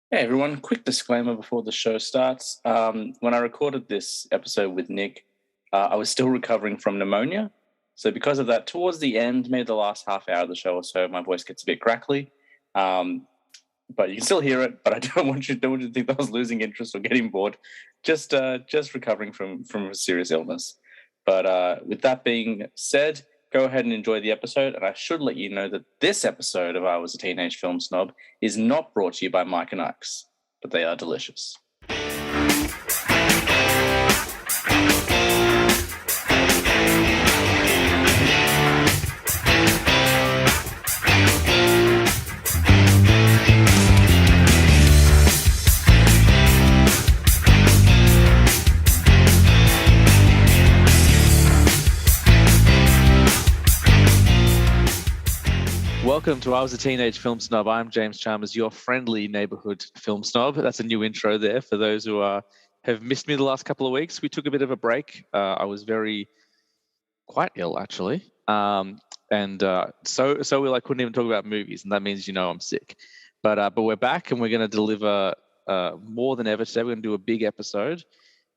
Hey everyone, quick disclaimer before the show starts. When I recorded this episode with Nick, I was still recovering from pneumonia. So, because of that, towards the end, maybe the last half hour of the show or so, my voice gets a bit crackly. But you can still hear it. But I don't want you to think that I was losing interest or getting bored. Just recovering from a serious illness. But with that being said, go ahead and enjoy the episode. And I should let you know that this episode of I Was a Teenage Film Snob is not brought to you by Mike and Ike's, but they are delicious. Welcome to I Was a Teenage Film Snob. I'm James Chalmers, your friendly neighborhood film snob. That's a new intro there for those who have missed me the last couple of weeks. We took a bit of a break. I was quite ill, actually. So ill I couldn't even talk about movies, and that means I'm sick. But we're back, and we're going to deliver more than ever today. We're going to do a big episode.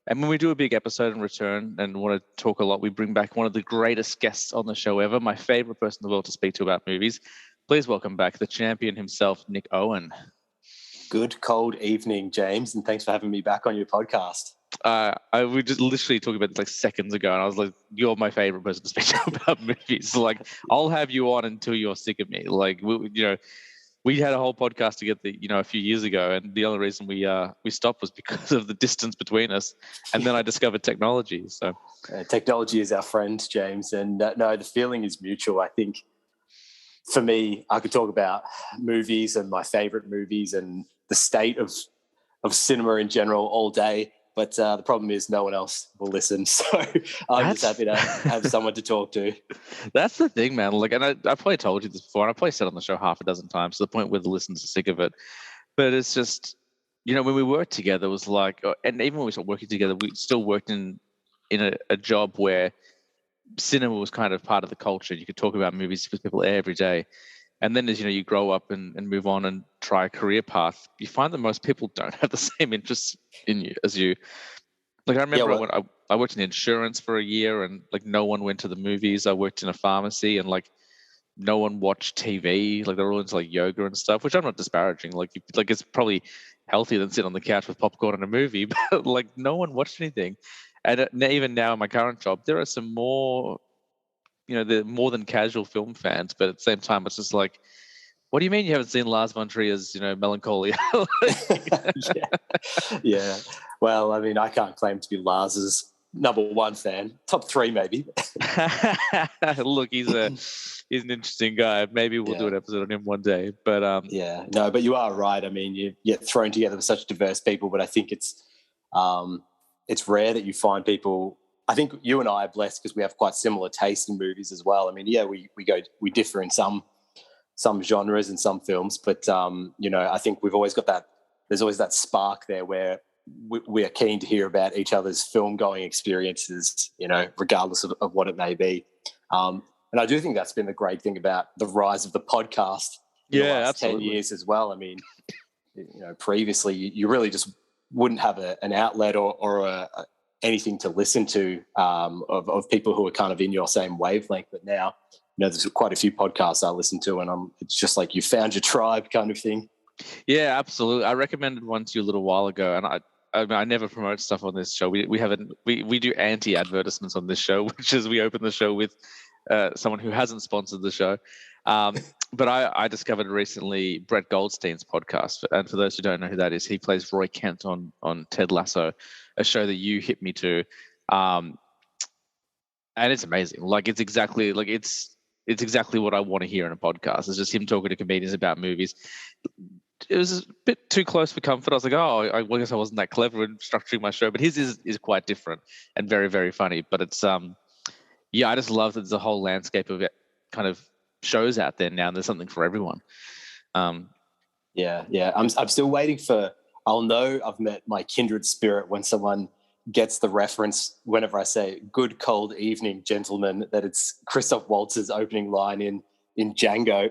And when we do a big episode and return and want to talk a lot, we bring back one of the greatest guests on the show ever, my favorite person in the world to speak to about movies. Please welcome back the champion himself, Nick Owen. Good cold evening, James, and thanks for having me back on your podcast. We just literally talking about this like seconds ago, and I was like, "You're my favorite person to speak to about movies. Like, I'll have you on until you're sick of me." Like, we had a whole podcast together, a few years ago, and the only reason we stopped was because of the distance between us. And then I discovered technology. So, technology is our friend, James, and no, the feeling is mutual. I think for me, I could talk about movies and my favorite movies and the state of cinema in general all day. But the problem is no one else will listen. So I'm just happy to have someone to talk to. That's the thing, man. Like, and I probably told you this before, and I probably said on the show half a dozen times to the point where the listeners are sick of it. But it's just, when we worked together, it was like, and even when we started working together, we still worked in a job where cinema was kind of part of the culture. You could talk about movies with people every day. And then as you grow up and move on and try a career path, you find that most people don't have the same interests in you as you. Like, I remember I worked in insurance for a year, and like no one went to the movies. I worked in a pharmacy, and like no one watched TV. Like, they're all into like yoga and stuff, which I'm not disparaging. Like it's probably healthier than sitting on the couch with popcorn and a movie, but like no one watched anything. And even now in my current job, there are some more. They're more than casual film fans, but at the same time, it's just like, what do you mean you haven't seen Lars von Trier's, Melancholia? Yeah. Well, I mean, I can't claim to be Lars's number one fan. Top three, maybe. Look, he's an interesting guy. Maybe we'll do an episode on him one day. But but you are right. I mean, you get thrown together with such diverse people, but I think it's rare that you find people. I think you and I are blessed because we have quite similar taste in movies as well. I mean, we differ in some genres and some films, but I think we've always got that. There's always that spark there where we are keen to hear about each other's film going experiences, regardless of what it may be. And I do think that's been the great thing about the rise of the podcast in the last 10 years as well. I mean, previously you really just wouldn't have an outlet or anything to listen to of people who are kind of in your same wavelength. But now, there's quite a few podcasts I listen to, and it's just like you found your tribe kind of thing. Yeah, absolutely. I recommended one to you a little while ago, and I never promote stuff on this show. We do anti-advertisements on this show, which is we open the show with someone who hasn't sponsored the show. But I discovered recently Brett Goldstein's podcast, and for those who don't know who that is, he plays Roy Kent on Ted Lasso, a show that you hit me to, and it's amazing. Like, it's exactly what I want to hear in a podcast. It's just him talking to comedians about movies. It was a bit too close for comfort. I was like, I guess I wasn't that clever in structuring my show, but his is quite different and very, very funny. But it's I just love that there's a whole landscape of it kind of shows out there now, and there's something for everyone. I'm still waiting for. I'll know I've met my kindred spirit when someone gets the reference whenever I say "Good cold evening, gentlemen," that it's Christoph Waltz's opening line in Django.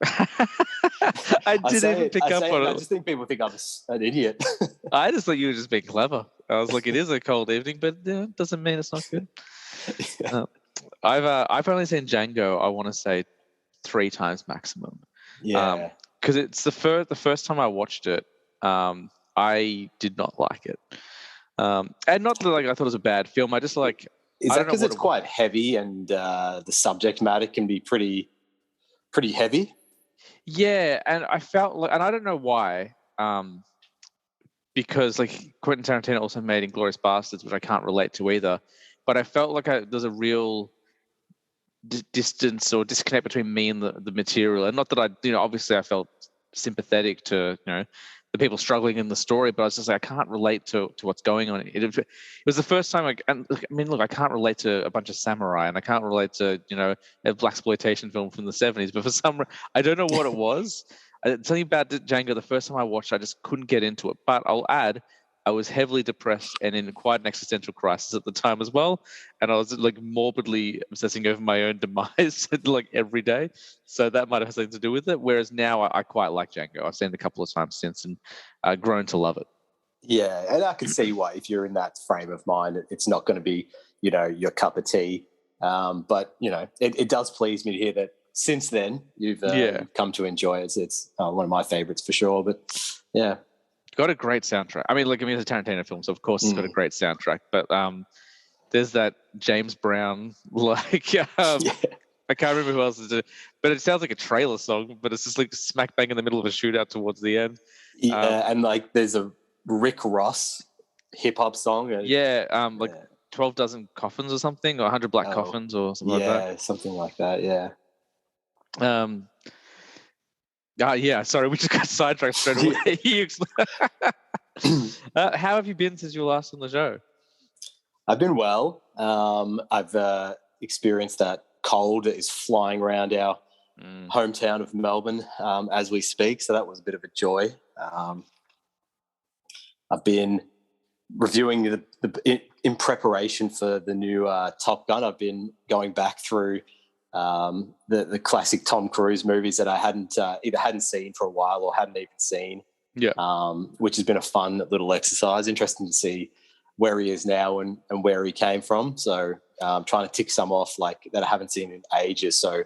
I didn't even pick up on I it. just think people think I'm an idiot. I just thought you were just being clever. I was like, it is a cold evening, but it doesn't mean it's not good. Yeah. I've only seen Django, I want to say 3 times maximum. Yeah. Because it's the first time I watched it, I did not like it. And not that like I thought it was a bad film. I just like Is I that don't know because what it's quite heavy and the subject matter can be pretty heavy? Yeah, and I felt like, and I don't know why, because like Quentin Tarantino also made Inglourious Bastards, which I can't relate to either. But I felt like there's a real distance or disconnect between me and the material, and not that obviously I felt sympathetic to the people struggling in the story, but I was just like I can't relate to what's going on. It was the first time I can't relate to a bunch of samurai, and I can't relate to a blaxploitation film from the 70s, but for some I don't know what it was. Something about Django, the first time I watched, I just couldn't get into it. But I'll add, I was heavily depressed and in quite an existential crisis at the time as well, and I was like morbidly obsessing over my own demise like every day. So that might have something to do with it. Whereas now I quite like Django. I've seen it a couple of times since and grown to love it. Yeah, and I can see why if you're in that frame of mind, it's not going to be your cup of tea. But it does please me to hear that since then you've come to enjoy it. It's one of my favorites for sure. But yeah. Got a great soundtrack. I mean, it's a Tarantino film, so of course it's got a great soundtrack. But there's that James Brown I can't remember who else is it, but it sounds like a trailer song. But it's just like smack bang in the middle of a shootout towards the end. Yeah, and like there's a Rick Ross hip hop song. 12 dozen coffins or something, or 100 black coffins or something like that. Yeah, something like that. Yeah. Sorry, we just got sidetracked straight away. How have you been since you were last on the show? I've been well. I've experienced that cold that is flying around our hometown of Melbourne as we speak, so that was a bit of a joy. I've been reviewing in preparation for the new Top Gun. I've been going back through the classic Tom Cruise movies that I either hadn't seen for a while or hadn't even seen. Yeah. Which has been a fun little exercise. Interesting to see where he is now and where he came from. So I'm trying to tick some off like that I haven't seen in ages. So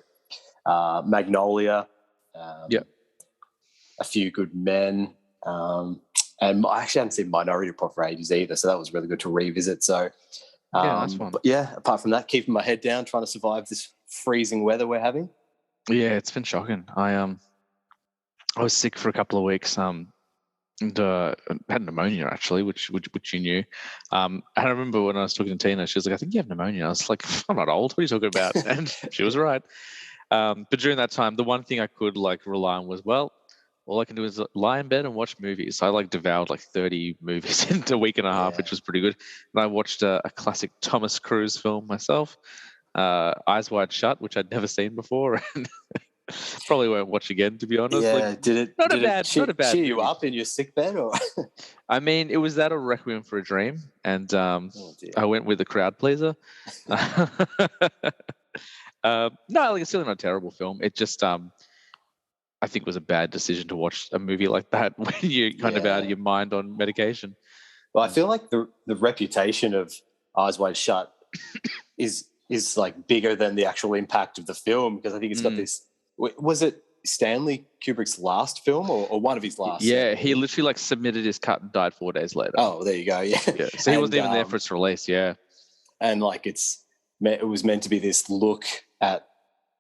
Magnolia, A Few Good Men, and I actually haven't seen Minority Report for ages either. So that was really good to revisit. So that's fun. But yeah, apart from that, keeping my head down, trying to survive this freezing weather we're having. Yeah, it's been shocking. I was sick for a couple of weeks. And had pneumonia actually, which you knew. And I remember when I was talking to Tina, she was like, "I think you have pneumonia." I was like, "I'm not old. What are you talking about?" And she was right. But during that time, the one thing I could rely on was, well, all I can do is lie in bed and watch movies. So I devoured 30 movies in a week and a half, which was pretty good. And I watched a classic Thomas Cruise film myself, Eyes Wide Shut, which I'd never seen before. And probably won't watch again, to be honest. Yeah, did it cheer you movie. up in your sick bed, or? I mean, it was that or Requiem for a Dream, and I went with the crowd pleaser. No, it's still not a terrible film. It just, I think, was a bad decision to watch a movie like that when you're kind of out of your mind on medication. Well, I feel like the reputation of Eyes Wide Shut is bigger than the actual impact of the film, because I think it's got this. Was it Stanley Kubrick's last film or one of his last? Yeah, he literally submitted his cut and died 4 days later. Oh, there you go. Yeah. So he wasn't even there for its release. Yeah. And it was meant to be this look at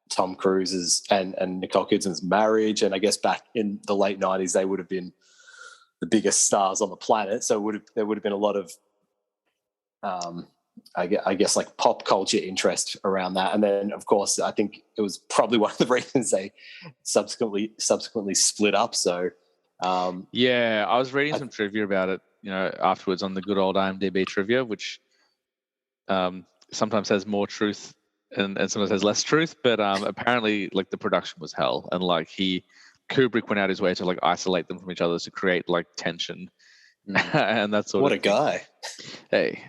Tom Cruise's and Nicole Kidman's marriage. And I guess back in the late 90s, they would have been the biggest stars on the planet. So there would have been a lot of, I guess pop culture interest around that. And then, of course, I think it was probably one of the reasons they subsequently split up. So, I was reading some trivia about it, afterwards on the good old IMDb trivia, which sometimes has more truth and sometimes has less truth. But apparently, the production was hell, and Kubrick went out his way to isolate them from each other to create tension and that sort of. What a guy! Hey.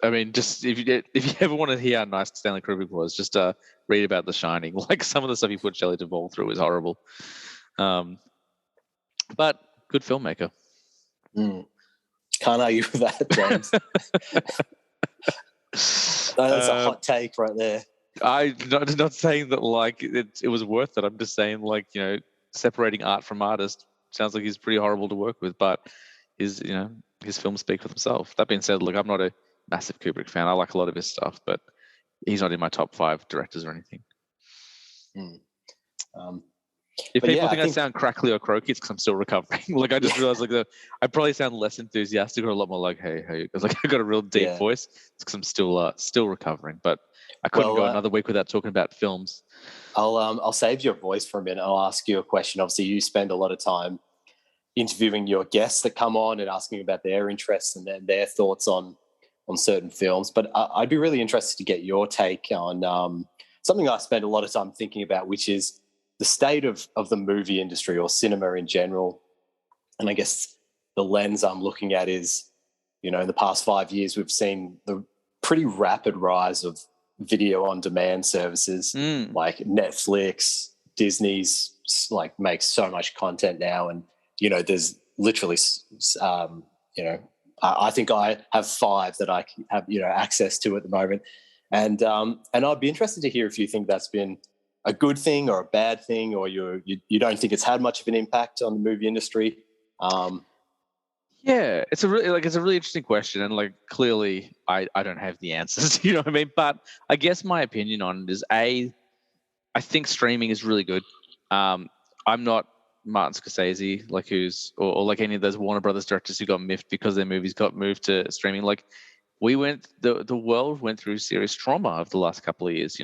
I mean, just if you ever want to hear how nice Stanley Kubrick was, just read about The Shining. Like some of the stuff he put Shelley Duvall through is horrible. But good filmmaker. Can't argue with that, James. That's a hot take right there. I'm not saying that like it was worth it. I'm just saying like, separating art from artist sounds like he's pretty horrible to work with, but his films speak for themselves. That being said, look, I'm not a massive Kubrick fan. I like a lot of his stuff, but he's not in my top 5 directors or anything. If people think I sound crackly or croaky, it's because I'm still recovering. Like I just realized like I probably sound less enthusiastic or a lot more like, hey, because like I got a real deep voice. It's because I'm still recovering. But I couldn't go another week without talking about films. I'll save your voice for a minute. I'll ask you a question. Obviously, you spend a lot of time interviewing your guests that come on and asking about their interests and their thoughts on certain films. But I'd be really interested to get your take on something I spend a lot of time thinking about, which is the state of the movie industry or cinema in general. And I guess the lens I'm looking at is, in the past 5 years, we've seen the pretty rapid rise of video on demand services like Netflix, Disney's like makes so much content now. And, there's literally, I think I have 5 that I have, access to at the moment. And I'd be interested to hear if you think that's been a good thing or a bad thing, or you don't think it's had much of an impact on the movie industry. Yeah, it's a really interesting question, and like clearly I don't have the answers, you know what I mean? But I guess my opinion on it is I think streaming is really good. I'm not Martin Scorsese, like or like any of those Warner Brothers directors who got miffed because their movies got moved to streaming. Like the world went through serious trauma over the last couple of years,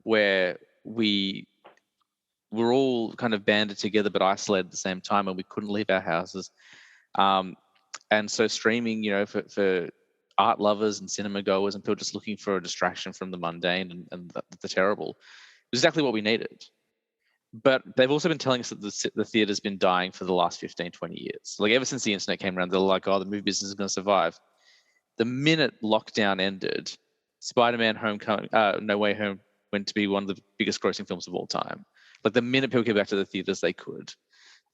where we were all kind of banded together but isolated at the same time, and we couldn't leave our houses. And so streaming, for art lovers and cinema goers and people just looking for a distraction from the mundane and the terrible, was exactly what we needed. But they've also been telling us that the theater's been dying for the last 15, 20 years. Like ever since the internet came around, they're like, oh, the movie business is going to survive. The minute lockdown ended, Spider-Man Homecoming, No Way Home went to be one of the biggest grossing films of all time. Like the minute people came back to the theaters, they could.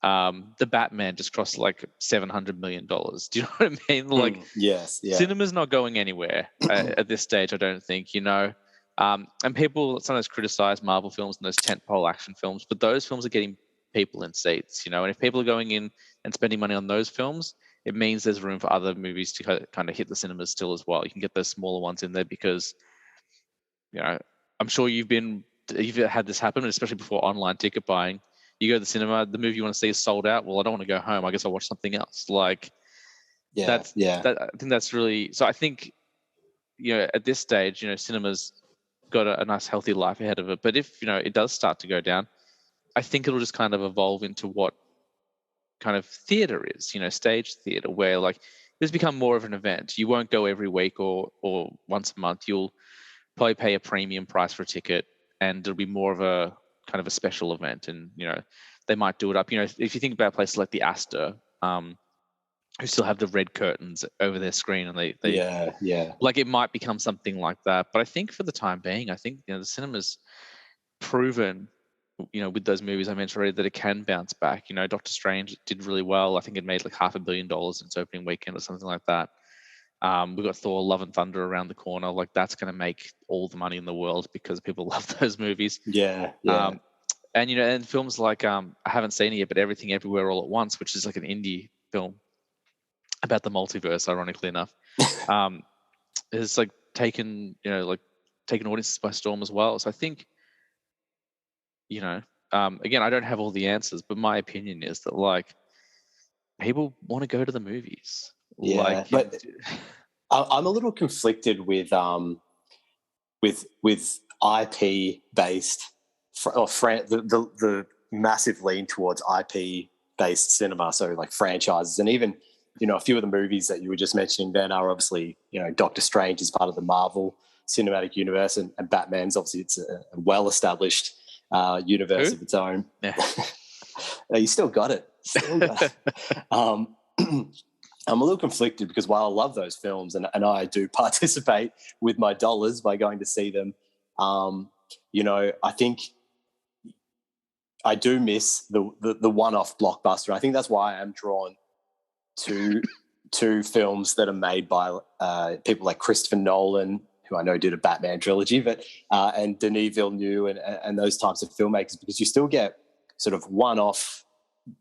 The Batman just crossed like $700 million. Do you know what I mean? Like, yes, yeah. Cinema's not going anywhere at this stage, I don't think, and people sometimes criticize Marvel films and those tentpole action films, but those films are getting people in seats, and if people are going in and spending money on those films, it means there's room for other movies to kind of hit the cinemas still as well. You can get those smaller ones in there because, I'm sure you've had this happen, especially before online ticket buying. You go to the cinema, the movie you want to see is sold out. Well, I don't want to go home. I guess I'll watch something else. Like, I think that's really. So I think, at this stage, cinema's got a nice healthy life ahead of it. But if it does start to go down, I think it'll just kind of evolve into what kind of theater is. Stage theater, where like it's become more of an event. You won't go every week or once a month. You'll probably pay a premium price for a ticket, and it'll be more of a kind of a special event. And they might do it up. If you think about places like the Astor, who still have the red curtains over their screen, and they like it might become something like that. But I think for the time being, I think the cinema's proven, with those movies I mentioned already, that it can bounce back. Doctor Strange did really well. I think it made like $500 million in its opening weekend or something like that. We've got Thor: Love and Thunder around the corner. Like that's going to make all the money in the world because people love those movies. Yeah. And and films like I haven't seen it yet, but Everything Everywhere All at Once, which is like an indie film about the multiverse, ironically enough, is like taken audiences by storm as well. So I think, again, I don't have all the answers, but my opinion is that like people want to go to the movies. Yeah, but I'm a little conflicted with IP based the massive lean towards IP based cinema. So like franchises, and even a few of the movies that you were just mentioning, Ben, are obviously Doctor Strange is part of the Marvel Cinematic Universe, and Batman's obviously it's a well established universe of its own. Yeah. You still got it. I'm a little conflicted because while I love those films and I do participate with my dollars by going to see them, I think I do miss the one-off blockbuster. I think that's why I'm drawn to films that are made by people like Christopher Nolan, who I know did a Batman trilogy, but and Denis Villeneuve and those types of filmmakers, because you still get sort of one-off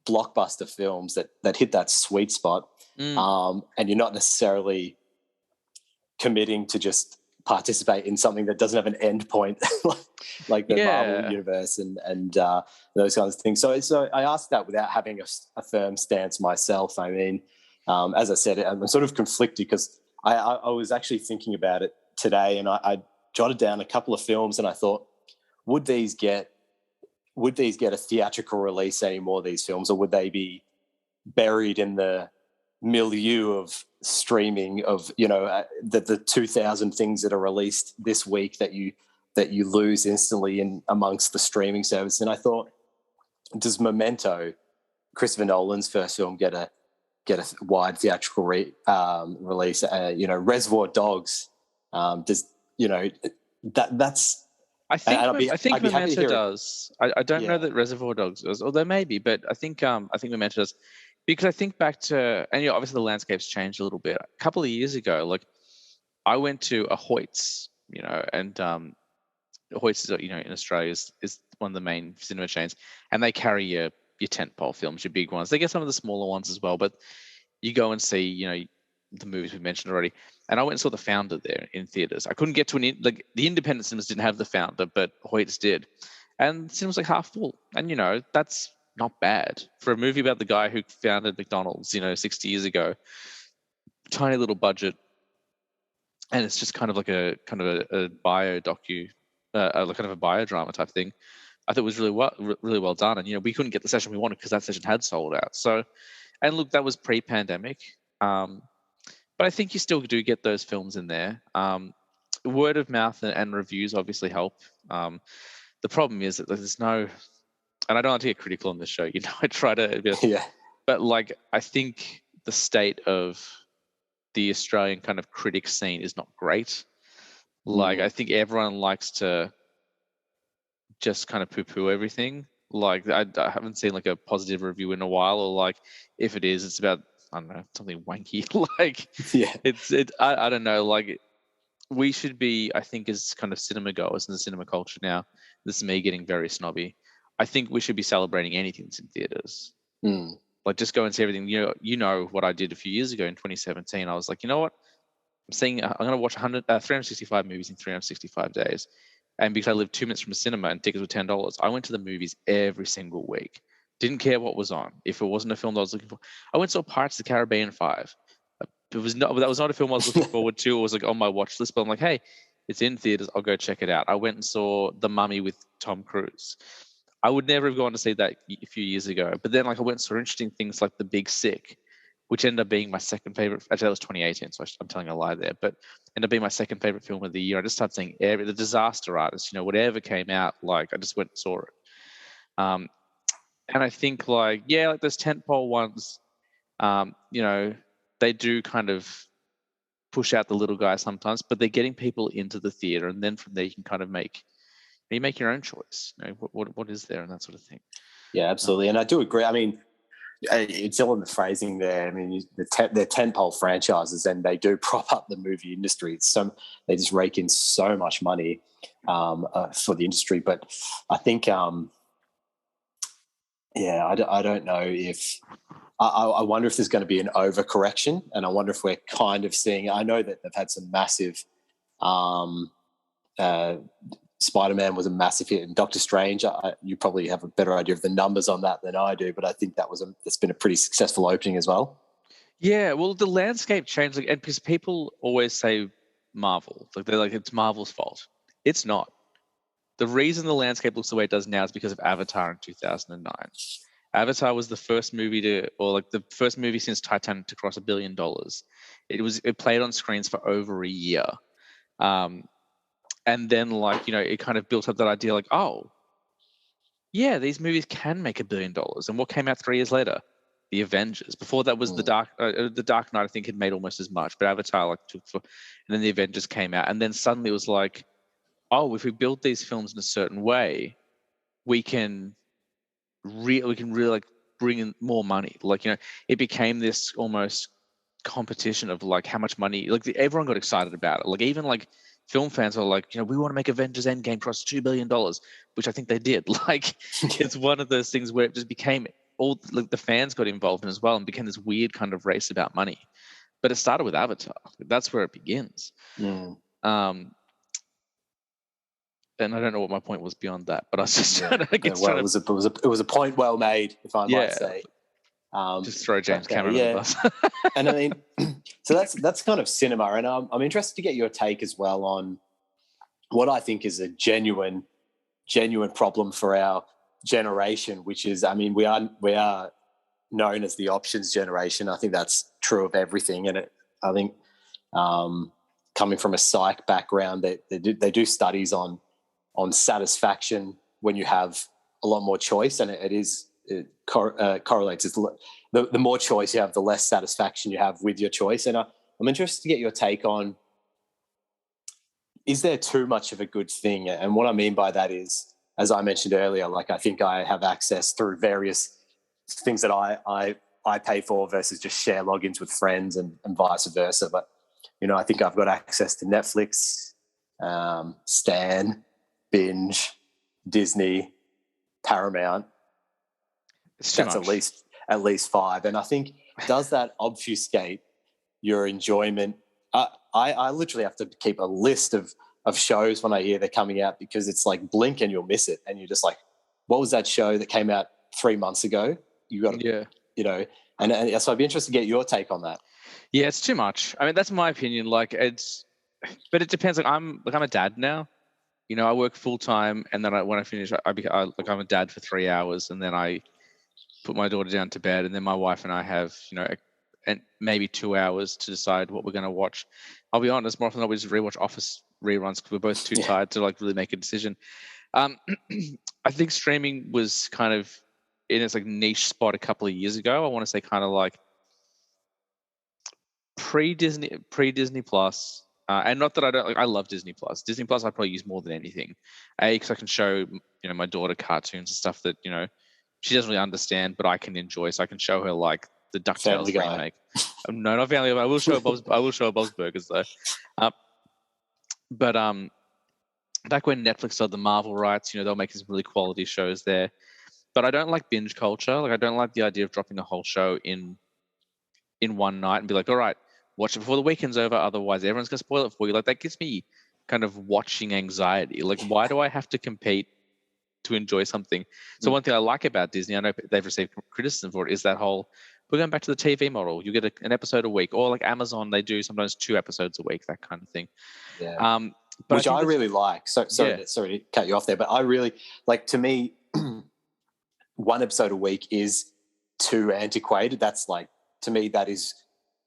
blockbuster films that hit that sweet spot, and you're not necessarily committing to just participate in something that doesn't have an end point, like the Marvel universe and those kinds of things. So I asked that without having a firm stance myself. I mean, as I said, I'm sort of conflicted because I was actually thinking about it today, and I jotted down a couple of films, and I thought, would these get a theatrical release anymore, these films, or would they be buried in the milieu of streaming of the 2,000 things that are released this week that you lose instantly in amongst the streaming service? And I thought, does Memento, Christopher Nolan's first film, get a wide theatrical release? Reservoir Dogs, that's I think Memento does. I don't know that Reservoir Dogs does, although maybe, but I think Memento does, because I think back to, and obviously the landscape's changed a little bit. A couple of years ago, like I went to a Hoyts, and Hoyts is, in Australia is one of the main cinema chains, and they carry your tentpole films, your big ones. They get some of the smaller ones as well, but you go and see, the movies we mentioned already. And I went and saw The Founder there in theaters. I couldn't get to the independent cinemas didn't have The Founder, but Hoyts did. And the cinema was like half full. And, that's not bad for a movie about the guy who founded McDonald's, 60 years ago. Tiny little budget. And it's just kind of a bio docu, kind of a biodrama type thing. I thought it was really well done. And, we couldn't get the session we wanted because that session had sold out. So, and look, that was pre-pandemic. But I think you still do get those films in there. Word of mouth and reviews obviously help. The problem is that there's no, and I don't want to get critical on this show. I try to, but I think the state of the Australian kind of critic scene is not great. I think everyone likes to just kind of poo-poo everything. I haven't seen a positive review in a while, or if it is, it's about, I don't know, something wanky. I don't know. We should be, I think, as kind of cinema goers in the cinema culture now, this is me getting very snobby, I think we should be celebrating anything that's in theaters. Just go and see everything. You know what I did a few years ago in 2017. I was like, you know what? I'm going to watch 365 movies in 365 days. And because I lived 2 minutes from a cinema and tickets were $10, I went to the movies every single week. Didn't care what was on. If it wasn't a film that I was looking for, I went and saw Pirates of the Caribbean 5. That was not a film I was looking forward to. It was on my watch list, but I'm like, hey, it's in theaters. I'll go check it out. I went and saw The Mummy with Tom Cruise. I would never have gone to see that a few years ago. But then I went and saw interesting things like The Big Sick, which ended up being my second favorite. Actually, that was 2018, so I'm telling a lie there. But ended up being my second favorite film of the year. I just started seeing The Disaster Artist, whatever came out, I just went and saw it. And I think those tentpole ones, they do kind of push out the little guy sometimes, but they're getting people into the theater, and then from there you can kind of make your own choice. What is there and that sort of thing. Yeah, absolutely. And I do agree. I mean, it's all in the phrasing there. I mean, they're tentpole franchises, and they do prop up the movie industry. They just rake in so much money for the industry. But I think, I don't know if I wonder if there's going to be an overcorrection, and I wonder if we're kind of seeing. I know that they've had some massive. Spider-Man was a massive hit, and Doctor Strange, you probably have a better idea of the numbers on that than I do, but I think that's been a pretty successful opening as well. Yeah, well, the landscape changed, and because people always say Marvel, they're like, it's Marvel's fault. It's not. The reason the landscape looks the way it does now is because of Avatar in 2009. Avatar was the first movie the first movie since Titanic to cross $1 billion. It played on screens for over a year. And then, it kind of built up that idea, these movies can make $1 billion. And what came out 3 years later? The Avengers. Before that was the Dark Knight, I think, had made almost as much. But Avatar, and then the Avengers came out. And then suddenly it was oh, if we build these films in a certain way, we can really like bring in more money. Like, it became this almost competition of like how much money, like everyone got excited about it. Like even like film fans were like, we want to make Avengers Endgame cross $2 billion, which I think they did. Like it's one of those things where it just became all like the fans got involved in as well and became this weird kind of race about money. But it started with Avatar. That's where it begins. And I don't know what my point was beyond that, but I was just trying to. It was a point well made, if I might say. Just throw James Cameron on the bus. And I mean, so that's kind of cinema, and I'm interested to get your take as well on what I think is a genuine problem for our generation, which is, I mean, we are known as the options generation. I think that's true of everything, and I think coming from a psych background, they do studies on satisfaction when you have a lot more choice, and it correlates. It's the more choice you have, the less satisfaction you have with your choice. And I'm interested to get your take on, is there too much of a good thing? And what I mean by that is, as I mentioned earlier, like I think I have access through various things that I pay for versus just share logins with friends and vice versa. But, I think I've got access to Netflix, Stan, Binge, Disney, Paramount. That's at least 5. And I think, does that obfuscate your enjoyment? I literally have to keep a list of shows when I hear they're coming out, because it's like blink and you'll miss it. And you're just like, what was that show that came out 3 months ago? You got to, and so I'd be interested to get your take on that. Yeah, it's too much. I mean, that's my opinion. Like but it depends. Like I'm a dad now. I work full time, and then when I finish, I'm a dad for 3 hours, and then I put my daughter down to bed, and then my wife and I have, and maybe 2 hours to decide what we're going to watch. I'll be honest, more often than not, we just rewatch Office reruns because we're both too tired to like really make a decision. I think streaming was kind of in its like niche spot a couple of years ago. I want to say kind of like pre-Disney Plus. And not that I don't, like, I love Disney Plus. Disney Plus I probably use more than anything. Because I can show, my daughter cartoons and stuff that, she doesn't really understand, but I can enjoy. So I can show her like the DuckTales remake. No, not Family Guy. I will show her Bob's Burgers though. But back when Netflix started the Marvel rights, they'll make some really quality shows there. But I don't like binge culture. Like I don't like the idea of dropping a whole show in one night and be like, all right, watch it before the weekend's over. Otherwise, everyone's gonna spoil it for you. Like that gives me kind of watching anxiety. Like, why do I have to compete to enjoy something? So one thing I like about Disney, I know they've received criticism for it, is that whole, we're going back to the TV model. You get an episode a week, or like Amazon, they do sometimes 2 episodes a week, that kind of thing. Yeah. Which I really like. So sorry to cut you off there, but I really like, to me, 1 episode a week is too antiquated. That's like, to me, that is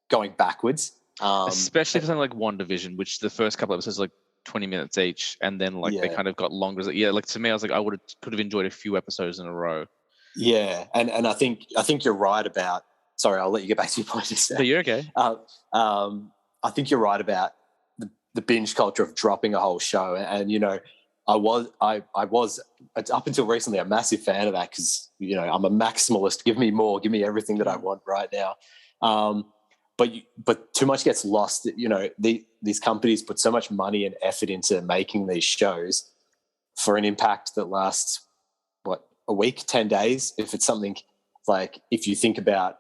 going backwards. Especially for something like WandaVision, which the first couple episodes are like 20 minutes each, and then like they kind of got longer. Like to me, I was like, could have enjoyed a few episodes in a row. Yeah, and I think you're right about. Sorry, I'll let you get back to your point. No, you're okay. I think you're right about the binge culture of dropping a whole show, and I was up until recently a massive fan of that, because I'm a maximalist. Give me more, give me everything that I want right now. But too much gets lost. These companies put so much money and effort into making these shows for an impact that lasts a week, 10 days. If it's something like, if you think about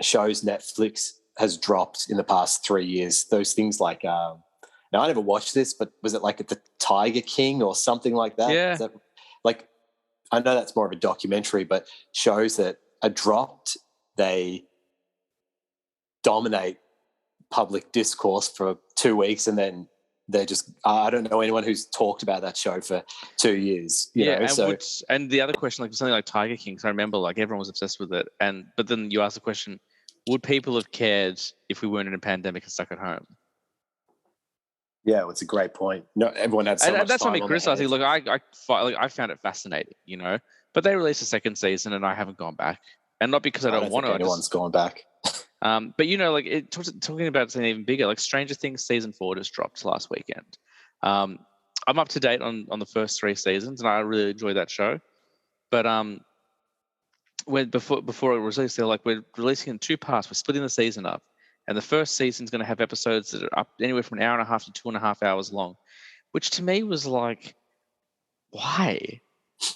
shows Netflix has dropped in the past 3 years, those things like now I never watched this, but was it like the Tiger King or something like that? Yeah. Like, I know that's more of a documentary, but shows that are dropped, they dominate public discourse for 2 weeks, and then they're just, I don't know anyone who's talked about that show for 2 years. And the other question, like something like Tiger King, because I remember like everyone was obsessed with it, but then you ask the question, would people have cared if we weren't in a pandemic and stuck at home? Yeah, well, it's a great point. No, everyone had so much that's time not me criticizing. Look, I found it fascinating, but they released a second season and I haven't gone back, and not because I don't want to. Anyone's gone back. But talking about something even bigger, like Stranger Things season 4 just dropped last weekend. I'm up to date on the first 3 seasons, and I really enjoy that show. But when before it was released, they're like, we're releasing in 2 parts. We're splitting the season up, and the first season's going to have episodes that are up anywhere from an hour and a half to 2.5 hours long, which to me was like, why?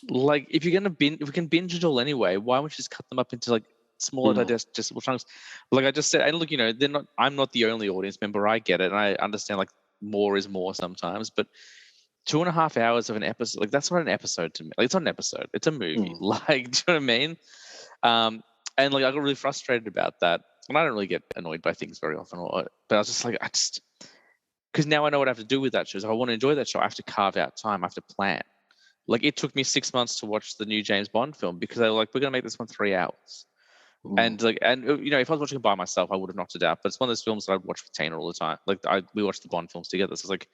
Like, if you're gonna if we can binge it all anyway, why don't you just cut them up into like smaller digestible chunks? Like I just said, and look, they're not. I'm not the only audience member. I get it, and I understand like more is more sometimes, but 2.5 hours of an episode, like that's not an episode to me. Like it's not an episode; it's a movie. Like, do you know what I mean? And like I got really frustrated about that, and I don't really get annoyed by things very often. But I was just like, because now I know what I have to do with that show. So if I want to enjoy that show, I have to carve out time. I have to plan. Like it took me 6 months to watch the new James Bond film because they were like, we're going to make this one 3 hours. And if I was watching it by myself, I would have knocked it out. But it's one of those films that I'd watch with Tina all the time. Like we watch the Bond films together. So it's like,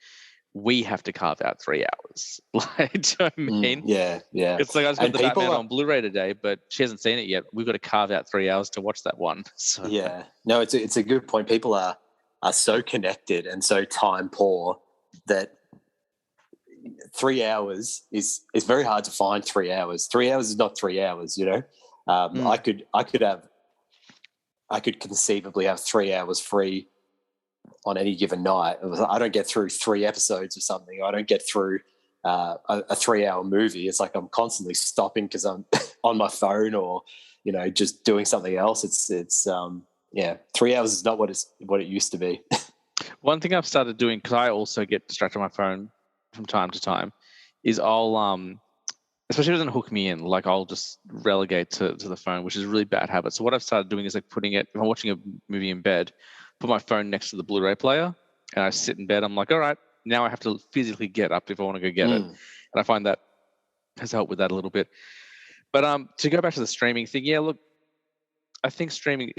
we have to carve out 3 hours. Like, do you know what I mean? Yeah. It's like I just got the Batman on Blu-ray today, but she hasn't seen it yet. We've got to carve out 3 hours to watch that one. So. Yeah. No, it's a good point. People are so connected and so time poor that 3 hours is very hard to find. 3 hours. 3 hours is not 3 hours. I could conceivably have 3 hours free on any given night. I don't get through 3 episodes or something. I don't get through a 3-hour movie. It's like I'm constantly stopping because I'm on my phone or just doing something else. It's 3 hours is not what it used to be. One thing I've started doing, because I also get distracted on my phone from time to time, is I'll especially if it doesn't hook me in, like I'll just relegate to the phone, which is a really bad habit. So what I've started doing is like putting it, if I'm watching a movie in bed, put my phone next to the Blu-ray player and I sit in bed. I'm like, all right, now I have to physically get up if I want to go get it. And I find that has helped with that a little bit. But to go back to the streaming thing, yeah, look, I think streaming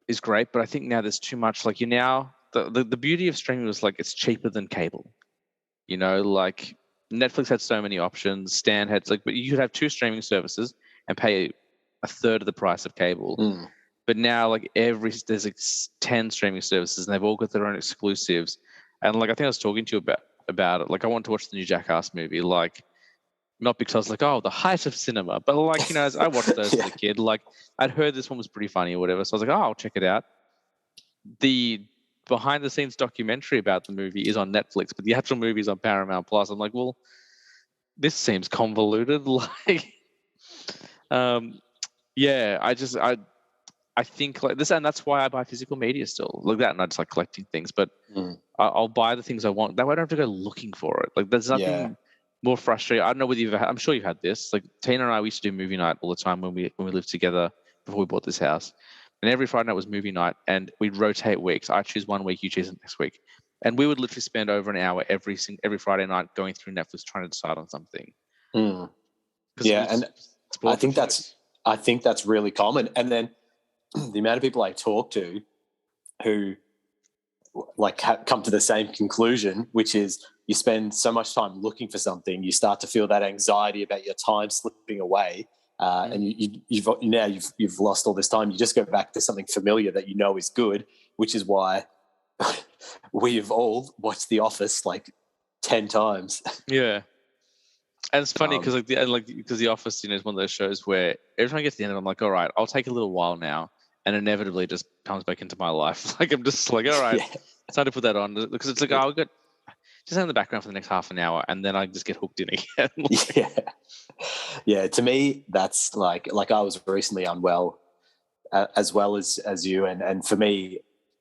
is great, but I think now there's too much. Like the beauty of streaming was like it's cheaper than cable. Like Netflix had so many options. Stan had but you could have 2 streaming services and pay a third of the price of cable. But now like there's 10 streaming services and they've all got their own exclusives. And like I think I was talking to you about it. Like I want to watch the new Jackass movie. Like not because I was like, oh, the height of cinema, but like as I watched those as a kid. Like I'd heard this one was pretty funny or whatever, so I was like, oh, I'll check it out. The behind the scenes documentary about the movie is on Netflix, but the actual movie is on Paramount Plus. I'm like, well, this seems convoluted. Like, I think like this, and that's why I buy physical media still. Like that, and I just like collecting things. But I'll buy the things I want. That way, I don't have to go looking for it. Like, there's nothing more frustrating. I don't know whether I'm sure you've had this. Like Tina and I, we used to do movie night all the time when we lived together before we bought this house. And every Friday night was movie night, and we'd rotate weeks. I choose one week, you choose the next week, and we would literally spend over an hour every Friday night going through Netflix trying to decide on something. Yeah, and I think that's really common. And then the amount of people I talk to who like come to the same conclusion, which is you spend so much time looking for something, you start to feel that anxiety about your time slipping away. And you've lost all this time. You just go back to something familiar that you know is good, which is why we've all watched The Office like 10 times. Yeah, and it's funny because because The Office, is one of those shows where every time I get to the end, of it, I'm like, all right, I'll take a little while now, and inevitably it just comes back into my life. Like I'm just like, all right, it's time to put that on because it's like, oh, I've got just in the background for the next half an hour, and then I just get hooked in again. Yeah. To me, that's like I was recently unwell, as well as you, and for me,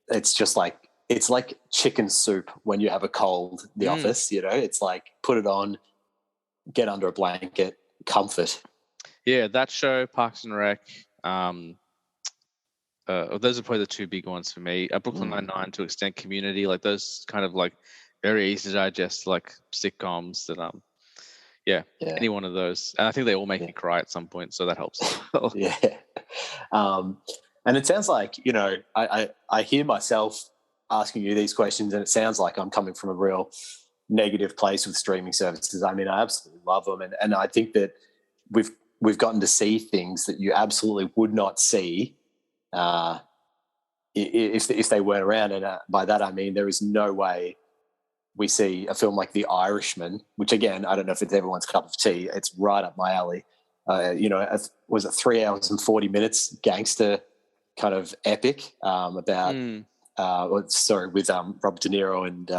it's just like it's like chicken soup when you have a cold. The Office, it's like put it on, get under a blanket, comfort. Yeah, that show, Parks and Rec. Those are probably the 2 big ones for me. Brooklyn Nine-Nine to extent, Community, like those kind of like very easy to digest like sitcoms that any one of those, and I think they all make me cry at some point, so that helps. And it sounds like I hear myself asking you these questions, and it sounds like I'm coming from a real negative place with streaming services. I mean, I absolutely love them, and I think that we've gotten to see things that you absolutely would not see if they weren't around. And by that I mean there is no way we see a film like The Irishman, which again, I don't know if it's everyone's cup of tea. It's right up my alley. Was it 3 hours and 40 minutes gangster kind of epic about with Robert De Niro and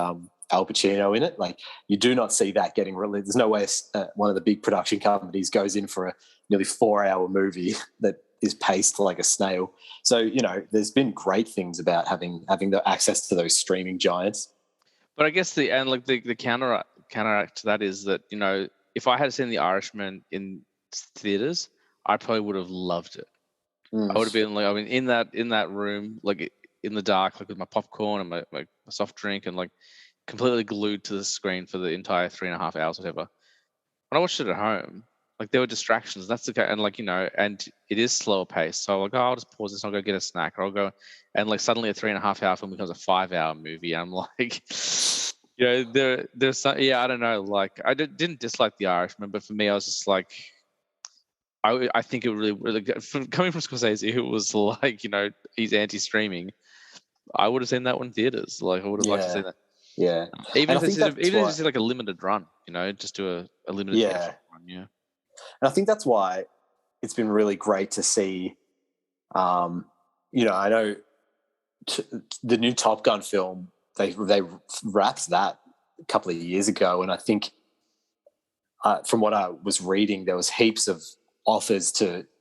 Al Pacino in it. Like, you do not see that getting released. There's no way one of the big production companies goes in for a nearly 4-hour movie that is paced like a snail. So, there's been great things about having the access to those streaming giants. But I guess the counteract to that is that, if I had seen The Irishman in theaters, I probably would have loved it. I would have been like, in that room, like in the dark, like with my popcorn and my soft drink, and like completely glued to the screen for the entire 3.5 hours, whatever. When I watched it at home, like, there were distractions. That's okay, and like, and it is slower paced. So I'm like, I'll just pause this. And I'll go get a snack, or I'll go, and like suddenly a 3.5 hour film becomes a 5-hour movie. And I'm like, there's some, I don't know. Like, I didn't dislike The Irishman, but for me, I was just like, I think it really coming from Scorsese, who was like, he's anti-streaming. I would have seen that one in theaters. Like, I would have liked to see that. Yeah. Even if it's like a limited run, just do a limited run. Yeah. And I think that's why it's been really great to see. I know the new Top Gun film, they wrapped that a couple of years ago, and I think from what I was reading, there was heaps of offers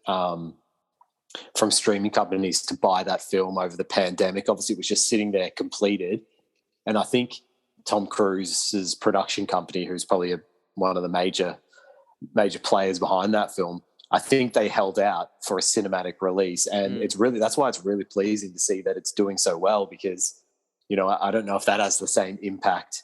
from streaming companies to buy that film over the pandemic. Obviously, it was just sitting there completed, and I think Tom Cruise's production company, who's probably one of the major players behind that film, I think they held out for a cinematic release, and that's why it's really pleasing to see that it's doing so well, because I don't know if that has the same impact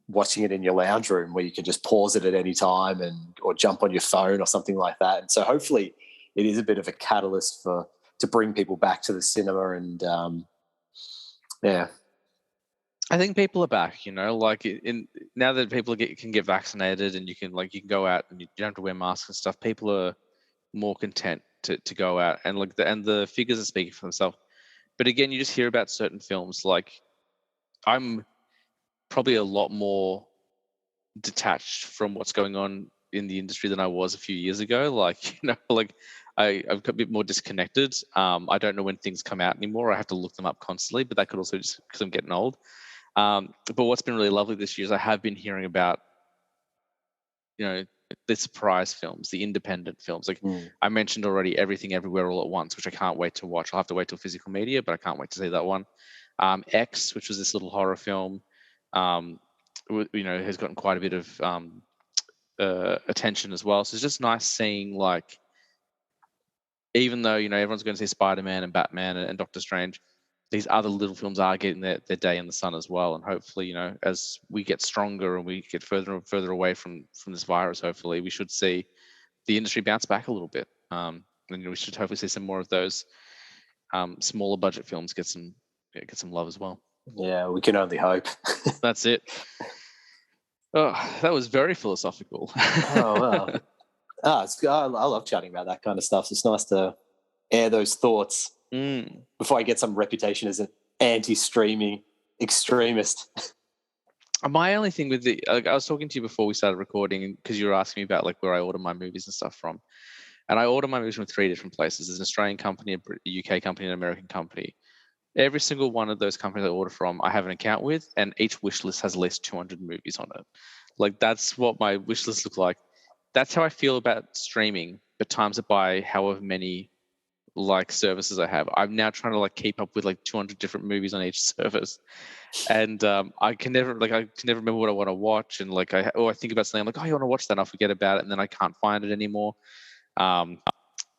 watching it in your lounge room where you can just pause it at any time or jump on your phone or something like that. And so hopefully it is a bit of a catalyst to bring people back to the cinema. And I think people are back, like now that people can get vaccinated, and you can go out and you don't have to wear masks and stuff, people are more content to go out, and the figures are speaking for themselves. But again, you just hear about certain films. Like, I'm probably a lot more detached from what's going on in the industry than I was a few years ago. Like, I've got a bit more disconnected. I don't know when things come out anymore. I have to look them up constantly, but that could also just because I'm getting old. But what's been really lovely this year is I have been hearing about, the surprise films, the independent films. Like I mentioned already, Everything Everywhere All at Once, which I can't wait to watch. I'll have to wait till physical media, but I can't wait to see that one. X, which was this little horror film, has gotten quite a bit of attention as well. So it's just nice seeing, like, even though everyone's going to see Spider-Man and Batman and Doctor Strange, these other little films are getting their day in the sun as well. And hopefully, as we get stronger and we get further and further away from this virus, hopefully we should see the industry bounce back a little bit. And we should hopefully see some more of those smaller budget films get some love as well. Yeah, we can only hope. That's it. Oh, that was very philosophical. Oh, wow. I love chatting about that kind of stuff. It's nice to air those thoughts before I get some reputation as an anti-streaming extremist. My only thing with I was talking to you before we started recording, because you were asking me about where I order my movies and stuff from. And I order my movies from 3 different places. There's an Australian company, a UK company, and an American company. Every single one of those companies I order from, I have an account with, and each wish list has at least 200 movies on it. That's what my wish list look like. That's how I feel about streaming, but times it by however many services I have. I'm now trying to keep up with 200 different movies on each service, and I can never remember what I want to watch, and I think about something, I'm like, oh, you want to watch that, and I'll forget about it, and then I can't find it anymore.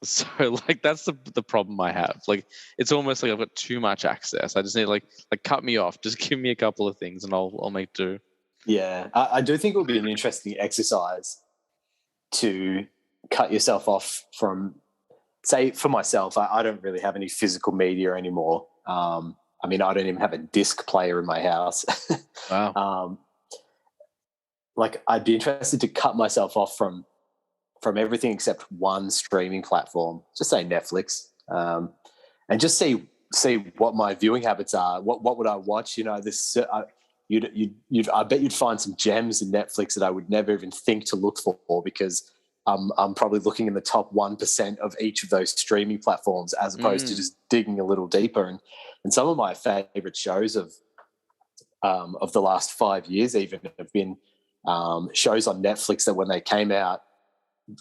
So that's the problem I have. It's almost like I've got too much access. I just need cut me off. Just give me a couple of things and I'll make do. Yeah, I do think it would be an interesting exercise to cut yourself off from, say, for myself, I don't really have any physical media anymore. I don't even have a disc player in my house. Wow. I'd be interested to cut myself off from everything except one streaming platform, just say Netflix, and just see what my viewing habits are. What would I watch? I bet you'd find some gems in Netflix that I would never even think to look for, because I'm probably looking in the top 1% of each of those streaming platforms, as opposed to just digging a little deeper. And some of my favorite shows of the last 5 years even have been shows on Netflix that when they came out,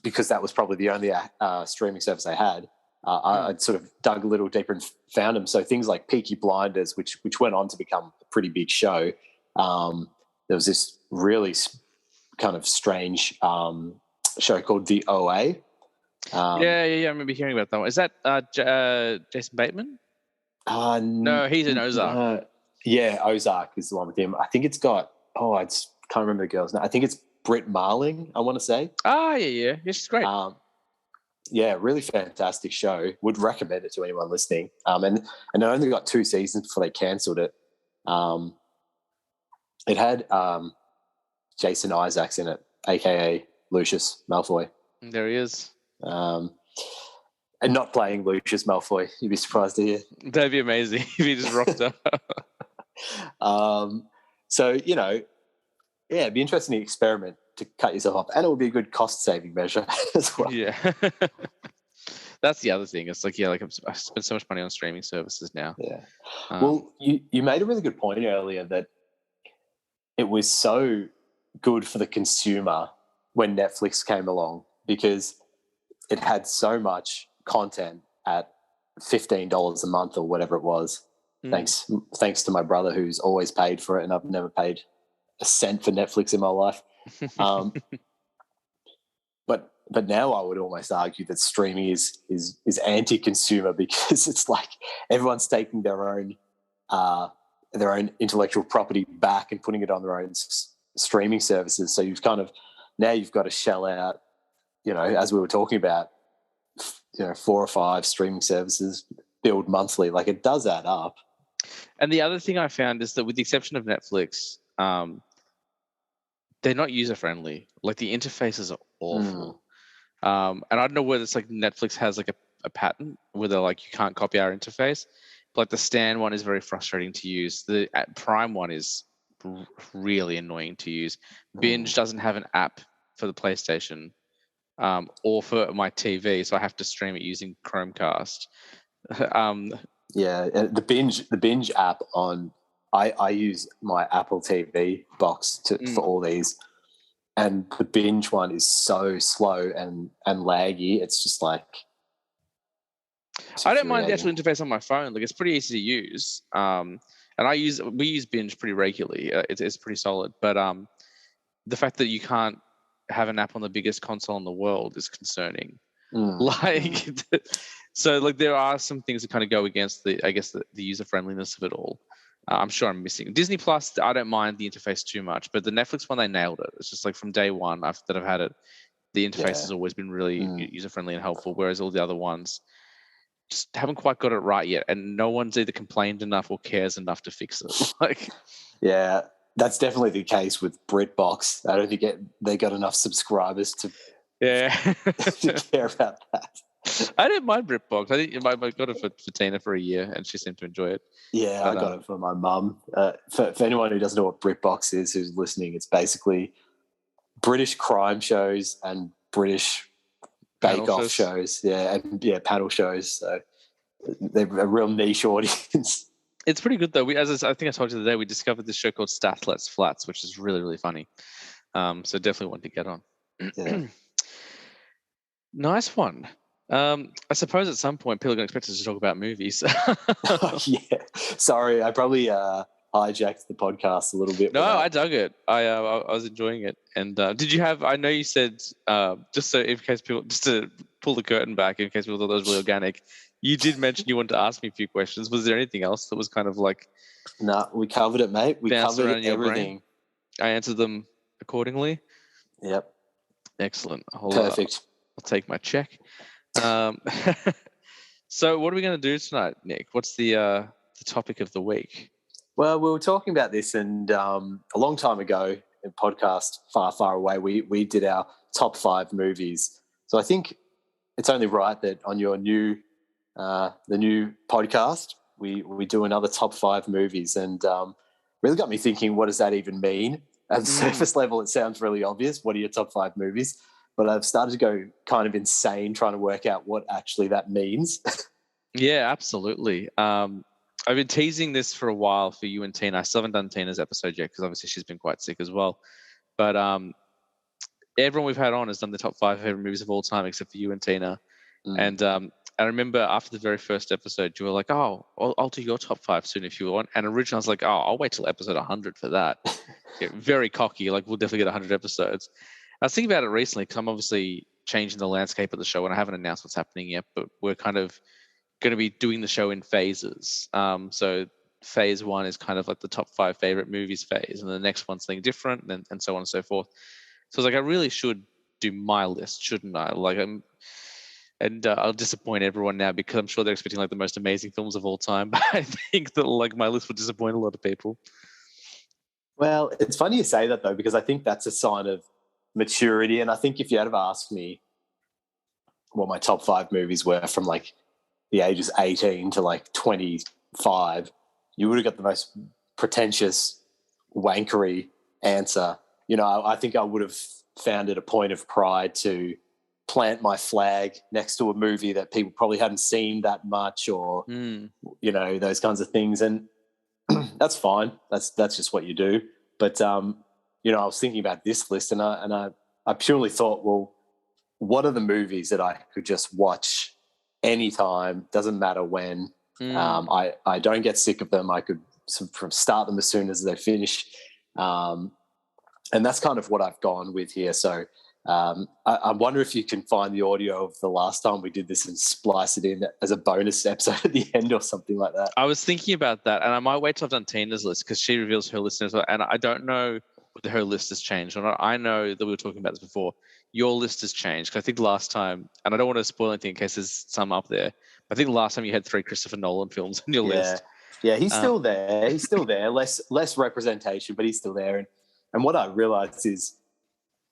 because that was probably the only streaming service I had, I sort of dug a little deeper and found them. So things like Peaky Blinders, which went on to become a pretty big show. There was this really kind of strange show called The OA. I remember hearing about that one. Is that Jason Bateman? No, he's in Ozark. Yeah, Ozark is the one with him. I think it's got, I just can't remember the girl's name. I think it's Britt Marling, I want to say. Yeah, she's great. Yeah, really fantastic show. Would recommend it to anyone listening. And it only got 2 seasons before they cancelled it. It had Jason Isaacs in it, aka Lucius Malfoy. There he is. And not playing Lucius Malfoy. You'd be surprised to hear. That'd be amazing if he just rocked up. So, it'd be interesting to experiment to cut yourself up, and it would be a good cost-saving measure as well. Yeah. That's the other thing. It's like, I spend so much money on streaming services now. Yeah. Well, you made a really good point earlier that it was so good for the consumer when Netflix came along, because it had so much content at $15 a month or whatever it was. Thanks to my brother, who's always paid for it, and I've never paid a cent for Netflix in my life. But now I would almost argue that streaming is anti-consumer, because it's like everyone's taking their own intellectual property back and putting it on their own streaming services. So you've got to shell out, as we were talking about, 4 or 5 streaming services billed monthly. Like, it does add up. And the other thing I found is that, with the exception of Netflix, they're not user-friendly. Like, the interfaces are awful. And I don't know whether it's like Netflix has like a patent where they're like, you can't copy our interface. But like, the Stan one is very frustrating to use. The Prime one is really annoying to use. Binge doesn't have an app for the PlayStation or for my TV, so I have to stream it using Chromecast. The Binge app on I use my Apple TV box for all these, and the Binge one is so slow and laggy. It's just like, I don't mind the actual interface on my phone. Like, it's pretty easy to use. And we use Binge pretty regularly. It's pretty solid. But the fact that you can't have an app on the biggest console in the world is concerning. So like, there are some things that kind of go against the user friendliness of it all. I'm sure I'm missing Disney Plus. I don't mind the interface too much, but the Netflix one, they nailed it. It's just like, from day one that I've had it, the interface has always been really user friendly and helpful. Whereas all the other ones just haven't quite got it right yet, and no one's either complained enough or cares enough to fix it. Yeah, that's definitely the case with BritBox. I don't think they got enough subscribers to care about that. I didn't mind BritBox. I got it for Tina for a year, and she seemed to enjoy it. Yeah, I got it for my mum. For anyone who doesn't know what BritBox is, who's listening, it's basically British crime shows and British bake-off shows. Yeah, and panel shows. So they're a real niche audience. It's pretty good, though. I think I told you the other day, we discovered this show called Stathlets Flats, which is really, really funny. So definitely want to get on. Yeah. Nice one. I suppose at some point people are going to expect us to talk about movies. Yeah. Sorry, I probably hijacked the podcast a little bit. No, I dug it. I was enjoying it. And did you have? I know you said just to pull the curtain back in case people thought that was really organic. You did mention you wanted to ask me a few questions. Was there anything else that was kind of like? No, we covered it, mate. We covered everything. I answered them accordingly. Yep. Excellent. Perfect. I'll take my check. So what are we going to do tonight, Nick? What's the topic of the week? Well, we were talking about this, and a long time ago, in a podcast far, far away, we did our top 5 movies. So I think it's only right that on your the new podcast, we do another top 5 movies. And really got me thinking, what does that even mean? At the surface level, it sounds really obvious. What are your top 5 movies? But I've started to go kind of insane trying to work out what actually that means. Yeah, absolutely. I've been teasing this for a while for you and Tina. I still haven't done Tina's episode yet because obviously she's been quite sick as well. But everyone we've had on has done the top 5 favorite movies of all time except for you and Tina. And I remember after the very first episode, you were like, "Oh, I'll do your top 5 soon if you want." And originally, I was like, "Oh, I'll wait till episode 100 for that." Yeah, very cocky, like we'll definitely get 100 episodes. I was thinking about it recently because I'm obviously changing the landscape of the show, and I haven't announced what's happening yet. But we're kind of going to be doing the show in phases. So phase 1 is kind of like the top 5 favorite movies phase, and the next one's something different, and so on and so forth. So I was like, I really should do my list, shouldn't I? Like I'll disappoint everyone now because I'm sure they're expecting like the most amazing films of all time. But I think that like my list would disappoint a lot of people. Well, it's funny you say that though, because I think that's a sign of maturity. And I think if you had have asked me what my top 5 movies were from like the ages 18 to like 25, you would have got the most pretentious, wankery answer. You know, I think I would have found it a point of pride to plant my flag next to a movie that people probably hadn't seen that much, or you know, those kinds of things. And that's fine. That's just what you do. But you know, I was thinking about this list, and I purely thought, well, what are the movies that I could just watch anytime? Doesn't matter when. I don't get sick of them. I could start them as soon as they finish. And that's kind of what I've gone with here. So I wonder if you can find the audio of the last time we did this and splice it in as a bonus episode at the end or something like that. I was thinking about that, and I might wait till I've done Tina's list because she reveals her list as well. And I don't know whether her list has changed or not. I know that we were talking about this before. Your list has changed. I think last time, and I don't want to spoil anything in case there's some up there, but I think last time you had 3 Christopher Nolan films on your list. Yeah, he's still there. He's still there. Less representation, but he's still there. And what I realized is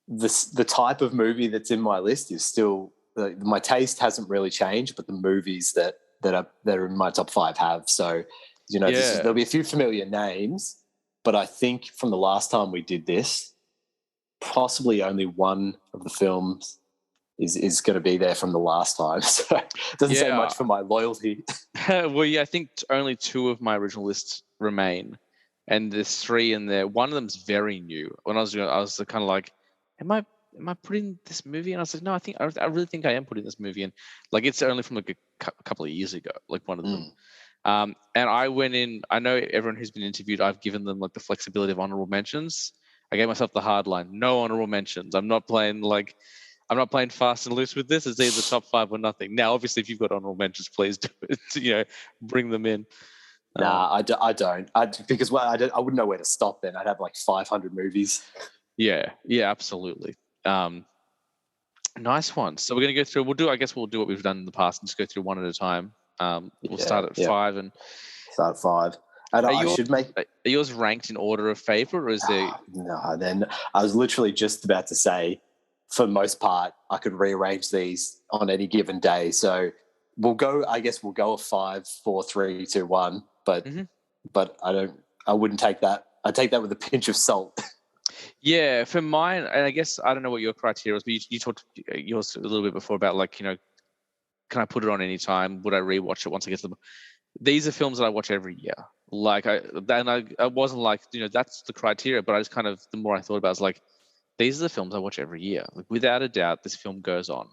the type of movie that's in my list is still my taste hasn't really changed, but the movies that are in my top 5 have. So, you know, there'll be a few familiar names, but I think from the last time we did this, possibly only one of the films is going to be there from the last time. So it doesn't say much for my loyalty. Well, yeah, I think only 2 of my original lists remain, and there's 3 in there. One of them's very new. When I was kind of like, am I putting this movie in? I was like, no, I really think I am putting this movie in. Like, it's only from like a couple of years ago, like one of them. And I went in. I know everyone who's been interviewed, I've given them like the flexibility of honorable mentions. I gave myself the hard line: no honorable mentions. I'm not playing fast and loose with this. It's either top 5 or nothing. Now, obviously, if you've got honorable mentions, please do it. You know, bring them in. Nah, I don't. Because I wouldn't know where to stop. Then I'd have like 500 movies. Yeah, absolutely. Nice one. So we're going to go through. We'll do what we've done in the past and just go through one at a time. We'll start at 5 and start at 5. And are yours ranked in order of favorite, or is there? No, then I was literally just about to say, for the most part, I could rearrange these on any given day. So we'll go a 5, 4, 3, 2, 1. But I wouldn't take that. I take that with a pinch of salt. Yeah, for mine, and I guess I don't know what your criteria was, but you talked yours a little bit before about like, you know, can I put it on any time? Would I rewatch it once I get to them? These are films that I watch every year. Like I wasn't like, you know, that's the criteria, but I just kind of, the more I thought about it, I was like, these are the films I watch every year. Like, without a doubt, this film goes on.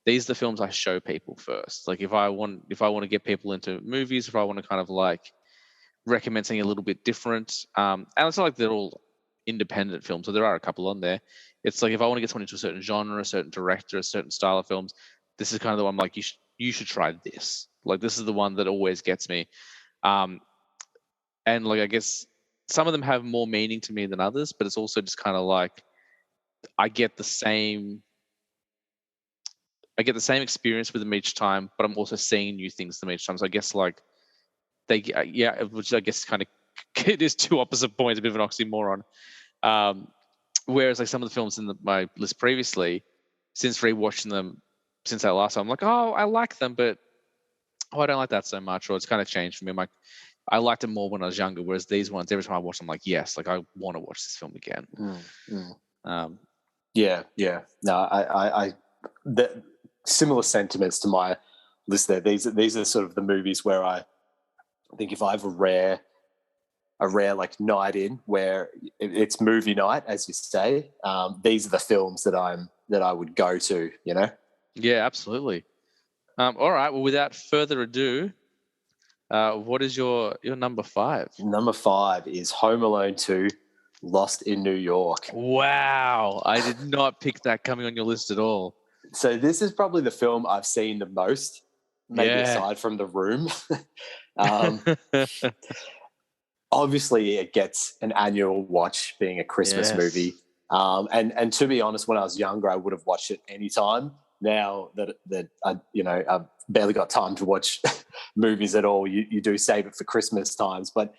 These are the films I show people first. Like if I want to get people into movies, if I want to kind of like recommend something a little bit different, and it's not like they're all independent films, so there are a couple on there. It's like if I want to get someone into a certain genre, a certain director, a certain style of films, this is kind of the one I'm like, you should try this. Like this is the one that always gets me. And like I guess some of them have more meaning to me than others, but it's also just kind of like I get the same experience with them each time, but I'm also seeing new things to them each time. So I guess like which I guess kind of it is 2 opposite points, a bit of an oxymoron. Whereas like some of the films in my list previously, since rewatching them since that last time, I'm like, oh, I like them, but I don't like that so much, or it's kind of changed for me. I'm like, I liked it more when I was younger. Whereas these ones, every time I watch them, I'm like, yes, like I want to watch this film again. Yeah. No, I the similar sentiments to my list there. These are sort of the movies where I think if I have a rare like night in where it's movie night, as you say, these are the films that I would go to, you know? Yeah, absolutely. All right. Well, without further ado, what is your number 5? Number 5 is Home Alone 2, Lost in New York. Wow. I did not pick that coming on your list at all. So this is probably the film I've seen the most, maybe aside from The Room. Obviously, it gets an annual watch, being a Christmas movie. And to be honest, when I was younger, I would have watched it any time. Now that I've barely got time to watch movies at all, you do save it for Christmas times. But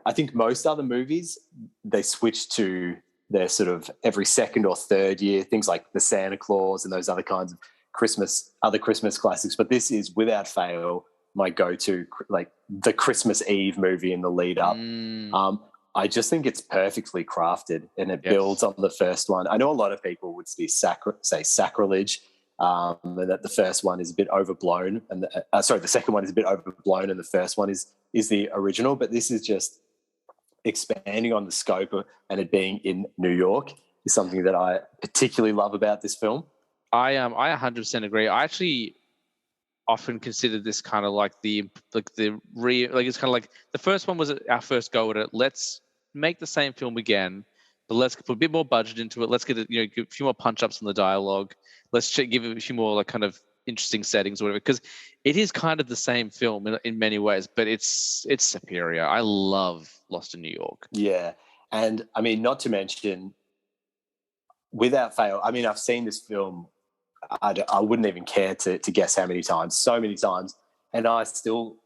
I think most other movies, they switch to their sort of every second or third year, things like the Santa Claus and those other kinds of other Christmas classics. But this is without fail my go-to, like the Christmas Eve movie in the lead up. I just think it's perfectly crafted, and it builds on the first one. I know a lot of people would say sacrilege, and that the first one is a bit overblown, and the second one is a bit overblown, and the first one is the original. But this is just expanding on the scope and it being in New York is something that I particularly love about this film. I 100% agree. I actually often consider this kind of like it's kind of like the first one was our first go at it. Let's make the same film again, but let's put a bit more budget into it. Let's get give a few more punch ups on the dialogue. Let's give it a few more like kind of interesting settings or whatever, because it is kind of the same film in many ways, but it's superior. I love Lost in New York. Yeah, and I mean, not to mention, without fail, I mean, I've seen this film, I wouldn't even care to guess how many times, so many times, and I still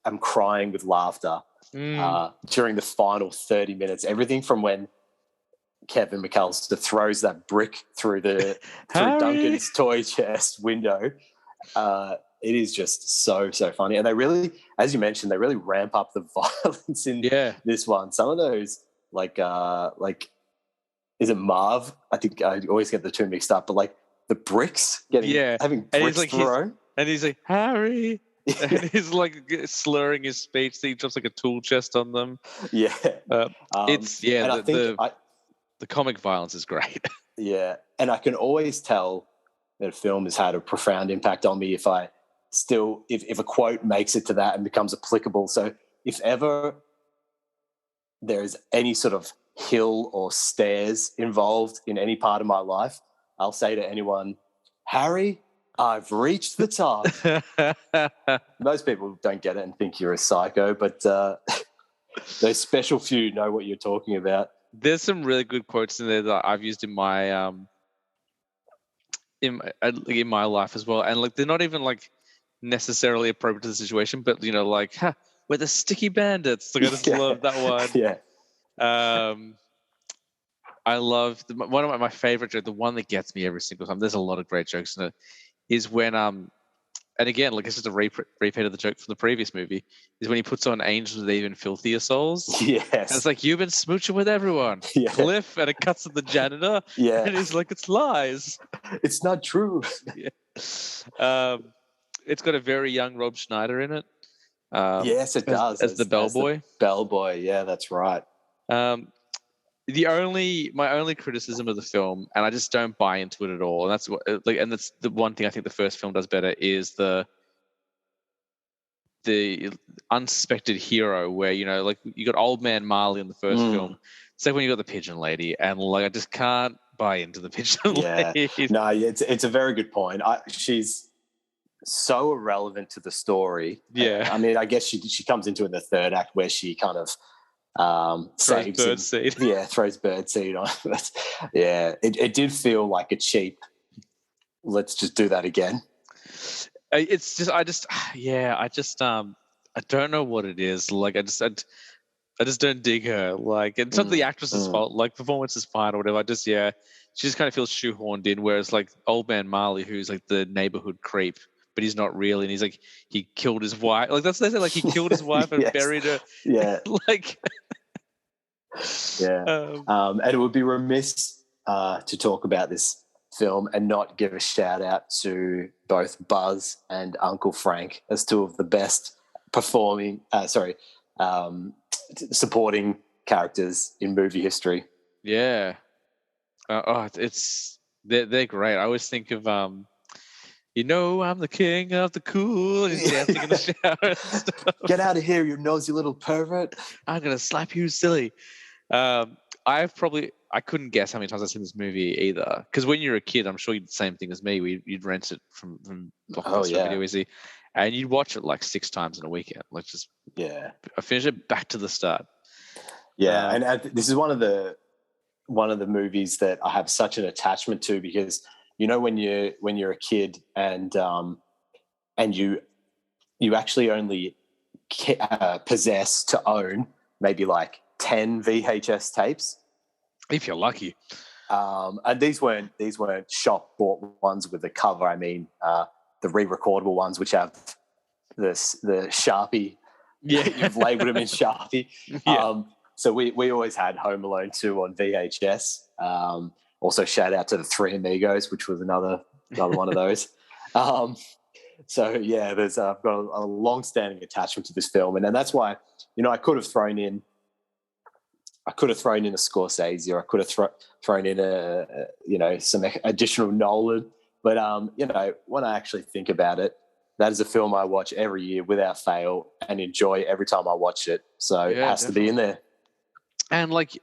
am crying with laughter during the final 30 minutes. Everything from when Kevin McAllister throws that brick through Duncan's toy chest window. It is just so funny, and they really, as you mentioned, they really ramp up the violence in this one. Some of those, like is it Marv? I think I always get the two mixed up, but like the bricks having bricks thrown, and he's like, Harry. And he's like slurring his speech. So he drops like a tool chest on them. Yeah, the comic violence is great. Yeah, and I can always tell that a film has had a profound impact on me if a quote makes it to that and becomes applicable. So if ever there is any sort of hill or stairs involved in any part of my life, I'll say to anyone, Harry, I've reached the top. Most people don't get it and think you're a psycho, but those special few know what you're talking about. There's some really good quotes in there that I've used in my in my life as well, and like they're not even like necessarily appropriate to the situation, but like, we're the sticky bandits. Like I just love that one. Yeah. I love one of my favorite jokes, the one that gets me every single time. There's a lot of great jokes in it. Is when and again, like it's just a repeat of the joke from the previous movie, is when he puts on angels with even filthier souls. Yes. And it's like, you've been smooching with everyone. Yeah. Cliff, and it cuts to the janitor. Yeah. And he's like, it's lies. It's not true. Yeah. It's got a very young Rob Schneider in it. Yes, it does. As the bellboy. Bellboy, yeah, that's right. My only criticism of the film, and I just don't buy into it at all, and that's the one thing I think the first film does better, is the unsuspected hero, where like you got Old Man Marley in the first film. Second one, you got the Pigeon Lady, and like I just can't buy into the Pigeon Lady. No, it's a very good point. She's so irrelevant to the story. Yeah, I mean, I guess she comes into it in the third act where she kind of throws birdseed. Yeah, throws birdseed on. But yeah, it did feel like a cheap, let's just do that again. It's just I don't know what it is. Like I just don't dig her. Like it's not the actress's fault. Like performance is fine or whatever. She just kind of feels shoehorned in. Whereas like Old Man Marley, who's like the neighborhood creep, but he's not really. And he's like, he killed his wife. Like that's they say, like he killed his wife and Yes. buried her. Yeah. Like, yeah. And it would be remiss to talk about this film and not give a shout out to both Buzz and Uncle Frank as two of the best supporting characters in movie history. Yeah. It's they're great. I always think of I'm the king of the cool. He's dancing in the shower and stuff. Get out of here, you nosy little pervert. I'm gonna slap you silly. I couldn't guess how many times I've seen this movie either. Because when you're a kid, I'm sure you did the same thing as me. You'd rent it from Blockbuster Video Easy, and you'd watch it like 6 times in a weekend. Like I finish it back to the start. Yeah, and this is one of the movies that I have such an attachment to, because when you're a kid and you actually only possess to own maybe like 10 VHS tapes, if you're lucky. And these weren't shop bought ones with the cover. I mean, the re-recordable ones, which have the Sharpie. Yeah, you've labelled them in Sharpie. Yeah. So we always had Home Alone 2 on VHS. Also, shout out to the Three Amigos, which was another one of those. So yeah, I've got a long-standing attachment to this film, and that's why I could have thrown in a Scorsese, or I could have thrown in some additional Nolan. But when I actually think about it, that is a film I watch every year without fail and enjoy every time I watch it. So it has to be in there. And like,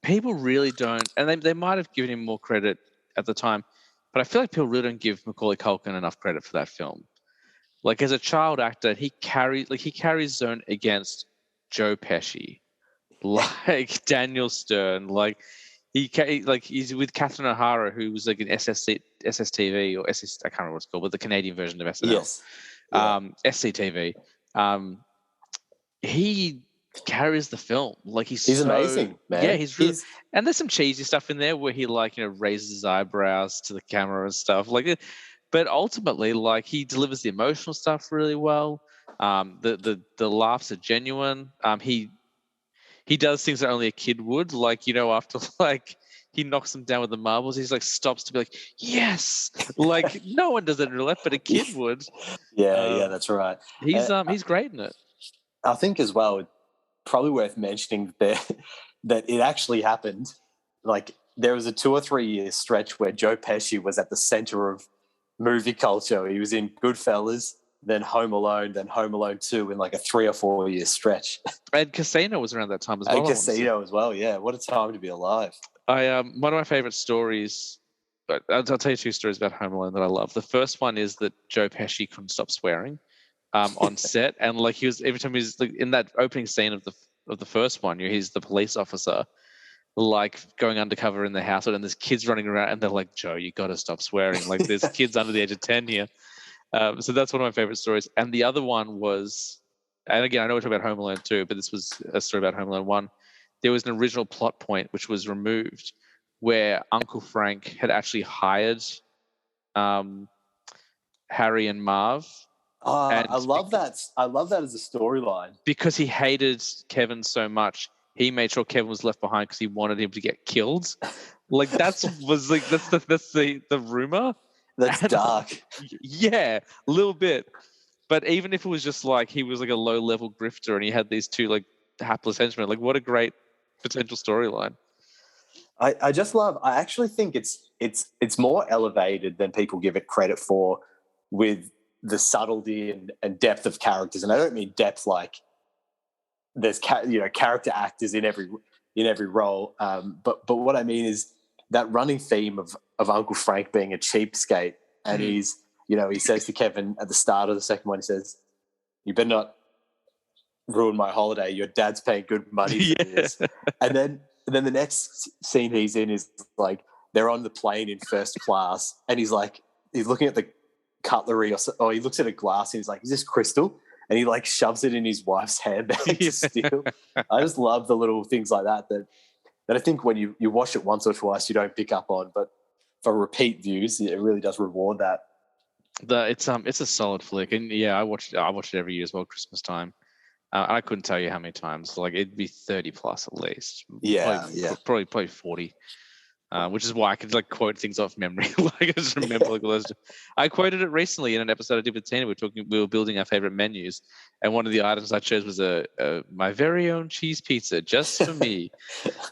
people really don't, and they might have given him more credit at the time, but I feel like people really don't give Macaulay Culkin enough credit for that film. Like, as a child actor, he carries zone against Joe Pesci, like Daniel Stern, like he's with Catherine O'Hara, who was like an SSTV or SS, I can't remember what it's called, but the Canadian version of SNL. Yes. Yeah. SCTV. He carries the film. Like he's amazing, man. Yeah, and there's some cheesy stuff in there where he raises his eyebrows to the camera and stuff. But ultimately, he delivers the emotional stuff really well. The laughs are genuine. He does things that only a kid would, after he knocks them down with the marbles, he's stops to be like, yes, no one does that in real life, but a kid would. Yeah, that's right. He's great in it. I think as well, probably worth mentioning that it actually happened. There was a 2 or 3 year stretch where Joe Pesci was at the center of movie culture. He was in Goodfellas, then Home Alone, then Home Alone 2 in a 3 or 4 year stretch. And Casino was around that time as well. And Casino as well, yeah. What a time to be alive. One of my favorite stories, but I'll tell you 2 stories about Home Alone that I love. The first one is that Joe Pesci couldn't stop swearing on set, and he was, every time he's in that opening scene of the first one, he's the police officer going undercover in the house, and there's kids running around, and they're like, Joe, you got to stop swearing. There's kids under the age of 10 here. So that's one of my favorite stories. And the other one was, and again, I know we're talking about Home Alone 2, but this was a story about Home Alone 1. There was an original plot point which was removed, where Uncle Frank had actually hired Harry and Marv. I love that. I love that as a storyline. Because he hated Kevin so much, he made sure Kevin was left behind because he wanted him to get killed. That's the rumor. That's dark. Yeah, a little bit. But even if it was just he was a low-level grifter and he had these 2 hapless henchmen, what a great potential storyline. I actually think it's more elevated than people give it credit for, with the subtlety and depth of characters. And I don't mean depth there's character actors in every role. But what I mean is that running theme of Uncle Frank being a cheapskate, and he's he says to Kevin at the start of the second one, he says, "You better not ruin my holiday. Your dad's paying good money for this." And then the next scene he's in is they're on the plane in first class, and he's looking at the cutlery, or he looks at a glass and he's like, "Is this crystal?" And he shoves it in his wife's handbag to steal. I just love the little things like that I think when you watch it once or twice you don't pick up on, but for repeat views it really does reward that. It's a solid flick, and yeah, I watch it every year as well, Christmas time. I couldn't tell you how many times. Like it'd be 30 plus at least. Yeah, yeah. Probably 40. Which is why I could like quote things off memory. Like I just remember like all those. I quoted it recently in an episode I did with Tina. We were building our favorite menus, and one of the items I chose was my very own cheese pizza just for me,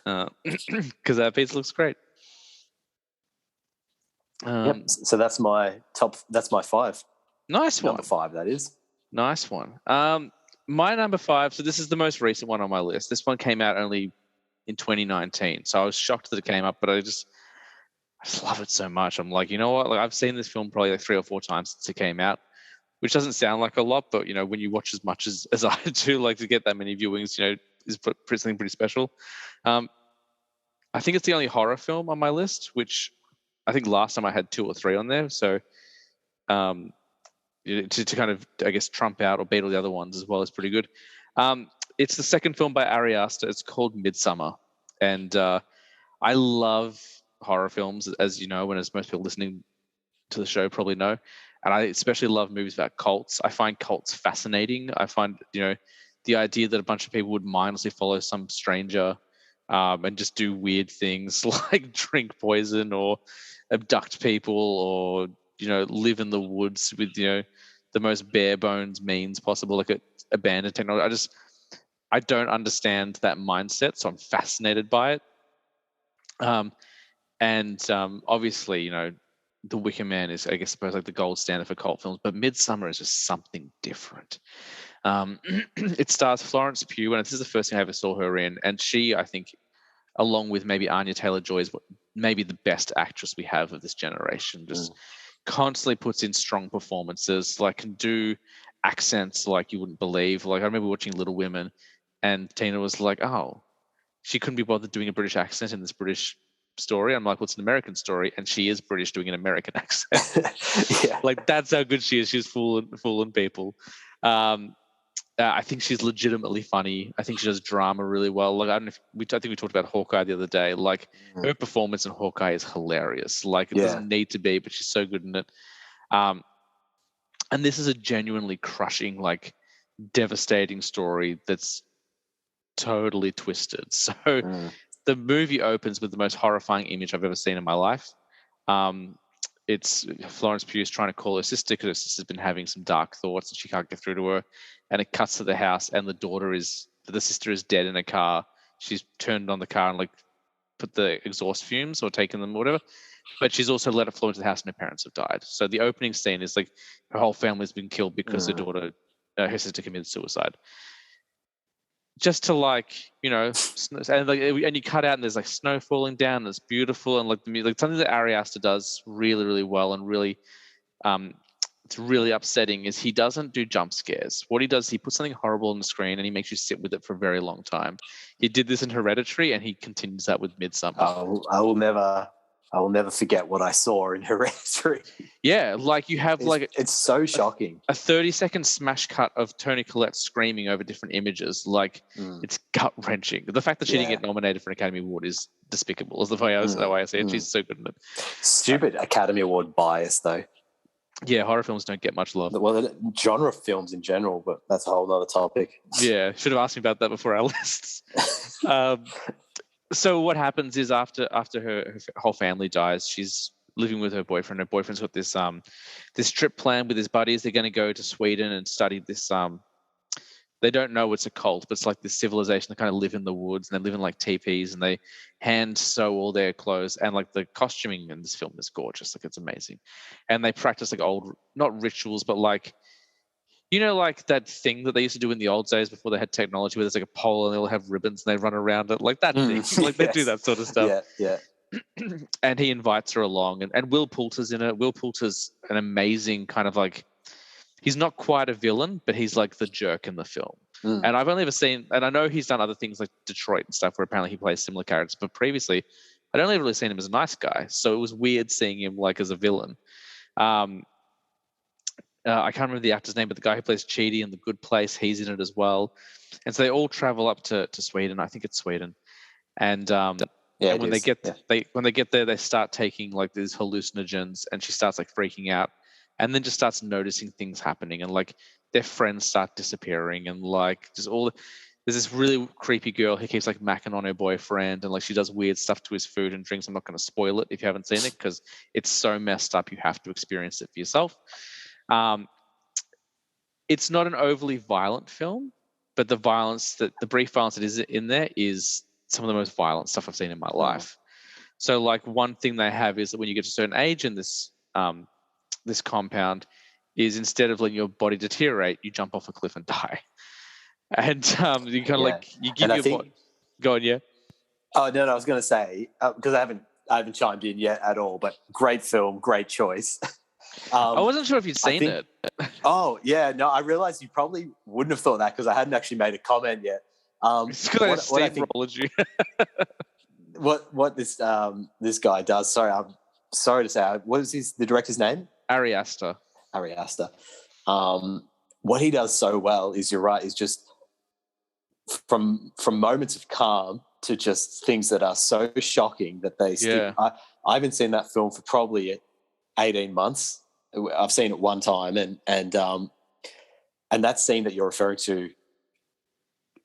because that pizza looks great. Yep. So that's my top. That's my 5. Nice one. Number 5, that is. Nice one. My number 5. So this is the most recent one on my list. This one came out only in 2019, so I was shocked that it came up, but I just love it so much. I'm like, you know what? Like I've seen this film probably like 3 or 4 times since it came out, which doesn't sound like a lot, but you know, when you watch as much as I do, like to get that many viewings, you know, is something pretty special. I think it's the only horror film on my list, which I think last time I had 2 or 3 on there. So to kind of, I guess, trump out or beat all the other ones as well is pretty good. It's the second film by Ari Aster. It's called Midsummer, and I love horror films, as you know, and as most people listening to the show probably know. And I especially love movies about cults. I find cults fascinating. I find, you know, the idea that a bunch of people would mindlessly follow some stranger and just do weird things like drink poison or abduct people or, you know, live in the woods with, you know, the most bare bones means possible, like abandoned technology. I don't understand that mindset, so I'm fascinated by it. Obviously, you know, The Wicker Man is, I guess, suppose like the gold standard for cult films, but Midsummer is just something different. It stars Florence Pugh, and this is the first thing I ever saw her in, and she, I think, along with maybe Anya Taylor-Joy, is maybe the best actress we have of this generation. Just constantly puts in strong performances, like can do accents like you wouldn't believe. Like I remember watching Little Women, and Tina was like, "Oh, she couldn't be bothered doing a British accent in this British story." I'm like, "Well, it's an American story," and she is British doing an American accent. Yeah. Like that's how good she is. She's fooling people. I think she's legitimately funny. I think she does drama really well. Like I don't know I think we talked about Hawkeye the other day. Like her performance in Hawkeye is hilarious. Like it doesn't need to be, but she's so good in it. And this is a genuinely crushing, like devastating story that's totally twisted. So the movie opens with the most horrifying image I've ever seen in my life. It's Florence Pugh trying to call her sister because her sister's been having some dark thoughts and she can't get through to her. And it cuts to the house, and the sister is dead in a car. She's turned on the car and like put the exhaust fumes or taken them or whatever. But she's also let it flow into the house, and her parents have died. So the opening scene is like her whole family's been killed because her sister committed suicide. Just to like, you know, and you cut out and there's like snow falling down. And it's beautiful, and like the music, like something that Ari Aster does really, really well, and really, it's really upsetting. Is he doesn't do jump scares. What he does, he puts something horrible on the screen and he makes you sit with it for a very long time. He did this in Hereditary, and he continues that with Midsummer. I will never forget what I saw in Hereditary. Yeah, like you have it's so shocking. A 30-second smash cut of Toni Collette screaming over different images. Like it's gut wrenching. The fact that she didn't get nominated for an Academy Award is despicable. Is the way I say it. She's so good in it. Stupid Academy Award bias, though. Yeah, horror films don't get much love. Well, genre films in general, but that's a whole other topic. Yeah, should have asked me about that before our lists. So what happens is after her whole family dies, she's living with her boyfriend. Her boyfriend's got this trip planned with his buddies. They're going to go to Sweden and study this. They don't know it's a cult, but it's like this civilization that kind of live in the woods, and they live in like teepees, and they hand sew all their clothes. And like the costuming in this film is gorgeous. Like it's amazing. And they practice like old, not rituals, but like, you know, like that thing that they used to do in the old days before they had technology, where there's like a pole and they all have ribbons and they run around it, like that thing. Like they do that sort of stuff. Yeah. And he invites her along, and Will Poulter's in it. Will Poulter's an amazing kind of like, he's not quite a villain, but he's like the jerk in the film. And I've only ever seen, and I know he's done other things like Detroit and stuff where apparently he plays similar characters, but previously I'd only really seen him as a nice guy. So it was weird seeing him like as a villain. I can't remember the actor's name, but the guy who plays Chidi in The Good Place, he's in it as well. And so they all travel up to Sweden. I think it's Sweden. And when they get there, they start taking like these hallucinogens, and she starts like freaking out. and then just starts noticing things happening, and like their friends start disappearing, and like just all. There's this really creepy girl who keeps like macking on her boyfriend, and like she does weird stuff to his food and drinks. I'm not going to spoil it if you haven't seen it because it's so messed up. You have to experience it for yourself. It's not an overly violent film, but the brief violence that is in there is some of the most violent stuff I've seen in my life. So like one thing they have is that when you get to a certain age in this this compound, is instead of letting your body deteriorate, you jump off a cliff and die. And you kind of like you give your body. Go on, yeah. Oh no, I was going to say because I haven't chimed in yet at all, but great film, great choice. I wasn't sure if you'd seen it. Oh yeah, no, I realized you probably wouldn't have thought that because I hadn't actually made a comment yet. It's because I steamrolled you. what this guy does. Sorry, I'm sorry to say. What is the director's name? Ari Aster. What he does so well is, you're right, is just from moments of calm to just things that are so shocking that they stick. I haven't seen that film for probably 18 months. I've seen it one time, and that scene that you're referring to,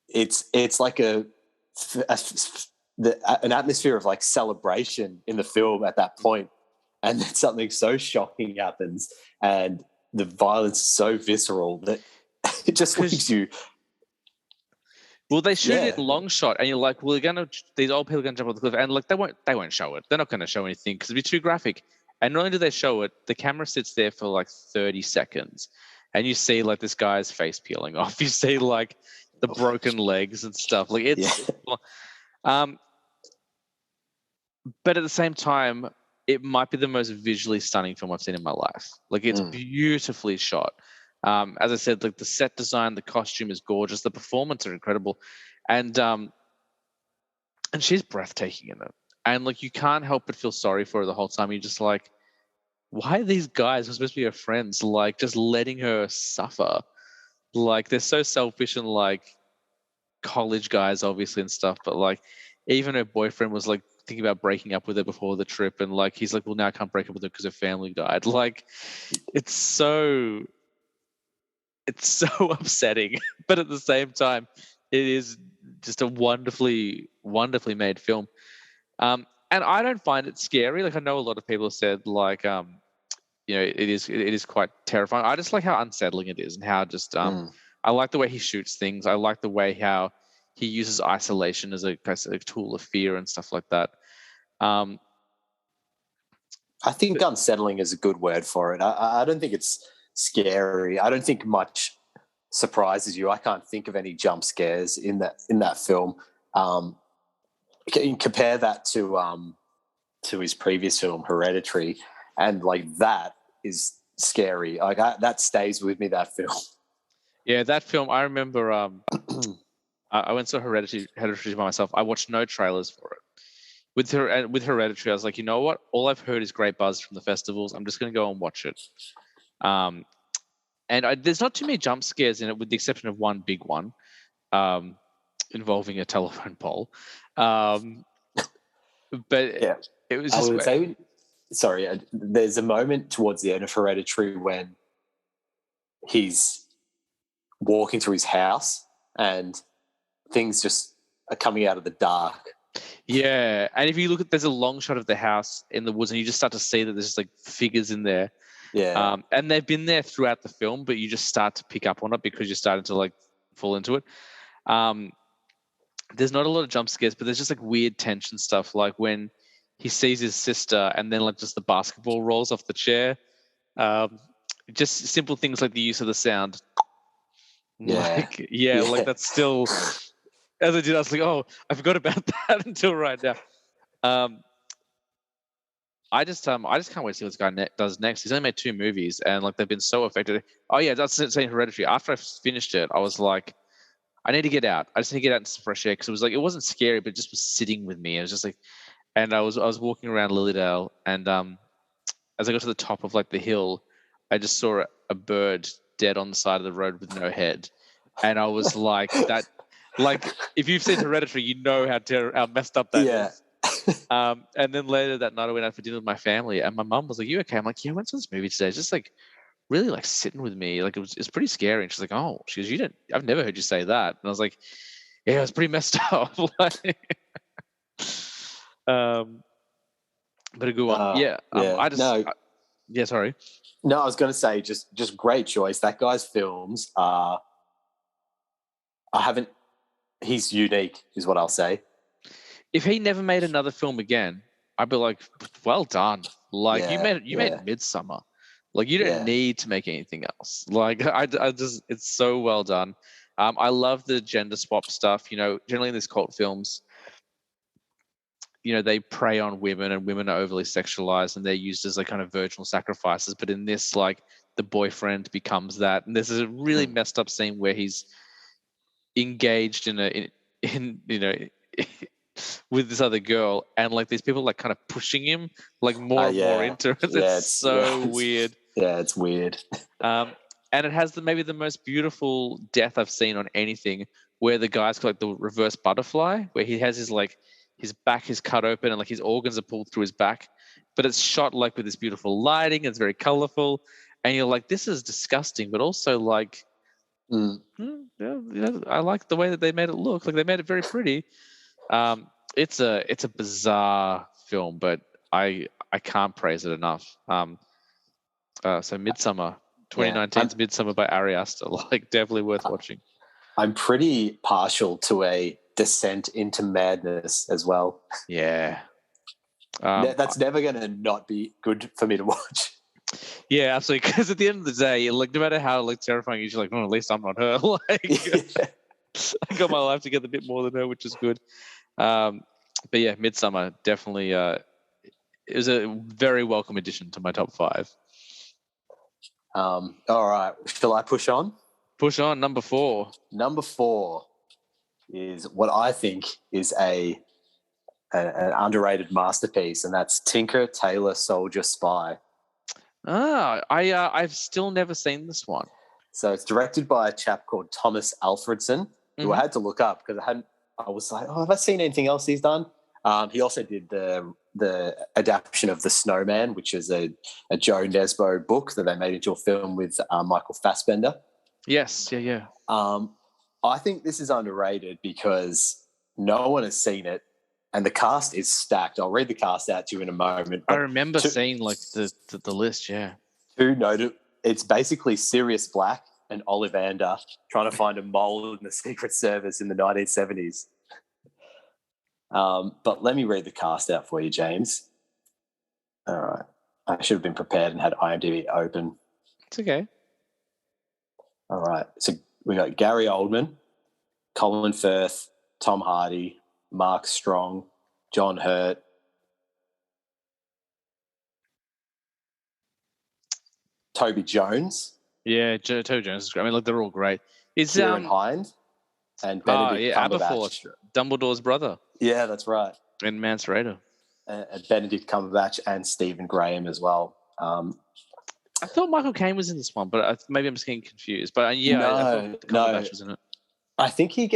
it's like an atmosphere of like celebration in the film at that point, and then something so shocking happens, and the violence is so visceral that it just leaves you. Well, they shoot it long shot, and you're like, "Well, these old people are gonna jump off the cliff," and like they won't show it. They're not going to show anything because it'd be too graphic. And not only do they show it, the camera sits there for like 30 seconds, and you see like this guy's face peeling off. You see like the broken legs and stuff. Like it's, but at the same time, it might be the most visually stunning film I've seen in my life. Like it's beautifully shot. As I said, like the set design, the costume is gorgeous. The performance are incredible, and she's breathtaking in it. And like you can't help but feel sorry for her the whole time. You're just like, why are these guys who are supposed to be her friends like just letting her suffer? Like they're so selfish and like college guys, obviously, and stuff. But like even her boyfriend was like thinking about breaking up with her before the trip, and like he's like, well, now I can't break up with her because her family died. Like it's so upsetting, but at the same time, it is just a wonderfully made film. And I don't find it scary. Like I know a lot of people have said like, it is quite terrifying. I just like how unsettling it is, and how just I like the way he shoots things. I like the way how he uses isolation as a tool of fear and stuff like that. I think unsettling is a good word for it. I don't think it's scary. I don't think much surprises you. I can't think of any jump scares in that film. Can you compare that to his previous film, Hereditary, and like that is scary. Like that stays with me. That film. Yeah, that film. I remember. I went to Hereditary by myself. I watched no trailers for it. With Hereditary, I was like, you know what? All I've heard is great buzz from the festivals. I'm just going to go and watch it. And there's not too many jump scares in it, with the exception of one big one involving a telephone pole. But yeah, it was just. I would say, sorry, there's a moment towards the end of Hereditary when he's walking through his house and things just are coming out of the dark. Yeah, and if you look there's a long shot of the house in the woods, and you just start to see that there's just like figures in there. Yeah. And they've been there throughout the film, but you just start to pick up on it because you're starting to like fall into it. There's not a lot of jump scares, but there's just like weird tension stuff, like when he sees his sister and then like just the basketball rolls off the chair. Just simple things like the use of the sound. Yeah. Like that's still, as I did, I was like, oh, I forgot about that until right now. I just can't wait to see what this guy does next. He's only made 2 movies, and like they've been so effective. Oh yeah, that's saying Hereditary. After I finished it, I was like, I need to get out. I just need to get out into some fresh air, because it was like, it wasn't scary, but it just was sitting with me. It was just like, and I was walking around Lilydale, and as I got to the top of like the hill, I just saw a bird dead on the side of the road with no head, and I was like, that, like if you've seen Hereditary, you know how messed up that is. And then later that night, I went out for dinner with my family, and my mum was like, "You okay?" I'm like, "Yeah, I went to this movie today. It's just like really like sitting with me. Like it's pretty scary. And she's like, "Oh," she goes, I've never heard you say that." And I was like, "Yeah, it's pretty messed up." Like, but a good one. Yeah. Yeah. Sorry. No, I was going to say just great choice. That guy's films are. He's unique, is what I'll say. If he never made another film again, I'd be like, well done. Like you made Midsummer. Like you don't need to make anything else. Like I just, it's so well done. I love the gender swap stuff. You know, generally in these cult films, you know, they prey on women and women are overly sexualized and they're used as like kind of virginal sacrifices. But in this, like the boyfriend becomes that. And there's a really messed up scene where he's engaged in you know, with this other girl, and like these people like kind of pushing him like more and more into it. It's so weird. Yeah, it's weird. And it has maybe the most beautiful death I've seen on anything, where the guy's got like the reverse butterfly, where he has his back is cut open and like his organs are pulled through his back, but it's shot like with this beautiful lighting. It's very colorful, and you're like, this is disgusting, but also like, I like the way that they made it look. Like they made it very pretty. It's a bizarre film, but I can't praise it enough. So Midsummer, 2019's Midsummer by Ari Aster, like definitely worth watching. I'm pretty partial to a descent into madness as well. Yeah. That's never going to not be good for me to watch. Yeah, absolutely. Because at the end of the day, like no matter how like terrifying it is, you're like, at least I'm not her. Like, I got my life together a bit more than her, which is good. But yeah, Midsummer definitely. It was a very welcome addition to my top 5. All right, shall I push on? Push on. Number 4. Number 4 is what I think is an underrated masterpiece, and that's Tinker, Tailor, Soldier, Spy. I've still never seen this one. So it's directed by a chap called Thomas Alfredson, who I had to look up because I was like, have I seen anything else he's done? He also did the adaptation of The Snowman, which is a Joe Nesbo book that they made into a film with Michael Fassbender. Yes, yeah. I think this is underrated because no one has seen it, and the cast is stacked. I'll read the cast out to you in a moment. I remember seeing like the list, yeah. Who noted it's basically Sirius Black and Ollivander trying to find a mole in the Secret Service in the 1970s. But let me read the cast out for you, James. All right. I should have been prepared and had IMDb open. It's okay. All right. So we got Gary Oldman, Colin Firth, Tom Hardy, Mark Strong, John Hurt. Toby Jones. Yeah, Toby Jones is great. I mean, like they're all great. Is Kieran Hind and Benedict Cumberbatch. Dumbledore's brother. Yeah, that's right. And Mance Rayder. Benedict Cumberbatch and Stephen Graham as well. I thought Michael Caine was in this one, but maybe I'm just getting confused. But I thought Cumberbatch was in it. I think he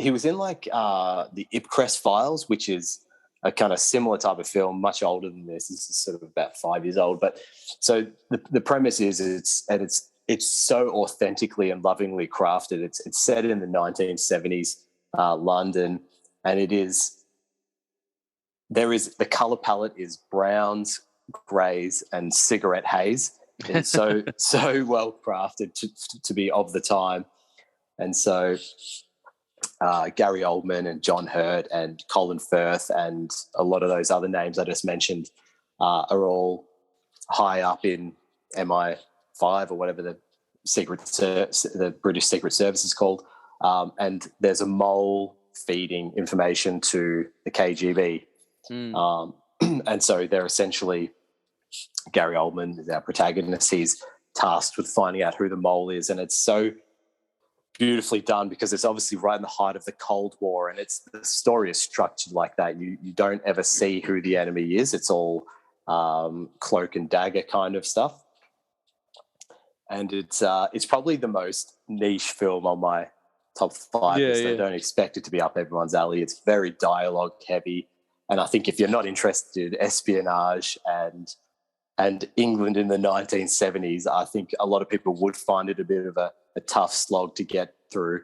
was in like the Ipcrest Files, which is a kind of similar type of film, much older than this. This is sort of about 5 years old. But so the premise is it's so authentically and lovingly crafted. It's set in the 1970s London, and the color palette is browns, greys, and cigarette haze. And so well crafted to be of the time. And so Gary Oldman and John Hurt and Colin Firth and a lot of those other names I just mentioned are all high up in MI5 or whatever the British Secret Service is called. And there's a mole feeding information to the KGB. And so they're essentially, Gary Oldman is our protagonist. He's tasked with finding out who the mole is, and it's so beautifully done because it's obviously right in the height of the Cold War, and the story is structured like that. You don't ever see who the enemy is. It's all cloak and dagger kind of stuff, and it's probably the most niche film on my top 5 list. I don't expect it to be up everyone's alley. It's very dialogue heavy, and I think if you're not interested in espionage and and England in the 1970s, I think a lot of people would find it a bit of a tough slog to get through.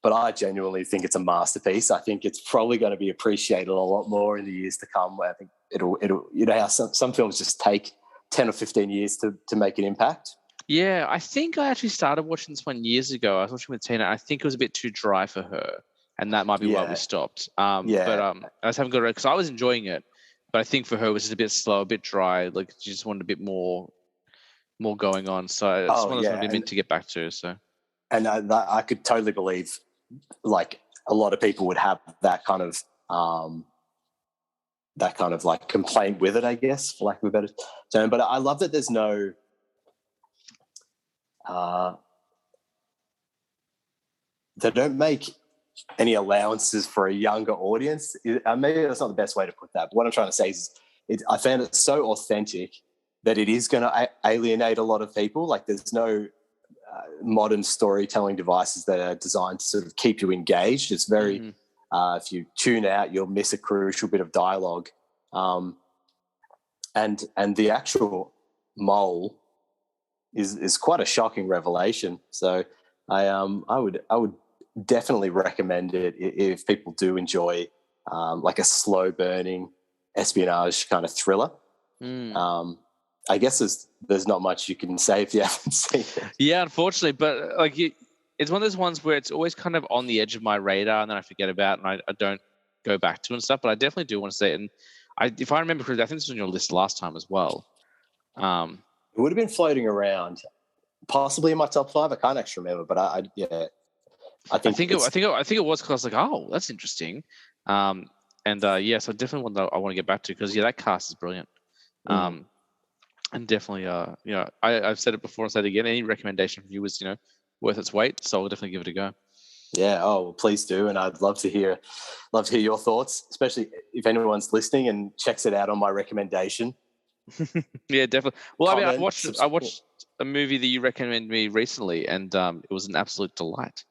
But I genuinely think it's a masterpiece. I think it's probably going to be appreciated a lot more in the years to come. I think it'll you know how some films just take 10 or 15 years to make an impact. Yeah, I think I actually started watching this one years ago. I was watching with Tina. I think it was a bit too dry for her, and that might be why we stopped. But I just haven't got it because I was enjoying it, but I think for her it was just a bit slow, a bit dry. Like she just wanted a bit more going on. So it's one of those I've been meant to get back to. So, and I could totally believe, like a lot of people would have that kind of like complaint with it, I guess, for lack of a better term. But I love that there's no. They don't make any allowances for a younger audience. Maybe that's not the best way to put that. But what I'm trying to say is, I found it so authentic that it is going to alienate a lot of people. Like there's no modern storytelling devices that are designed to sort of keep you engaged. It's very, if you tune out, you'll miss a crucial bit of dialogue. And the actual mole is quite a shocking revelation. So I would definitely recommend it if people do enjoy like a slow burning espionage kind of thriller. I guess there's not much you can say if you haven't seen it. Yeah, unfortunately, but like it's one of those ones where it's always kind of on the edge of my radar, and then I forget about it, and I don't go back to it and stuff. But I definitely do want to see it. And if I remember correctly, I think this was on your list last time as well. It would have been floating around, possibly in my top 5. I can't actually remember, but I think it was because I was like, oh, that's interesting. So definitely one that I want to get back to because that cast is brilliant. And definitely, I've said it before and said it again. Any recommendation from you was, worth its weight. So I'll definitely give it a go. Yeah. Oh, well, please do. And I'd love to hear your thoughts, especially if anyone's listening and checks it out on my recommendation. Yeah, definitely. Well, I watched a movie that you recommended me recently, and it was an absolute delight.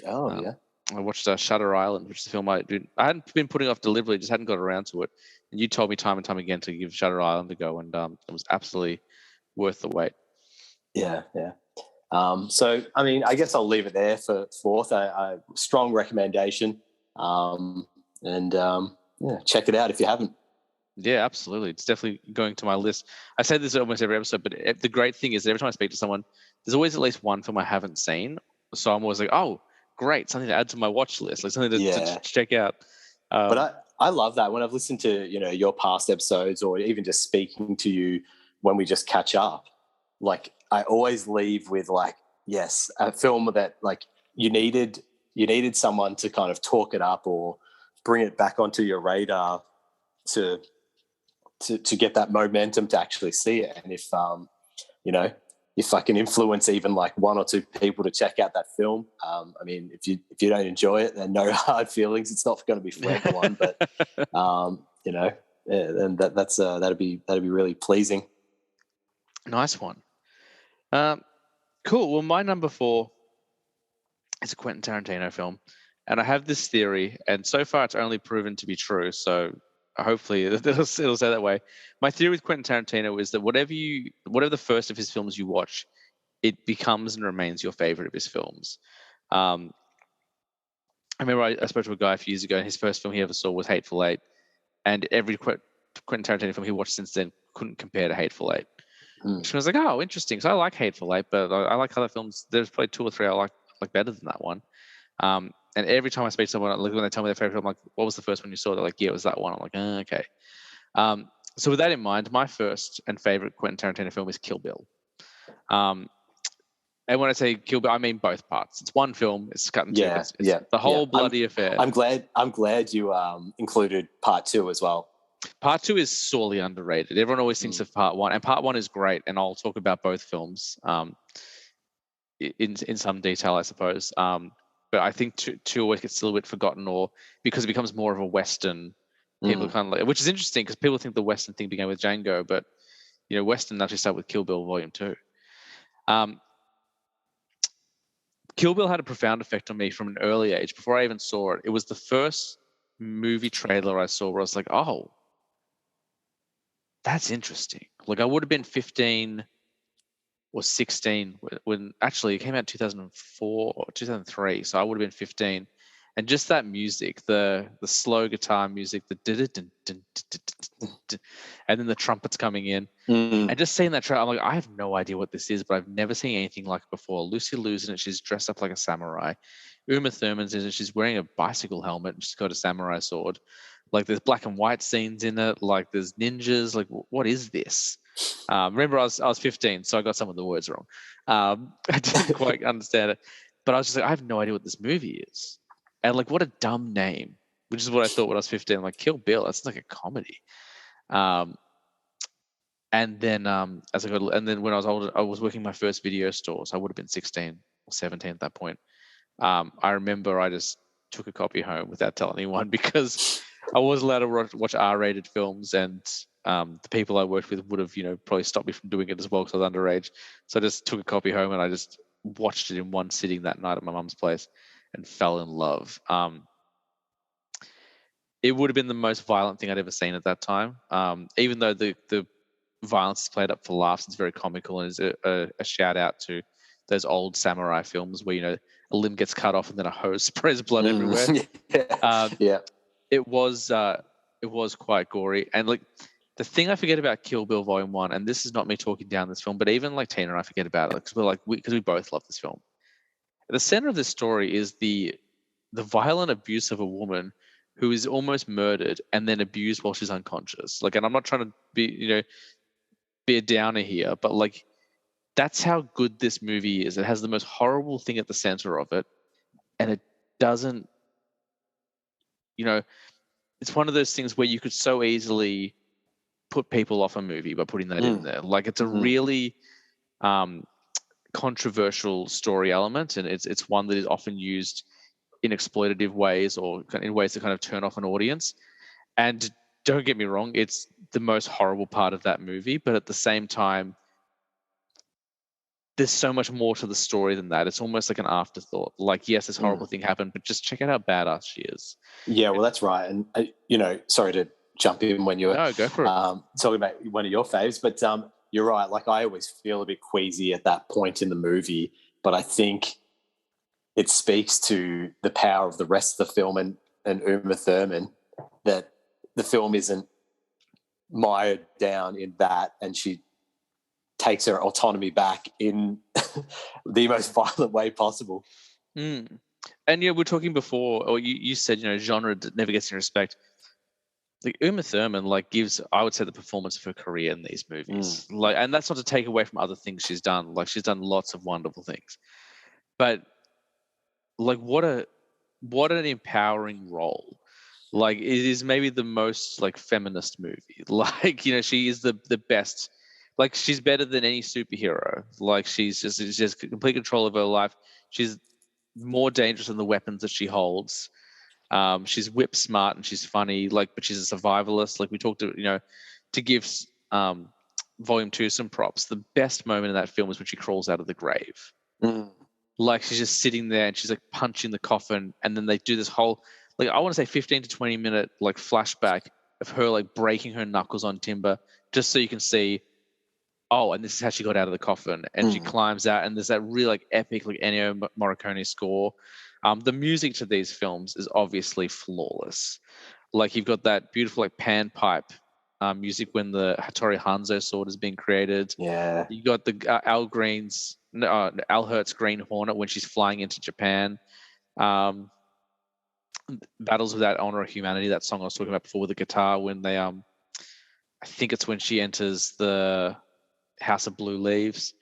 Oh, yeah. I watched Shutter Island, which is a film I hadn't been putting off deliberately, just hadn't got around to it. And you told me time and time again to give Shutter Island a go, and it was absolutely worth the wait. Yeah, yeah. So, I mean, I guess I'll leave it there for fourth. A strong recommendation. Check it out if you haven't. Yeah, absolutely. It's definitely going to my list. I say this almost every episode, but the great thing is that every time I speak to someone, there's always at least one film I haven't seen. So I'm always like, oh, great, something to add to my watch list, like something to check out. But I love that when I've listened to your past episodes or even just speaking to you when we just catch up. Like I always leave with like, yes, a film that like you needed someone to kind of talk it up or bring it back onto your radar to get that momentum to actually see it. And if I can influence even like one or two people to check out that film, I mean, if you don't enjoy it, then no hard feelings. It's not going to be for everyone, but and that'd be really pleasing. Nice one. Cool. Well, my number 4 is a Quentin Tarantino film, and I have this theory, and so far it's only proven to be true. So hopefully it'll say that way. My theory with Quentin Tarantino is that whatever the first of his films you watch, it becomes and remains your favorite of his films. I remember I spoke to a guy a few years ago, and his first film he ever saw was Hateful Eight, and every Quentin Tarantino film he watched since then couldn't compare to Hateful Eight. Which I was like, oh, interesting. So I like Hateful Eight, but I like other films. There's probably 2 or 3 I like better than that one. And every time I speak to someone, like when they tell me their favorite film, I'm like, what was the first one you saw? They're like, yeah, it was that one. I'm like, okay. So with that in mind, my first and favorite Quentin Tarantino film is Kill Bill. And when I say Kill Bill, I mean both parts. It's one film. It's cut in 2. It's the whole bloody affair. I'm glad you included part 2 as well. Part 2 is sorely underrated. Everyone always thinks of part 1, and part 1 is great. And I'll talk about both films in some detail, I suppose. But I think 2 always gets a little bit forgotten, or because it becomes more of a Western. People kind of like, which is interesting because people think the Western thing began with Django, but Western actually started with Kill Bill Volume 2. Kill Bill had a profound effect on me from an early age. Before I even saw it, it was the first movie trailer I saw where I was like, oh, That's interesting. Like I would have been 15 or 16 when actually it came out in 2004 or 2003. So I would have been 15. And just that music, the slow guitar music, the and then the trumpets coming in, and just seeing that trailer, I'm like, I have no idea what this is, but I've never seen anything like it before. Lucy Liu's in it; she's dressed up like a samurai. Uma Thurman's in it; she's wearing a bicycle helmet and she's got a samurai sword. Like there's black and white scenes in it. Like there's ninjas. Like what is this? Remember, I was 15, so I got some of the words wrong. I didn't quite understand it, but I was just like, I have no idea what this movie is. And like, what a dumb name, which is what I thought when I was 15. Like, Kill Bill, that's like a comedy. And then as I got, and then when I was older, I was working my first video store, so I would have been 16 or 17 at that point. I remember I just took a copy home without telling anyone because I was allowed to watch R-rated films, and the people I worked with would have, probably stopped me from doing it as well because I was underage. So I just took a copy home and I just watched it in one sitting that night at my mum's place and fell in love. It would have been the most violent thing I'd ever seen at that time. Even though the violence is played up for laughs, it's very comical and is a shout out to those old samurai films where a limb gets cut off and then a hose sprays blood everywhere. Yeah. It was quite gory. And like the thing I forget about Kill Bill Volume 1, and this is not me talking down this film, but even like Tina and I forget about it because we both love this film. At the center of this story is the violent abuse of a woman who is almost murdered and then abused while she's unconscious. Like, and I'm not trying to be a downer here, but like that's how good this movie is. It has the most horrible thing at the center of it, and it doesn't. It's one of those things where you could so easily put people off a movie by putting that in there. Like it's a really controversial story element, and it's one that is often used in exploitative ways or in ways to kind of turn off an audience. And don't get me wrong, it's the most horrible part of that movie, but at the same time, there's so much more to the story than that. It's almost like an afterthought. Like, yes, this horrible thing happened, but just check out how badass she is. Yeah, well, that's right. And, sorry to jump in when you're go for it. talking about one of your faves, but you're right. Like, I always feel a bit queasy at that point in the movie, but I think it speaks to the power of the rest of the film and Uma Thurman, that the film isn't mired down in that, and she takes her autonomy back in the most violent way possible. And we're talking before, or you said, genre never gets any respect. Like Uma Thurman, gives, I would say, the performance of her career in these movies. And that's not to take away from other things she's done. Like, she's done lots of wonderful things, but what an empowering role. Like, it is maybe the most feminist movie. She is the best. Like, she's better than any superhero. Like, she's just complete control of her life. She's more dangerous than the weapons that she holds. She's whip smart and she's funny. But she's a survivalist. Like we talked to give Volume 2 some props. The best moment in that film is when she crawls out of the grave. Like, she's just sitting there and she's punching the coffin, and then they do this whole I want to say 15 to 20 minute flashback of her breaking her knuckles on timber, just so you can see, oh, and this is how she got out of the coffin, and she climbs out, and there's that really epic Ennio Morricone score. The music to these films is obviously flawless. You've got that beautiful pan pipe music when the Hattori Hanzo sword is being created. Yeah, you got the Al Hurt's Green Hornet when she's flying into Japan. Battles Without Honor or Humanity, that song I was talking about before with the guitar, when they I think it's when she enters the House of Blue Leaves.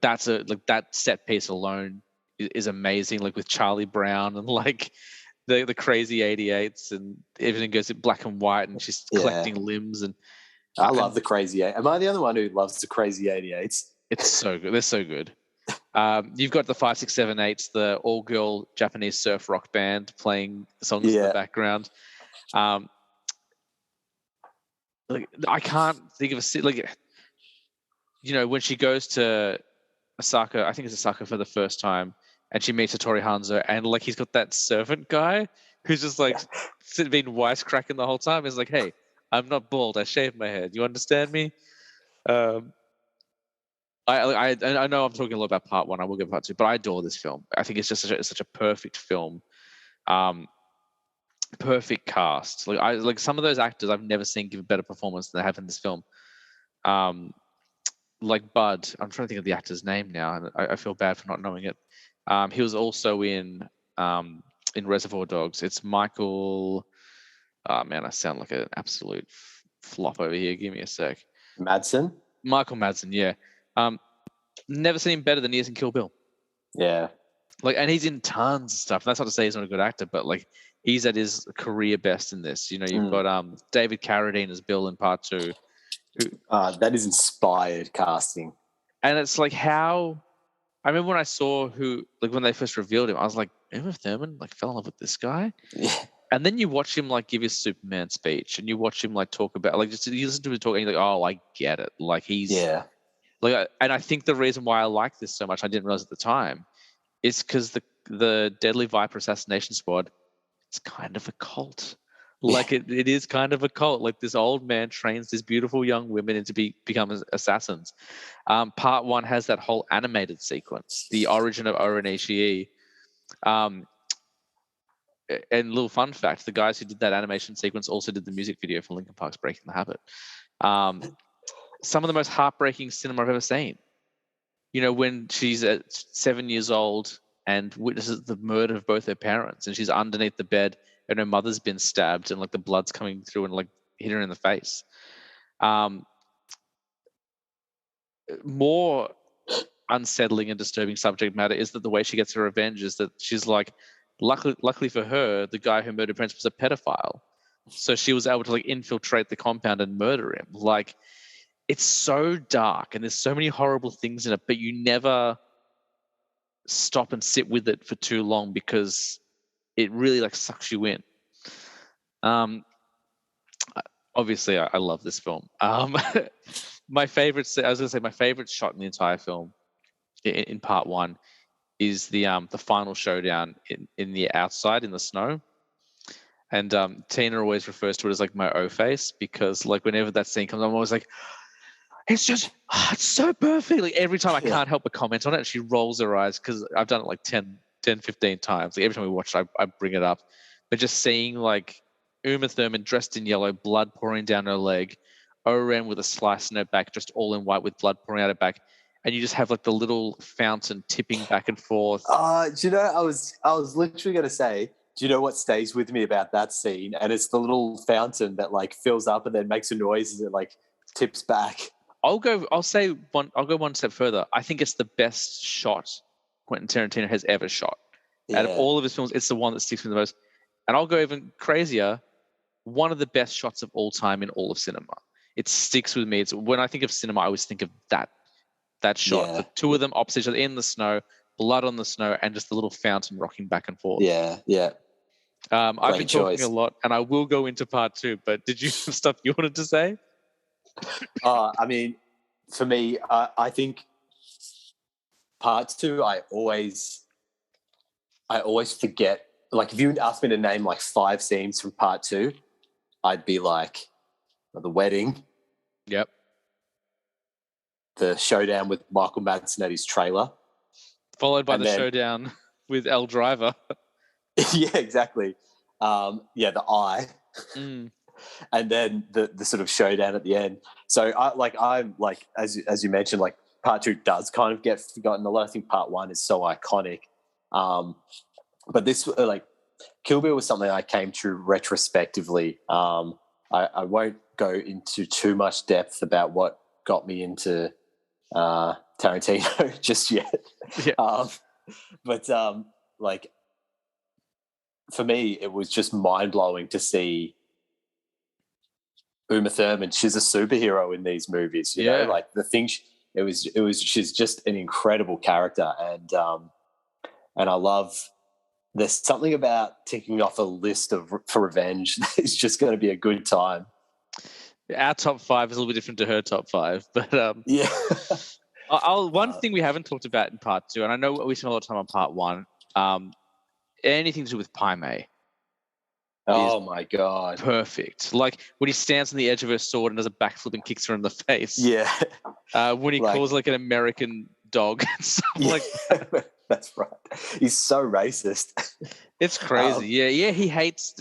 That's that set piece alone is amazing. With Charlie Brown and the crazy 88s, and everything goes in black and white, and she's collecting limbs. And I love the crazy 8. Am I the only one who loves the crazy 88s? It's so good. They're so good. You've got the 5, 6, 7, 8s, the all-girl Japanese surf rock band playing songs in the background. I can't think of when she goes to Osaka, I think it's Osaka for the first time, and she meets Hattori Hanzo, and he's got that servant guy who's just been wisecracking the whole time. He's like, hey, I'm not bald. I shaved my head. You understand me? Um, I know I'm talking a lot about part one. I will get part two, but I adore this film. I think it's just such a perfect film. Perfect cast. Like some of those actors I've never seen give a better performance than they have in this film. Like Bud. I'm trying to think of the actor's name now, and I feel bad for not knowing it. He was also in Reservoir Dogs. It's Michael. Oh man, I sound like an absolute flop over here. Give me a sec. Madsen? Michael Madsen, yeah. Never seen him better than he is in Kill Bill. Yeah. Like, and he's in tons of stuff. That's not to say he's not a good actor, but like he's at his career best in this. You know, you've got David Carradine as Bill in part two. That is inspired casting. And it's like how I remember when I saw when they first revealed him, I was like, Uma Thurman like fell in love with this guy. Yeah. And then you watch him like give his Superman speech, and you watch him like talk about like just you listen to him talk, and you're like, oh, I get it. Like he's like, and I think the reason why I like this so much, I didn't realize at the time, is because the Deadly Viper Assassination Squad, it's kind of a cult. Like it is kind of a cult. Like this old man trains these beautiful young women into become assassins. Part one has that whole animated sequence, the origin of Oren Ishii. And little fun fact, the guys who did that animation sequence also did the music video for Linkin Park's Breaking the Habit. Some of the most heartbreaking cinema I've ever seen. You know, when she's at 7 years old and witnesses the murder of both her parents, and she's underneath the bed and her mother's been stabbed and like the blood's coming through and like hit her in the face. More unsettling and disturbing subject matter is that the way she gets her revenge is that she's like, luckily for her, the guy who murdered Prince was a pedophile. So she was able to like infiltrate the compound and murder him. Like, it's so dark and there's so many horrible things in it, but you never stop and sit with it for too long because it really like sucks you in. Obviously, I love this film. My favorite shot in the entire film in part one is the final showdown in the outside in the snow. And Tina always refers to it as like my O face, because like whenever that scene comes, I'm always like, it's so perfect. Like every time I can't help but comment on it. She rolls her eyes because I've done it like 10, 15 times. Like every time we watch it, I bring it up. But just seeing like Uma Thurman dressed in yellow, blood pouring down her leg, Oren with a slice in her back, just all in white with blood pouring out her back. And you just have like the little fountain tipping back and forth. Do you know, I was literally going to say, do you know what stays with me about that scene? And it's the little fountain that like fills up and then makes a noise as it like tips back. I'll go one step further. I think it's the best shot Quentin Tarantino has ever shot. Yeah. Out of all of his films, it's the one that sticks with me the most. And I'll go even crazier. One of the best shots of all time in all of cinema. It sticks with me. It's when I think of cinema, I always think of that shot. Yeah. The two of them opposite each other in the snow, blood on the snow, and just the little fountain rocking back and forth. Yeah, yeah. I've been talking a lot, and I will go into part two. But did you have stuff you wanted to say? I mean, for me, I think part two, I always forget. Like, if you asked me to name like 5 scenes from part two, I'd be like, the wedding. Yep. The showdown with Michael Madsen at his trailer. Followed by showdown with Elle Driver. Yeah, exactly. The eye. And then the sort of showdown at the end. So I'm like, as you mentioned, like part two does kind of get forgotten a lot. I think part one is so iconic. But this like Kill Bill was something I came to retrospectively. I won't go into too much depth about what got me into Tarantino just yet. Yeah. But like for me, it was just mind blowing to see Uma Thurman. She's a superhero in these movies. You know, like the thing. It was. She's just an incredible character, and I love. There's something about ticking off a list for revenge. It's just going to be a good time. Our top 5 is a little bit different to her top 5, but yeah. One thing we haven't talked about in part 2, and I know we spent a lot of time on part 1. Anything to do with Pai Mei. Oh my God. perfect. Like when he stands on the edge of her sword and does a backflip and kicks her in the face. Yeah. When he calls like an American dog and stuff like that. That's right. He's so racist. It's crazy. Yeah. He hates.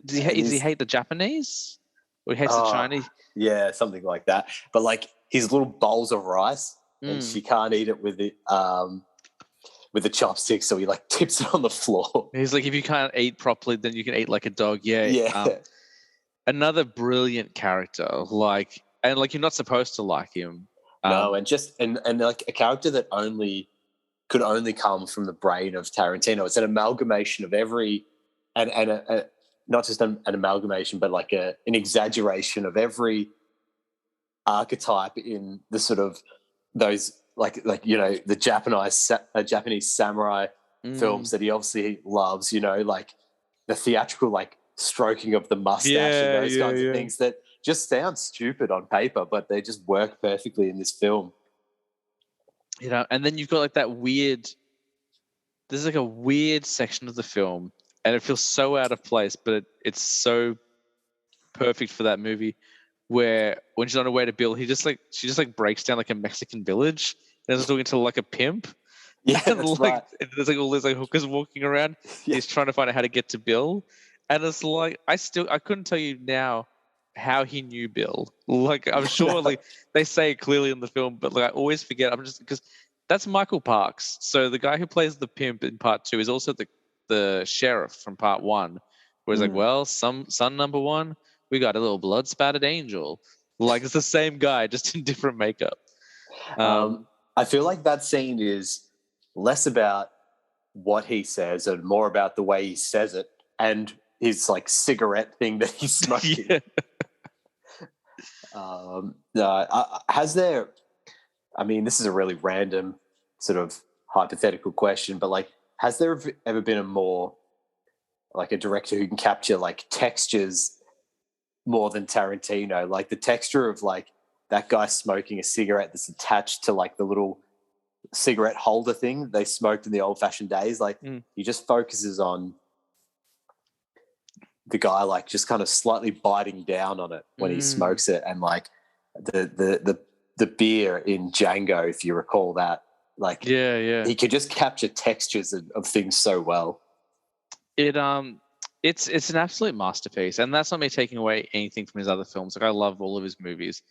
Does he hate the Japanese? Or he hates the Chinese? Yeah, something like that. But like his little bowls of rice, and she can't eat it with the chopsticks, so he like tips it on the floor. He's like, if you can't eat properly, then you can eat like a dog. Yeah. Yeah. Another brilliant character. Like, and like you're not supposed to like him. No, and like a character that could only come from the brain of Tarantino. It's an amalgamation of every, and not just an amalgamation, but like an exaggeration of every archetype in the sort of those like the Japanese samurai films that he obviously loves. Like the theatrical like stroking of the mustache and those kinds of things that just sound stupid on paper, but they just work perfectly in this film. And then you've got like that weird. There's like a weird section of the film, and it feels so out of place, but it's so perfect for that movie. Where when she's on her way to Bill, she just breaks down like a Mexican village and is talking to like a pimp. Yeah, and that's like right. there's like all these like hookers walking around. Yeah. He's trying to find out how to get to Bill, and it's like I couldn't tell you now how he knew Bill. Like I'm sure like they say it clearly in the film, but like I always forget. I'm just because that's Michael Parks. So the guy who plays the pimp in part 2 is also the sheriff from part 1. Where he's like, well, son number 1, we got a little blood spattered angel. Like it's the same guy, just in different makeup. I feel like that scene is less about what he says and more about the way he says it and his like cigarette thing that he's smoking. Yeah. Has there? I mean, this is a really random sort of hypothetical question, but like, has there ever been a director who can capture like textures more than Tarantino? Like the texture of like that guy smoking a cigarette that's attached to like the little cigarette holder thing they smoked in the old-fashioned days. Like he just focuses on the guy like just kind of slightly biting down on it when he smokes it, and like the beer in Django, if you recall that. Like he could just capture textures of things so well. It's an absolute masterpiece, and that's not me taking away anything from his other films. Like I love all of his movies,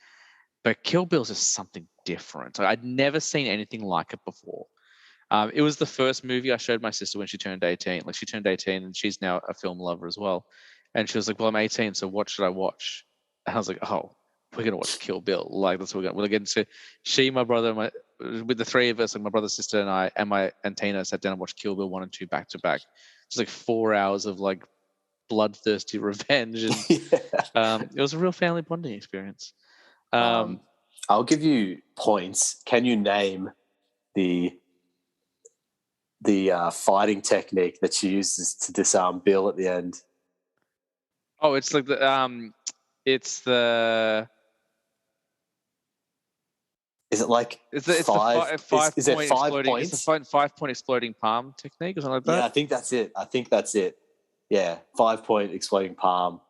but Kill Bill's is something different. Like, I'd never seen anything like it before. It was the first movie I showed my sister when she turned 18. Like she turned 18 and she's now a film lover as well. And she was like, well, I'm 18, so what should I watch? And I was like, oh, we're going to watch Kill Bill. Like that's what we're going to get into. My brother, with the three of us, like my brother, sister, and I, and Tina sat down and watched Kill Bill 1 and 2 back to back. It's like 4 hours of like bloodthirsty revenge. And it was a real family bonding experience. I'll give you points. Can you name the fighting technique that she uses to disarm Bill at the end? Oh, it's like it's the. Is it like it's the 5 point is it 5 exploding, points? It's the 5 point exploding palm technique or something like that. Yeah, I think that's it. Yeah, 5 point exploding palm,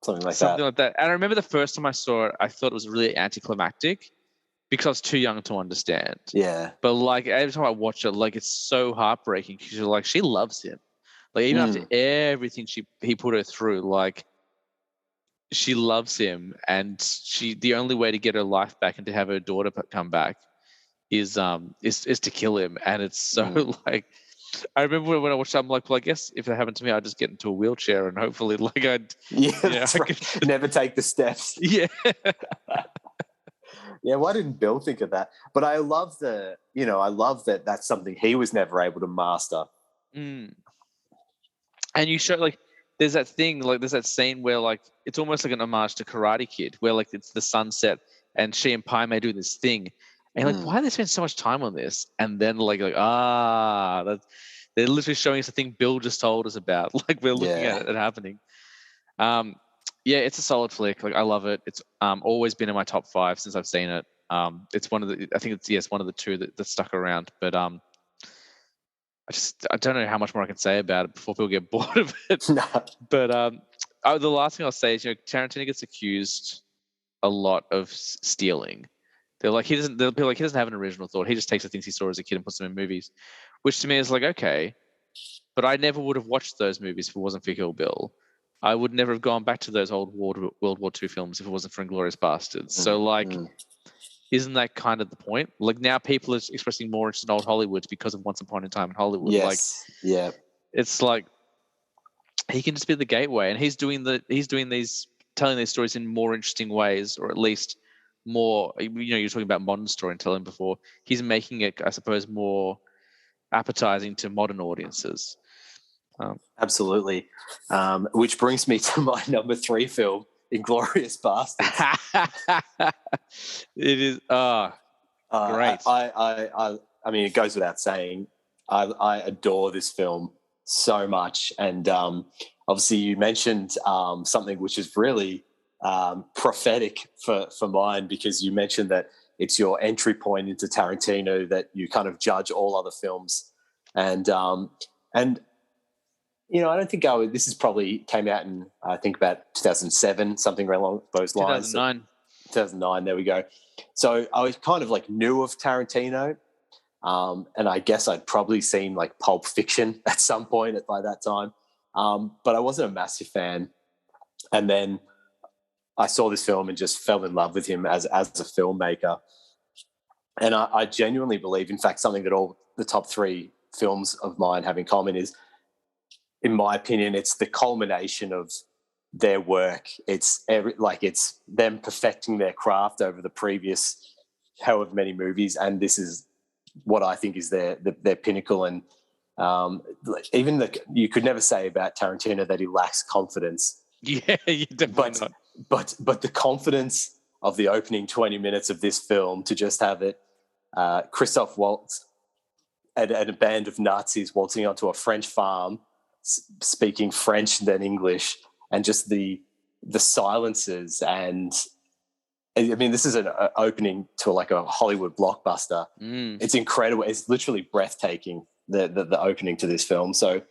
something like that. And I remember the first time I saw it, I thought it was really anticlimactic because I was too young to understand. Yeah. But like every time I watch it, like it's so heartbreaking because you're like, she loves him. Like even after everything he put her through, like she loves him, and the only way to get her life back and to have her daughter come back is to kill him. And it's so like, I remember when I watched it, I'm like, well, I guess if that happened to me, I'd just get into a wheelchair and hopefully like I'd never take the steps. Yeah. Yeah, why didn't Bill think of that? But I love that that's something he was never able to master. And you show like there's that thing, like there's that scene where like it's almost like an homage to Karate Kid, where like it's the sunset and she and Pai Mei do this thing, and you're like, why do they spend so much time on this? And then they're literally showing us the thing Bill just told us about. Like we're looking at it happening. Yeah, it's a solid flick. Like I love it. It's always been in my top 5 since I've seen it. It's one of the 2 that stuck around. But I don't know how much more I can say about it before people get bored of it. No. But the last thing I'll say is, Tarantino gets accused a lot of stealing. They're like, they'll be like, he doesn't have an original thought. He just takes the things he saw as a kid and puts them in movies, which to me is like, okay, but I never would have watched those movies if it wasn't for Kill Bill. I would never have gone back to those old World War II films if it wasn't for Inglourious Bastards. So like, isn't that kind of the point? Like now people are expressing more interest in old Hollywood because of Once Upon a Time in Hollywood. Yes. Like, it's like he can just be the gateway, and he's telling these stories in more interesting ways, or at least more. You're talking about modern storytelling before. He's making it, I suppose, more appetizing to modern audiences. Absolutely. Which brings me to my number 3 film, Inglourious Bastards. It is great. I mean, it goes without saying, I adore this film so much. And obviously you mentioned something which is really prophetic for mine, because you mentioned that it's your entry point into Tarantino, that you kind of judge all other films. And I don't think this is probably came out in, I think, about 2007, something along those lines. 2009, there we go. So I was kind of like new of Tarantino, and I guess I'd probably seen like Pulp Fiction at some point by that time, but I wasn't a massive fan. And then I saw this film and just fell in love with him as a filmmaker. And I genuinely believe, in fact, something that all the top 3 films of mine have in common is, in my opinion, it's the culmination of their work. It's them perfecting their craft over the previous however many movies, and this is what I think is their pinnacle. And you could never say about Tarantino that he lacks confidence. Yeah, you definitely not. But the confidence of the opening 20 minutes of this film, to just have it, Christoph Waltz and a band of Nazis waltzing onto a French farm, speaking French then English, and just the silences. And I mean, this is an opening to like a Hollywood blockbuster. It's incredible. It's literally breathtaking, the opening to this film. So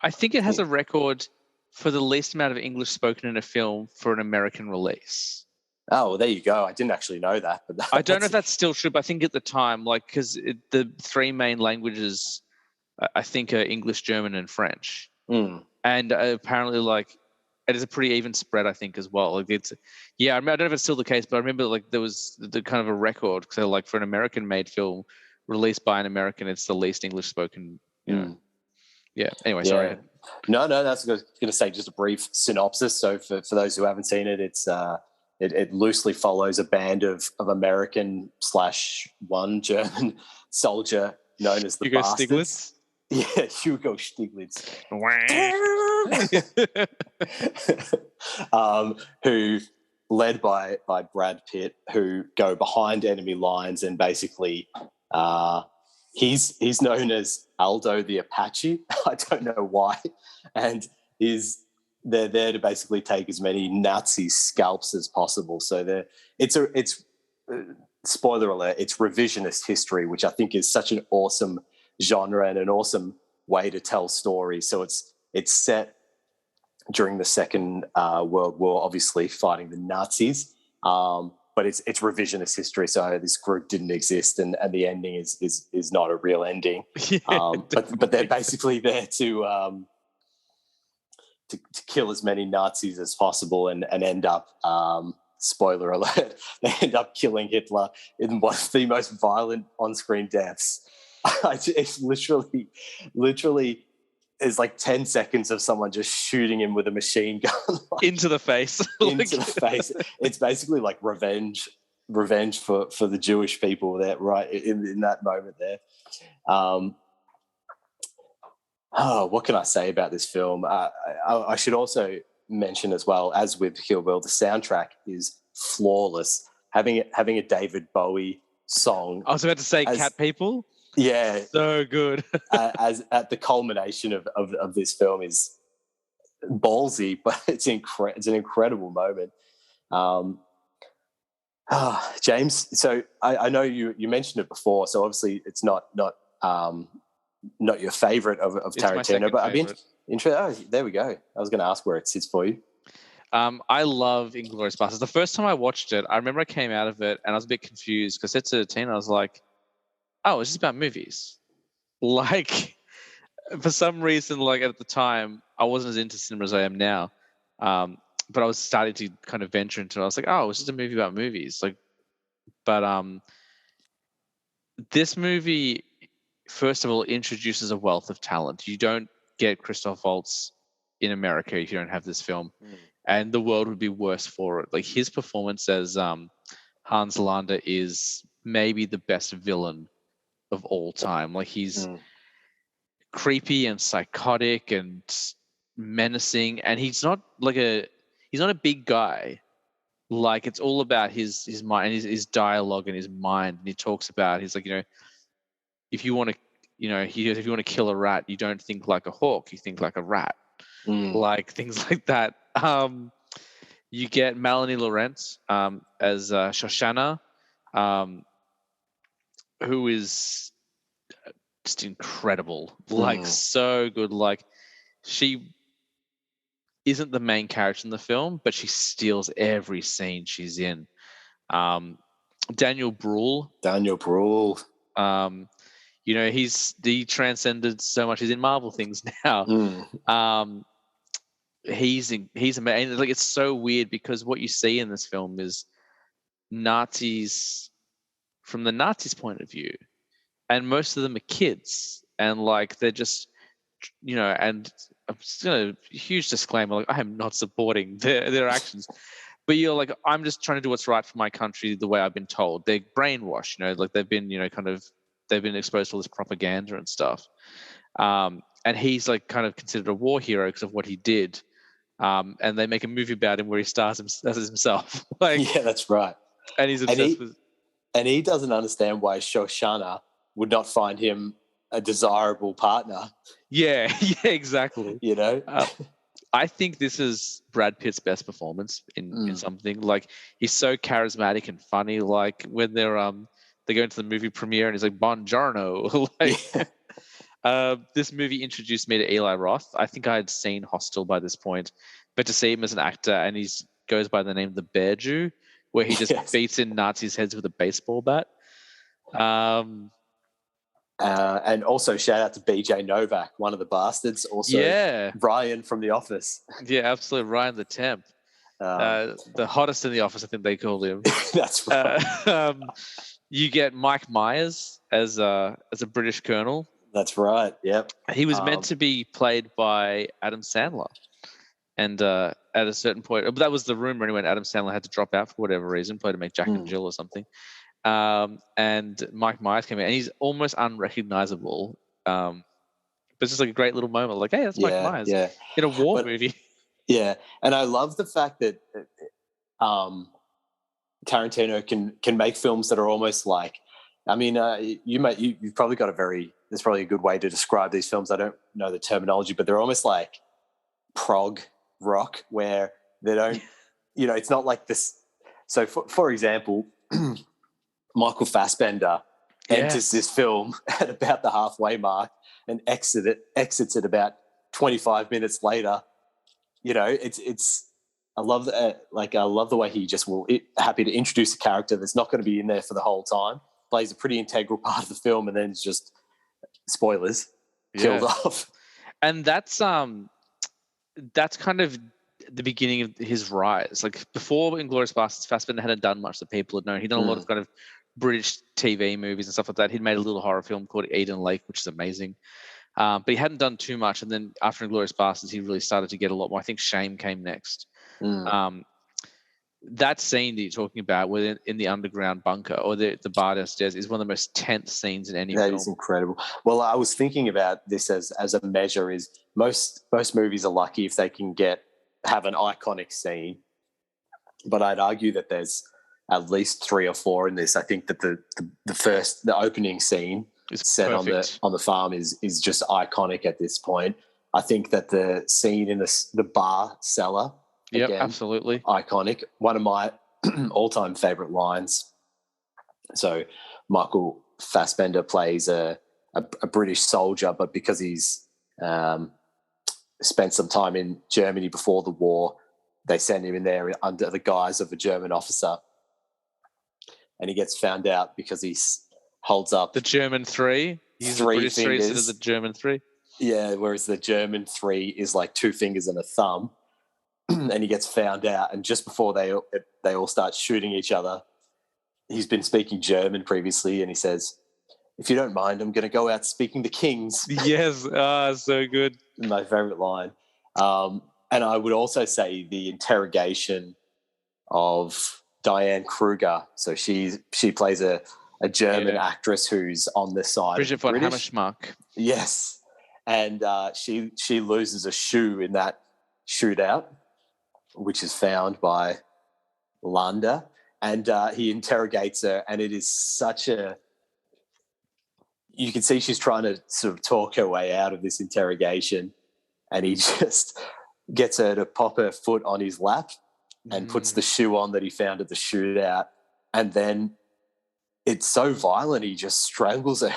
I think it has a record for the least amount of English spoken in a film for an American release. Oh, well, there you go. I didn't actually know that. But I don't know if that's still true, but I think at the time, like, because the 3 main languages, I think, are English, German, and French. And apparently, like, it is a pretty even spread, I think, as well. Like, I don't know if it's still the case, but I remember like there was the kind of a record. So, like, for an American-made film released by an American, it's the least English spoken. Yeah. Anyway, sorry. No, that's going to say just a brief synopsis. So for those who haven't seen it, it's it loosely follows a band of American / one German soldier known as the Hugo Bastards. Stiglitz? Yeah, Hugo Stiglitz. Who, led by Brad Pitt, who go behind enemy lines, and basically he's known as Aldo the Apache. I don't know why. And they're there to basically take as many Nazi scalps as possible. So it's spoiler alert, it's revisionist history, which I think is such an awesome genre and an awesome way to tell stories. So it's set during the Second World War, obviously fighting the Nazis, but it's revisionist history. So this group didn't exist, and the ending is not a real ending. But they're basically there to kill as many Nazis as possible, and end up, spoiler alert, they end up killing Hitler in one of the most violent on-screen deaths. It's literally is like 10 seconds of someone just shooting him with a machine gun into the face. Into the face. It's basically like revenge for the Jewish people there, right in that moment there. What can I say about this film? I should also mention as well, as with Kill Bill, the soundtrack is flawless. Having a David Bowie song. I was about to say Cat People. Yeah, so good. As at the culmination of this film is ballsy, but it's an incredible moment. James, so I know you mentioned it before, so obviously it's not your favorite of Tarantino, but I've been interested. Oh, there we go. I was going to ask where it sits for you. I love Inglourious Basterds. The first time I watched it, I remember I came out of it and I was a bit confused because I said to Tina, I was like, "Oh, it's just about movies." Like, for some reason, like at the time, I wasn't as into cinema as I am now. But I was starting to kind of venture into it. I was like, "Oh, it's just a movie about movies." Like, but this movie, first of all, introduces a wealth of talent. You don't get Christoph Waltz in America if you don't have this film. And the world would be worse for it. Like, his performance as Hans Landa is maybe the best villain of all time. Like, he's creepy and psychotic and menacing, and he's not a big guy. Like, it's all about his mind and his dialogue and his mind. And he talks about, he's like, if you want to, he goes, if you want to kill a rat, you don't think like a hawk, you think like a rat. Like, things like that. You get Melanie Laurent as Shoshana, who is just incredible. Like, so good. Like, she isn't the main character in the film, but she steals every scene she's in. Daniel Bruhl. He transcended so much. He's in Marvel things now. He's amazing. Like, it's so weird because what you see in this film is Nazis from the Nazis' point of view, and most of them are kids, and like they're just, and I'm just gonna huge disclaimer, like, I am not supporting their actions, but you're like, I'm just trying to do what's right for my country the way I've been told. They're brainwashed, like they've been, they've been exposed to all this propaganda and stuff. And he's like kind of considered a war hero because of what he did. And they make a movie about him where he stars as himself. Like, yeah, that's right. And he's obsessed with. And he doesn't understand why Shoshana would not find him a desirable partner. Yeah, exactly. I think this is Brad Pitt's best performance in something. Like, he's so charismatic and funny. Like, when they go into the movie premiere and he's like, "Buongiorno." This movie introduced me to Eli Roth. I think I had seen Hostel by this point, but to see him as an actor, and he goes by the name of the Bear Jew, where he just beats in Nazis' heads with a baseball bat. And also shout out to BJ Novak, one of the bastards. Also, Ryan from The Office. Yeah, absolutely. Ryan the Temp. The hottest in the office, I think they called him. That's right. You get Mike Myers as a British colonel. That's right. Yep. He was meant to be played by Adam Sandler, and at a certain point, but that was the rumor anyway. Adam Sandler had to drop out for whatever reason, play to make Jack and Jill or something. And Mike Myers came in, and he's almost unrecognizable. But it's just like a great little moment, like, hey, that's Mike Myers in a war movie. Yeah, and I love the fact that Tarantino can make films that are almost like, I mean, you've probably got there's probably a good way to describe these films. I don't know the terminology, but they're almost like prog rock, where they don't, it's not like this. So, for example, Michael Fassbender enters this film at about the halfway mark and exits it about 25 minutes later. It's I love that. I love the way he just happy to introduce a character that's not going to be in there for the whole time, plays a pretty integral part of the film, and then it's just spoilers killed off. And that's kind of the beginning of his rise. Like, before Inglourious Basterds, Fassbender hadn't done much that people had known. He'd done a lot of kind of British TV movies and stuff like that. He'd made a little horror film called Eden Lake, which is amazing. But he hadn't done too much. And then after Inglourious Basterds, he really started to get a lot more. I think Shame came next. That scene that you're talking about, where in the underground bunker or the bar downstairs, is one of the most tense scenes in any film. That is incredible. Well, I was thinking about this as a measure. Is most movies are lucky if they can have an iconic scene, but I'd argue that there's at least 3 or 4 in this. I think that the opening scene set on the farm is just iconic at this point. I think that the scene in the bar cellar, absolutely iconic. One of my all-time favorite lines. So Michael Fassbender plays a British soldier, but because he's spent some time in Germany before the war, they send him in there under the guise of a German officer, and he gets found out because he holds up the German 3. He's the three British 3 instead of fingers. the German 3. Yeah, whereas the German 3 is like 2 fingers and a thumb, and he gets found out. And just before they all start shooting each other, he's been speaking German previously, and he says, "If you don't mind, I'm going to go out speaking the Kings." Yes, so good. My favorite line. And I would also say the interrogation of Diane Kruger. So she plays a German actress who's on the side Bridget of the von British. Hammersmark. Yes, and she loses a shoe in that shootout, which is found by Landa, and he interrogates her, and it is such a. You can see she's trying to sort of talk her way out of this interrogation, and he just gets her to pop her foot on his lap and puts the shoe on that he found at the shootout, and then it's so violent he just strangles her.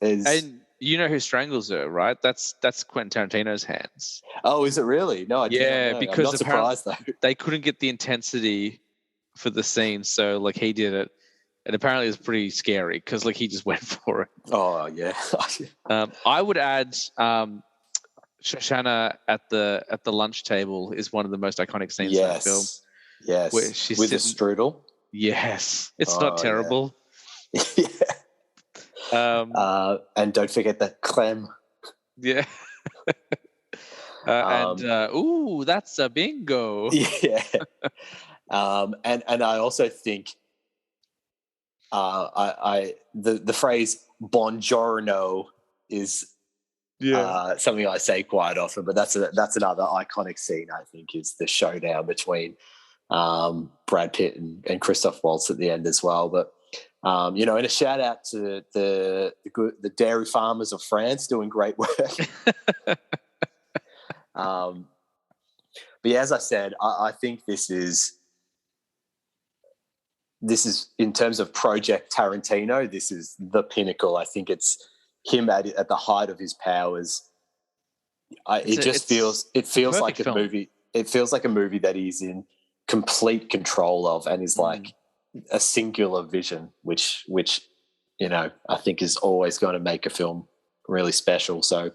And you know who strangles her, right? That's Quentin Tarantino's hands. Oh, is it really? No, I did not know. Because I'm not surprised though. They couldn't get the intensity for the scene, so like he did it, and apparently it was pretty scary because like he just went for it. Oh yeah. I would add Shoshana at the lunch table is one of the most iconic scenes in that film. Yes. Where she's with a strudel. Yes, it's not terrible. Yeah. Yeah. And don't forget that clem. Yeah. That's a bingo. Yeah. And I also think the phrase "buongiorno" is something I say quite often, but that's another iconic scene. I think is the showdown between Brad Pitt and Christoph Waltz at the end as well. But and a shout out to the dairy farmers of France doing great work. But yeah, as I said, I think this is in terms of Project Tarantino, this is the pinnacle. I think it's him at the height of his powers. It feels like a movie. It feels like a movie that he's in complete control of and is like a singular vision, which I think is always going to make a film really special. So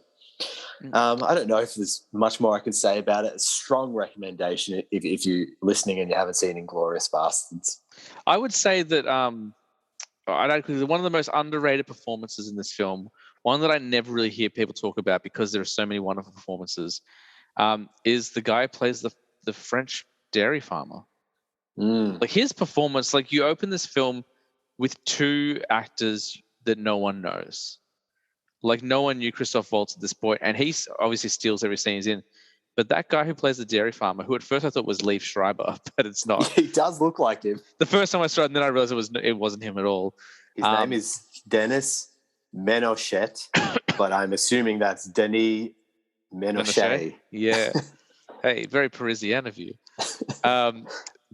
I don't know if there's much more I can say about it. A strong recommendation if you're listening and you haven't seen Inglourious Bastards. I would say that one of the most underrated performances in this film, one that I never really hear people talk about because there are so many wonderful performances, is the guy who plays the French dairy farmer. Like his performance, like you open this film with 2 actors that no one knows. Like no one knew Christoph Waltz at this point, and he obviously steals every scene he's in. But that guy who plays the dairy farmer, who at first I thought was Liev Schreiber, but it's not. He does look like him. The first time I saw it, and then I realized it wasn't him at all. His name is Denis Menochet, but I'm assuming that's Denis Menochet. Yeah. Hey, very Parisian of you.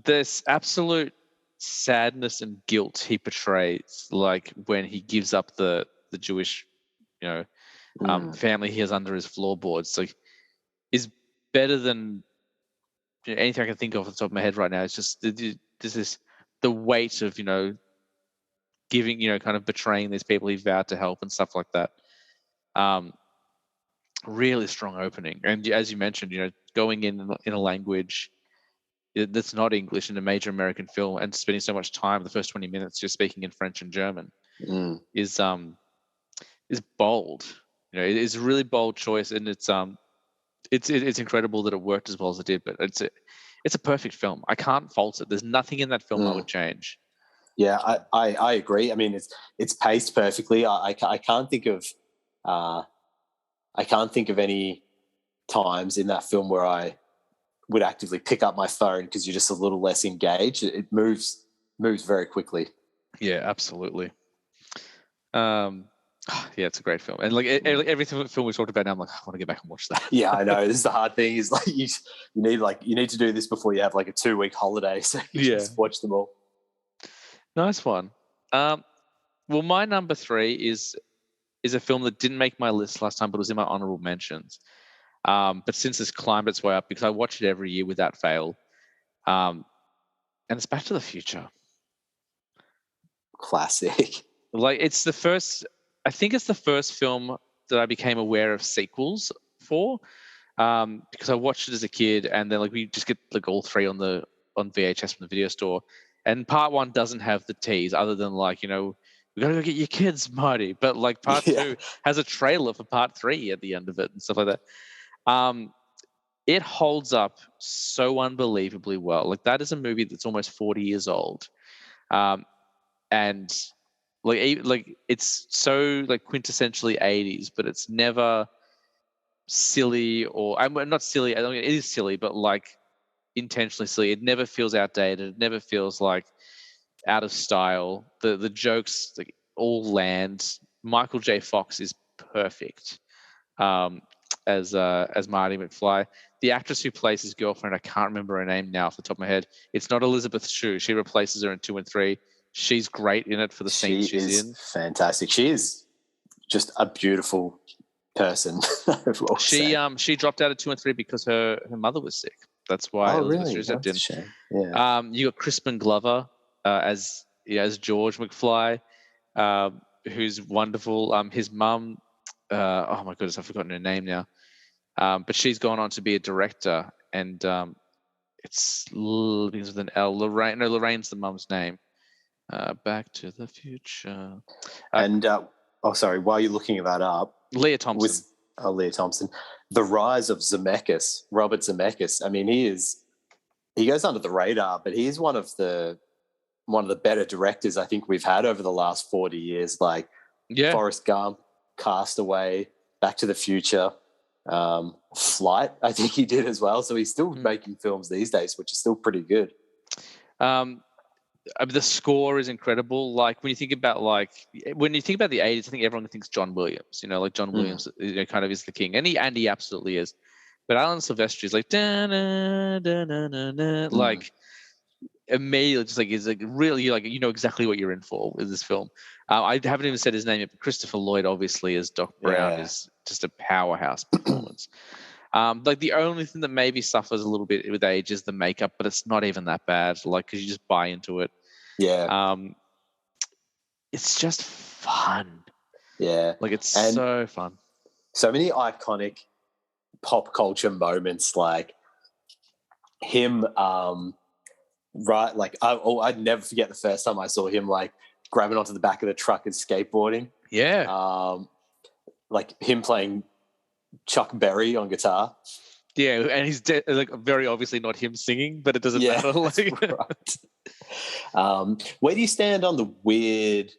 This absolute sadness and guilt he portrays, like when he gives up the Jewish, family he has under his floorboards, like, is better than anything I can think of off the top of my head right now. It's just this is the weight of giving, kind of betraying these people he vowed to help and stuff like that. Really strong opening, and as you mentioned, going in a language that's not English in a major American film and spending so much time, the first 20 minutes, just speaking in French and German is bold. It is a really bold choice, and it's incredible that it worked as well as it did. But it's a perfect film. I can't fault it. There's nothing in that film I would change. Yeah, I agree. I mean, it's paced perfectly. I can't think of any times in that film where I would actively pick up my phone because you're just a little less engaged. It moves very quickly. Yeah, absolutely. Yeah, it's a great film, and like every film we talked about now, I'm like, I want to get back and watch that. Yeah, I know. This is the hard thing. Is like you need to do this before you have like a 2-week holiday, so you just watch them all. Nice one. Well, my number 3 is a film that didn't make my list last time, but was in my honorable mentions. But since it's climbed its way up, because I watch it every year without fail, and it's Back to the Future. Classic. Like it's the first. I think it's the first film that I became aware of sequels for, because I watched it as a kid, and then like we just get like all three on VHS from the video store, and part one doesn't have the tease other than like, we gotta go get your kids, Marty. But like part two has a trailer for part three at the end of it and stuff like that. It holds up so unbelievably well. Like that is a movie that's almost 40 years old, and like it's so like quintessentially 80s, but it's never silly or I'm not silly. I don't mean, it is silly, but like intentionally silly. It never feels outdated. It never feels like out of style. The jokes like all land. Michael J. Fox is perfect as Marty McFly. The actress who plays his girlfriend, I can't remember her name now off the top of my head. It's not Elizabeth Shue. She replaces her in 2 and 3. She's great in it for the scenes she's in. Fantastic. She is just a beautiful person. She dropped out of 2 and 3 because her mother was sick. That's why Elizabeth Shue stepped in. That's a shame. Yeah. You got Crispin Glover as George McFly, who's wonderful. His mum, oh my goodness, I've forgotten her name now. But she's gone on to be a director, and it's begins with an L. Lorraine. No, Lorraine's the mum's name. Back to the Future. Sorry, while you're looking that up, Leah Thompson. Leah Thompson. The rise of Zemeckis, Robert Zemeckis. I mean, he goes under the radar, but he's one of the better directors I think we've had over the last 40 years. Like Forrest Gump, Castaway, Back to the Future, Flight, I think he did as well. So he's still making films these days, which is still pretty good. The score is incredible. Like when you think about the 80s, I think everyone thinks John Williams. Like John Williams, kind of is the king, and he absolutely is. But Alan Silvestri is like like immediately, just like is like really like exactly what you're in for with this film. I haven't even said his name yet, but Christopher Lloyd, obviously, as Doc Brown, is just a powerhouse performance. Like the only thing that maybe suffers a little bit with age is the makeup, but it's not even that bad. Like because you just buy into it. Yeah. It's just fun. Yeah. Like it's so fun. So many iconic pop culture moments, like him. Right. Like I'd never forget the first time I saw him like grabbing onto the back of the truck and skateboarding. Yeah. Like him playing Chuck Berry on guitar. Yeah, and he's like very obviously not him singing, but it doesn't matter. Like, right. Where do you stand on the weird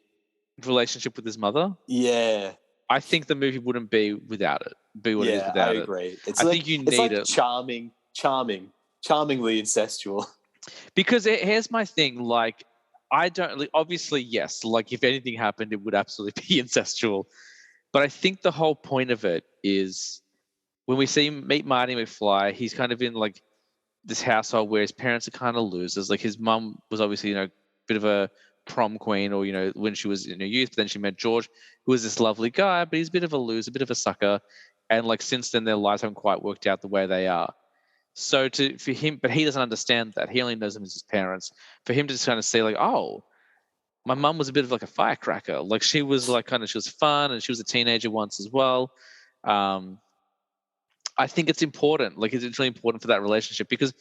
relationship with his mother? Yeah, I think the movie wouldn't be without it. Be what it is without it. I agree. I think you need it. Charmingly incestual. Because here's my thing. Like, I don't. Like, obviously, yes. Like, if anything happened, it would absolutely be incestual. But I think the whole point of it is when we meet Marty McFly, he's kind of in like this household where his parents are kind of losers. Like his mum was obviously, a bit of a prom queen or, when she was in her youth, but then she met George, who was this lovely guy, but he's a bit of a loser, a bit of a sucker. And like since then, their lives haven't quite worked out the way they are. So for him, but he doesn't understand that. He only knows them as his parents. For him to just kind of see like, oh, my mum was a bit of like a firecracker. Like she was like she was fun and she was a teenager once as well. I think it's important. Like it's really important for that relationship because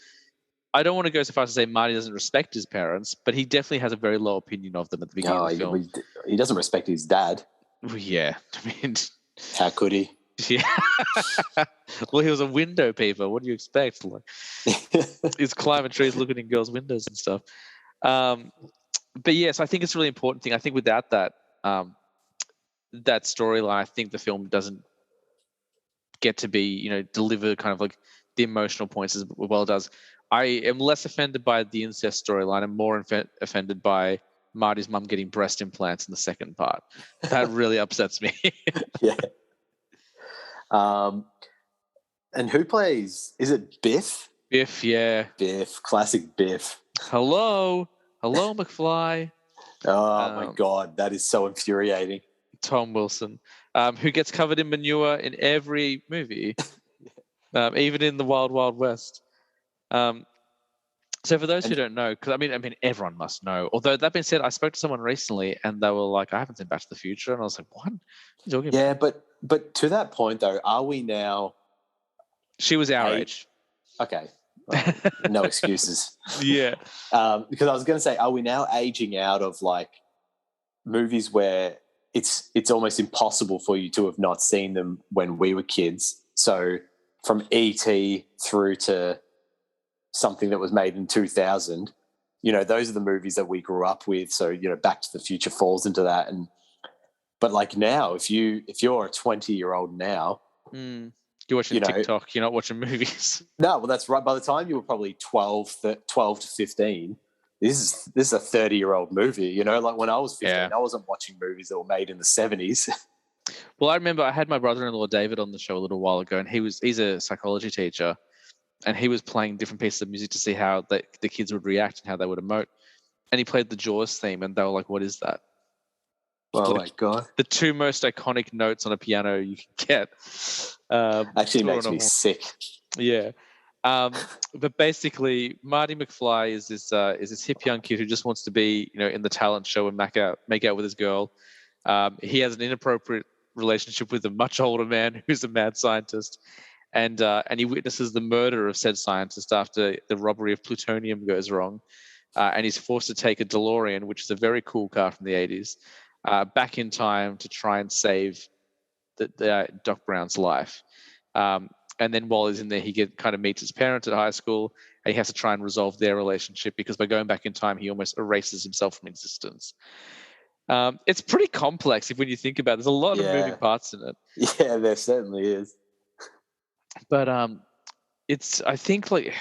I don't want to go so far as to say Marty doesn't respect his parents, but he definly has a very low opinion of them at the beginning of the film. He doesn't respect his dad. Well, yeah. I mean, how could he? Yeah. Well, he was a window paper. What do you expect? Like, he's climbing trees, looking in girls' windows and stuff. But yes, I think it's a really important thing. I think without that that storyline, I think the film doesn't get to be, deliver kind of like the emotional points as well does. I am less offended by the incest storyline and more offended by Marty's mum getting breast implants in the second part. That really upsets me. Yeah. And who plays? Is it Biff? Biff, yeah. Biff, classic Biff. Hello, McFly. Oh my God, that is so infuriating. Tom Wilson, who gets covered in manure in every movie. even in the Wild Wild West. So for those who And don't know, because I mean, everyone must know. Although that being said, I spoke to someone recently, and they were like, "I haven't seen Back to the Future," and I was like, "What? What are you talking yeah, about?" but to that point though, are we now She was our a age. okay? Well, no excuses. Yeah. Because I was going to say, are we now aging out of like movies where it's almost impossible for you to have not seen them when we were kids? So from E.T. through to something that was made in 2000, those are the movies that we grew up with. So Back to the Future falls into that. But like now, if you're a 20-year-old now, You're watching you know, TikTok. You're not watching movies. no, well, that's right. By the time you were probably 12 to 15, this is a 30-year-old movie. Like when I was 15, Yeah. I wasn't watching movies that were made in the 70s. Well, I remember I had my brother-in-law David on the show a little while ago, and he's a psychology teacher, and he was playing different pieces of music to see how the kids would react and how they would emote. And he played the Jaws theme, and they were like, "What is that?" Oh Like, my God. the two most iconic notes on a piano you can get. Actually makes me sick. Yeah. But basically, Marty McFly is this hip young kid who just wants to be, in the talent show and make out with his girl. He has an inappropriate relationship with a much older man who's a mad scientist, and he witnesses the murder of said scientist after the robbery of plutonium goes wrong, and he's forced to take a DeLorean, which is a very cool car from the 80s, back in time to try and save the Doc Brown's life. And then while he's in there, he kind of meets his parents at high school, and he has to try and resolve their relationship because by going back in time, he almost erases himself from existence. It's pretty complex when you think about it. There's a lot of moving parts in it. Yeah, there certainly is. But I think like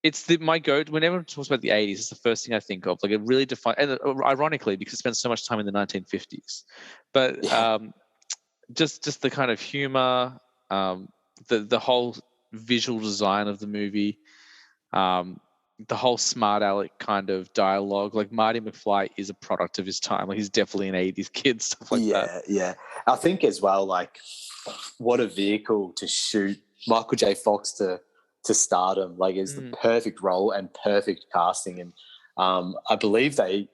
it's my go-to. Whenever everyone talks about the 80s, it's the first thing I think of. Like it really defined, and ironically, because it spent so much time in the 1950s. But just the kind of humor, the whole visual design of the movie, the whole smart aleck kind of dialogue. Like Marty McFly is a product of his time. Like he's definitely an 80s kid, stuff like that. Yeah. I think as well, like what a vehicle to shoot Michael J. Fox to stardom. Like is the perfect role and perfect casting. And I believe they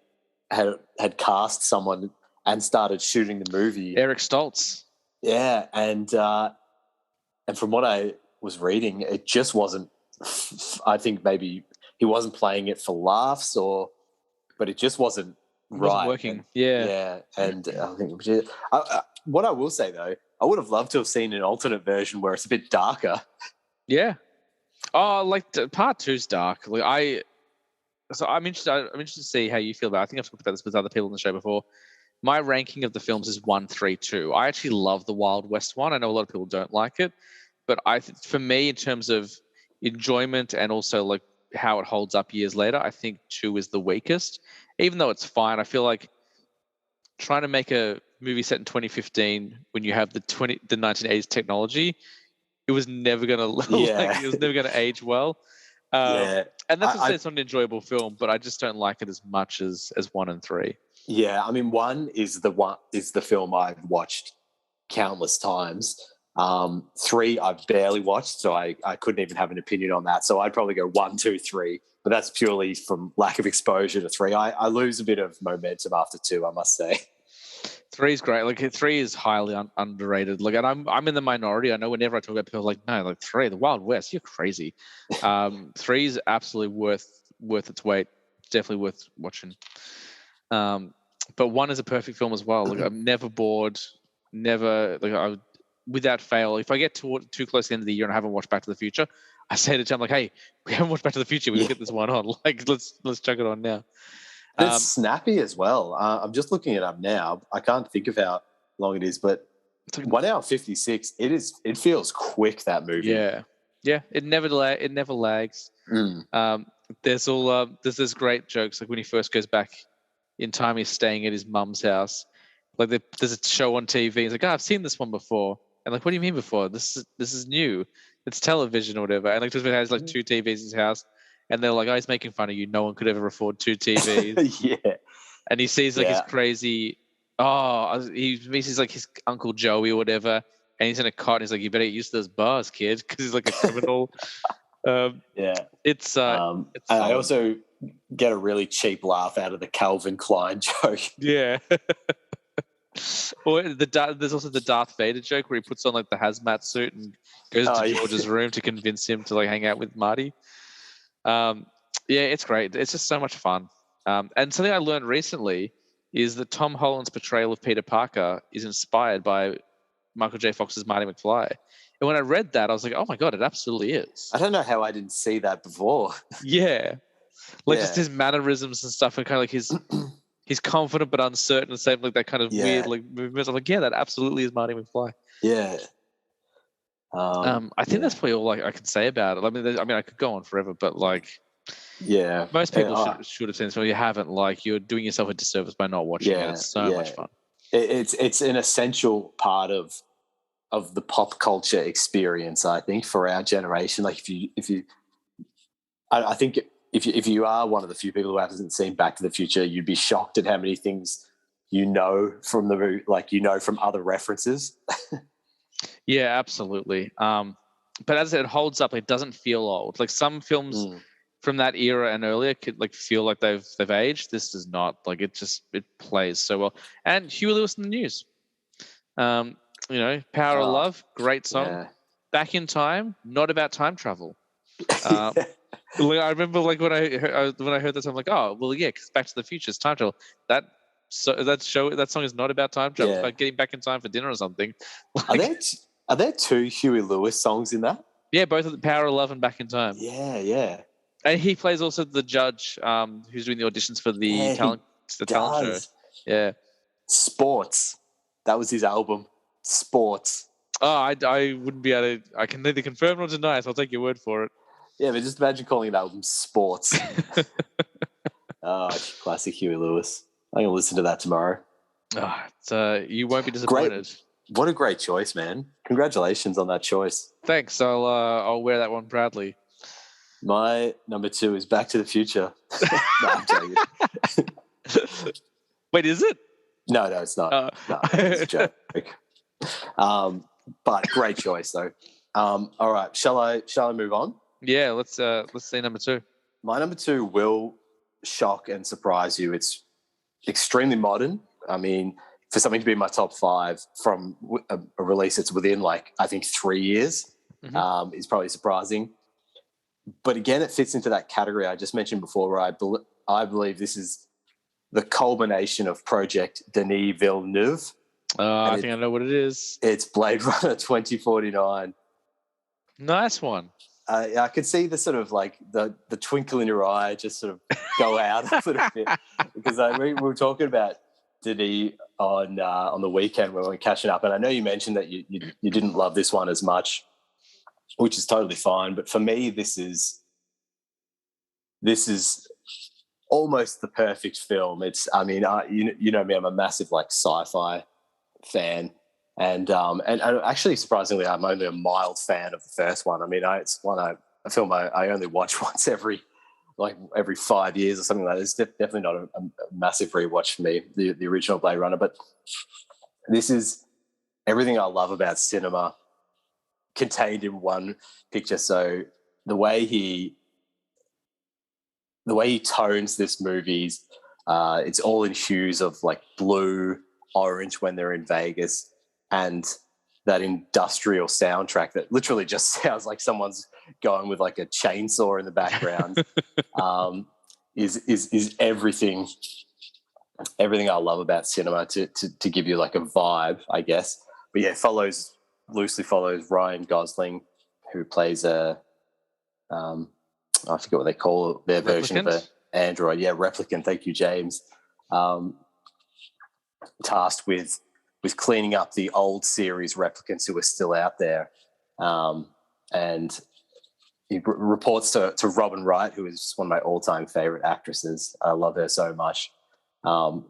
had cast someone and started shooting the movie. Eric Stoltz. Yeah, and from what I was reading, it just wasn't. I think maybe he wasn't playing it for laughs, but it just wasn't right. Wasn't working. Yeah, and I think what I will say though, I would have loved to have seen an alternate version where it's a bit darker. Yeah. Oh, like part 2's dark. Like I'm interested to see how you feel about it. I think I've talked about this with other people on the show before. My ranking of the films is 1, 3, 2. I actually love the Wild West one. I know a lot of people don't like it, but for me, in terms of enjoyment and also like how it holds up years later, I think 2 is the weakest. Even though it's fine, I feel like trying to make a movie set in 2015 when you have the 1980s technology, it was never gonna it was never gonna age well. And that's to say it's not an enjoyable film, but I just don't like it as much as 1 and 3. Yeah, I mean, 1 is the film I've watched countless times. 3 I've barely watched, so I couldn't even have an opinion on that. So I'd probably go 1, 2, 3, but that's purely from lack of exposure to 3. I lose a bit of momentum after 2, I must say. 3 is great. Like 3 is highly underrated. Like, and I'm in the minority. I know whenever I talk about people, are like, no, like 3, the Wild West, you're crazy. 3 is absolutely worth its weight. Definitely worth watching. But 1 is a perfect film as well. Like I'm never bored. Never like without fail. If I get too close to the end of the year and I haven't watched Back to the Future, I say to Tim like, "Hey, we haven't watched Back to the Future. We can get this one on. Like, let's chuck it on now." It's snappy as well. I'm just looking it up now. I can't think of how long it is, but 1 hour 56. It feels quick, that movie. Yeah. It never lags. There's this great jokes like when he first goes back in time, he's staying at his mum's house. Like there's a show on TV. He's like, I've seen this one before. And like, what do you mean before? This is new. It's television or whatever. And like, just has like 2 TVs in his house. And they're like, oh, he's making fun of you. No one could ever afford 2 TVs. Yeah. And he sees like his crazy. Oh, he sees like his Uncle Joey or whatever. and he's in a cot. And he's like, "You better get used to those bars, kid," because he's like a criminal. Yeah. It's I also get a really cheap laugh out of the Calvin Klein joke. Yeah. Or there's also the Darth Vader joke where he puts on like the hazmat suit and goes to George's room to convince him to like hang out with Marty. Yeah, it's great. It's just so much fun. And something I learned recently is that Tom Holland's portrayal of Peter Parker is inspired by Michael J. Fox's Marty McFly. And when I read that, I was like, oh my God, it absolutely is. I don't know how I didn't see that before. Yeah. Like just his mannerisms and stuff, and kind of like he's confident but uncertain, and same like that kind of weird like movements. I'm like, yeah, that absolutely is Marty McFly. Yeah. I think that's probably all I can say about it. I mean, I could go on forever, but like, most people should have seen this. If you haven't, like, you're doing yourself a disservice by not watching it. It's so much fun. It's an essential part of the pop culture experience, I think, for our generation. Like, I think if you are one of the few people who hasn't seen Back to the Future, you'd be shocked at how many things you know from the movie, like from other references. Yeah, absolutely. But as it holds up, it doesn't feel old. Like some films from that era and earlier could like feel like they've aged. This does not. Like it plays so well. And Huey Lewis in the News. Power of Love, great song. Yeah. Back in Time, not about time travel. I remember like when I heard that, I'm like, oh well, yeah, because Back to the Future is time travel. That song is not about time travel. It's about getting back in time for dinner or something. Like, are there two Huey Lewis songs in that? Yeah, both of the Power of Love and Back in Time. Yeah. And he plays also the judge who's doing the auditions for the talent show. Yeah. Sports. That was his album. Sports. Oh, I wouldn't be able to. I can neither confirm nor deny, so I'll take your word for it. Yeah, but just imagine calling an album Sports. Classic Huey Lewis. I'm going to listen to that tomorrow. You won't be disappointed. What a great choice, man. Congratulations on that choice. Thanks. I'll wear that one proudly. My number 2 is Back to the Future. No, I'm joking. Wait, is it? No, it's not. No, it's a joke. But great choice, though. All right, shall I move on? Yeah, let's see number 2. My number 2 will shock and surprise you. It's extremely modern. I mean, for something to be in my top 5 from a release that's within, like, I think 3 years is probably surprising. But again, it fits into that category I just mentioned before, where I believe this is the culmination of Project Denis Villeneuve. I think I know what it is. It's Blade Runner 2049. Nice one. I could see the sort of like the twinkle in your eye just sort of go out a little bit, because we were talking about Denis on the weekend when we were catching up, and I know you mentioned that you didn't love this one as much, which is totally fine. But for me, this is almost the perfect film. It's, I mean, you know me, I'm a massive like sci-fi fan, and actually surprisingly, I'm only a mild fan of the first one. I mean, it's a film I only watch once every 5 years or something like that. It's definitely not a massive rewatch for me, the original Blade Runner, but this is everything I love about cinema contained in one picture. So the way he tones this movie, it's all in hues of like blue, orange when they're in Vegas, and that industrial soundtrack that literally just sounds like someone's going with like a chainsaw in the background is everything I love about cinema to give you like a vibe, I guess. But yeah, loosely follows Ryan Gosling, who plays I forget what they call their version of an android. Yeah, replicant. Thank you, James. Tasked with cleaning up the old series replicants who are still out there. And he reports to Robin Wright, who is one of my all-time favorite actresses. I love her so much. I'm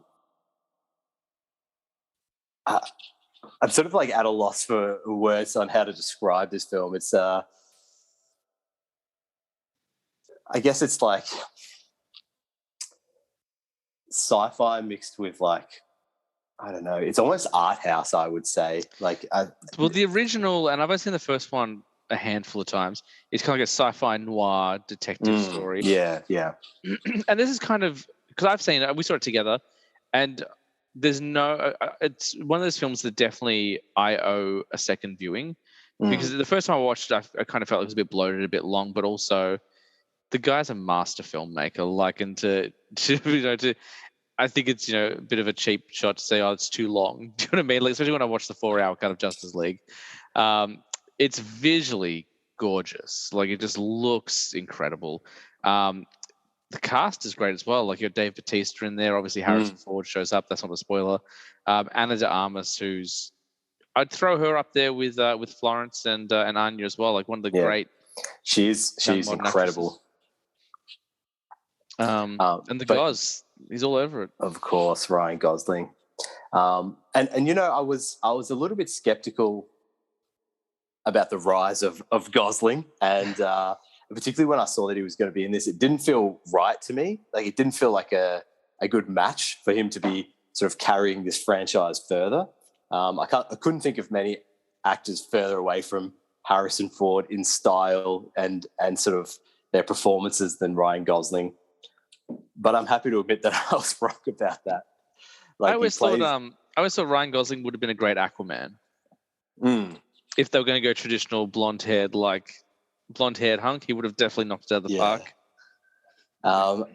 sort of like at a loss for words on how to describe this film. It's I guess it's like sci-fi mixed with like I don't know. It's almost art house, I would say. Like, Well, the original, and I've only seen the first one a handful of times. It's kind of like a sci-fi noir detective story. Yeah. And this is kind of because I've seen it. We saw it together, and there's no. It's one of those films that definitely I owe a second viewing because the first time I watched it, I kind of felt it was a bit bloated, a bit long, but also the guy's a master filmmaker. Like, and to I think it's a bit of a cheap shot to say, oh, it's too long. Do you know what I mean? Like, especially when I watched the 4-hour cut of Justice League. It's visually gorgeous. Like, it just looks incredible. The cast is great as well. Like, you got Dave Bautista in there. Obviously, Harrison Ford shows up. That's not a spoiler. Anna de Armas, I'd throw her up there with Florence and Anya as well. Like, one of the great. She's incredible. And the Goz, he's all over it. Of course, Ryan Gosling. And I was a little bit skeptical about the rise of Gosling, and particularly when I saw that he was going to be in this, it didn't feel right to me. Like, it didn't feel like a good match for him to be sort of carrying this franchise further. I couldn't think of many actors further away from Harrison Ford in style and sort of their performances than Ryan Gosling. But I'm happy to admit that I was wrong about that. Like, I always thought Ryan Gosling would have been a great Aquaman. If they were going to go traditional blonde-haired hunk, he would have definitely knocked it out of the park.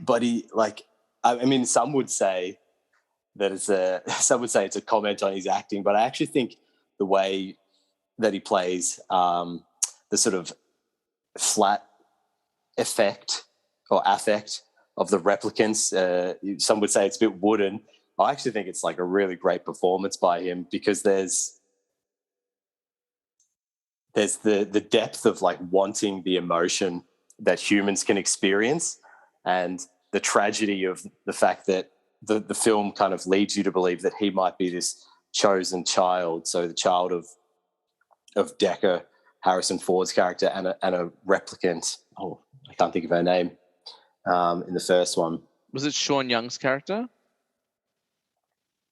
But he, like, I mean, some would say it's a comment on his acting, but I actually think the way that he plays the sort of flat effect or affect of the replicants, some would say it's a bit wooden. I actually think it's like a really great performance by him, because there's the depth of like wanting the emotion that humans can experience, and the tragedy of the fact that the film kind of leads you to believe that he might be this chosen child. So the child of Decker, Harrison Ford's character, and a replicant. Oh, I can't think of her name. In the first one, was it Sean Young's character?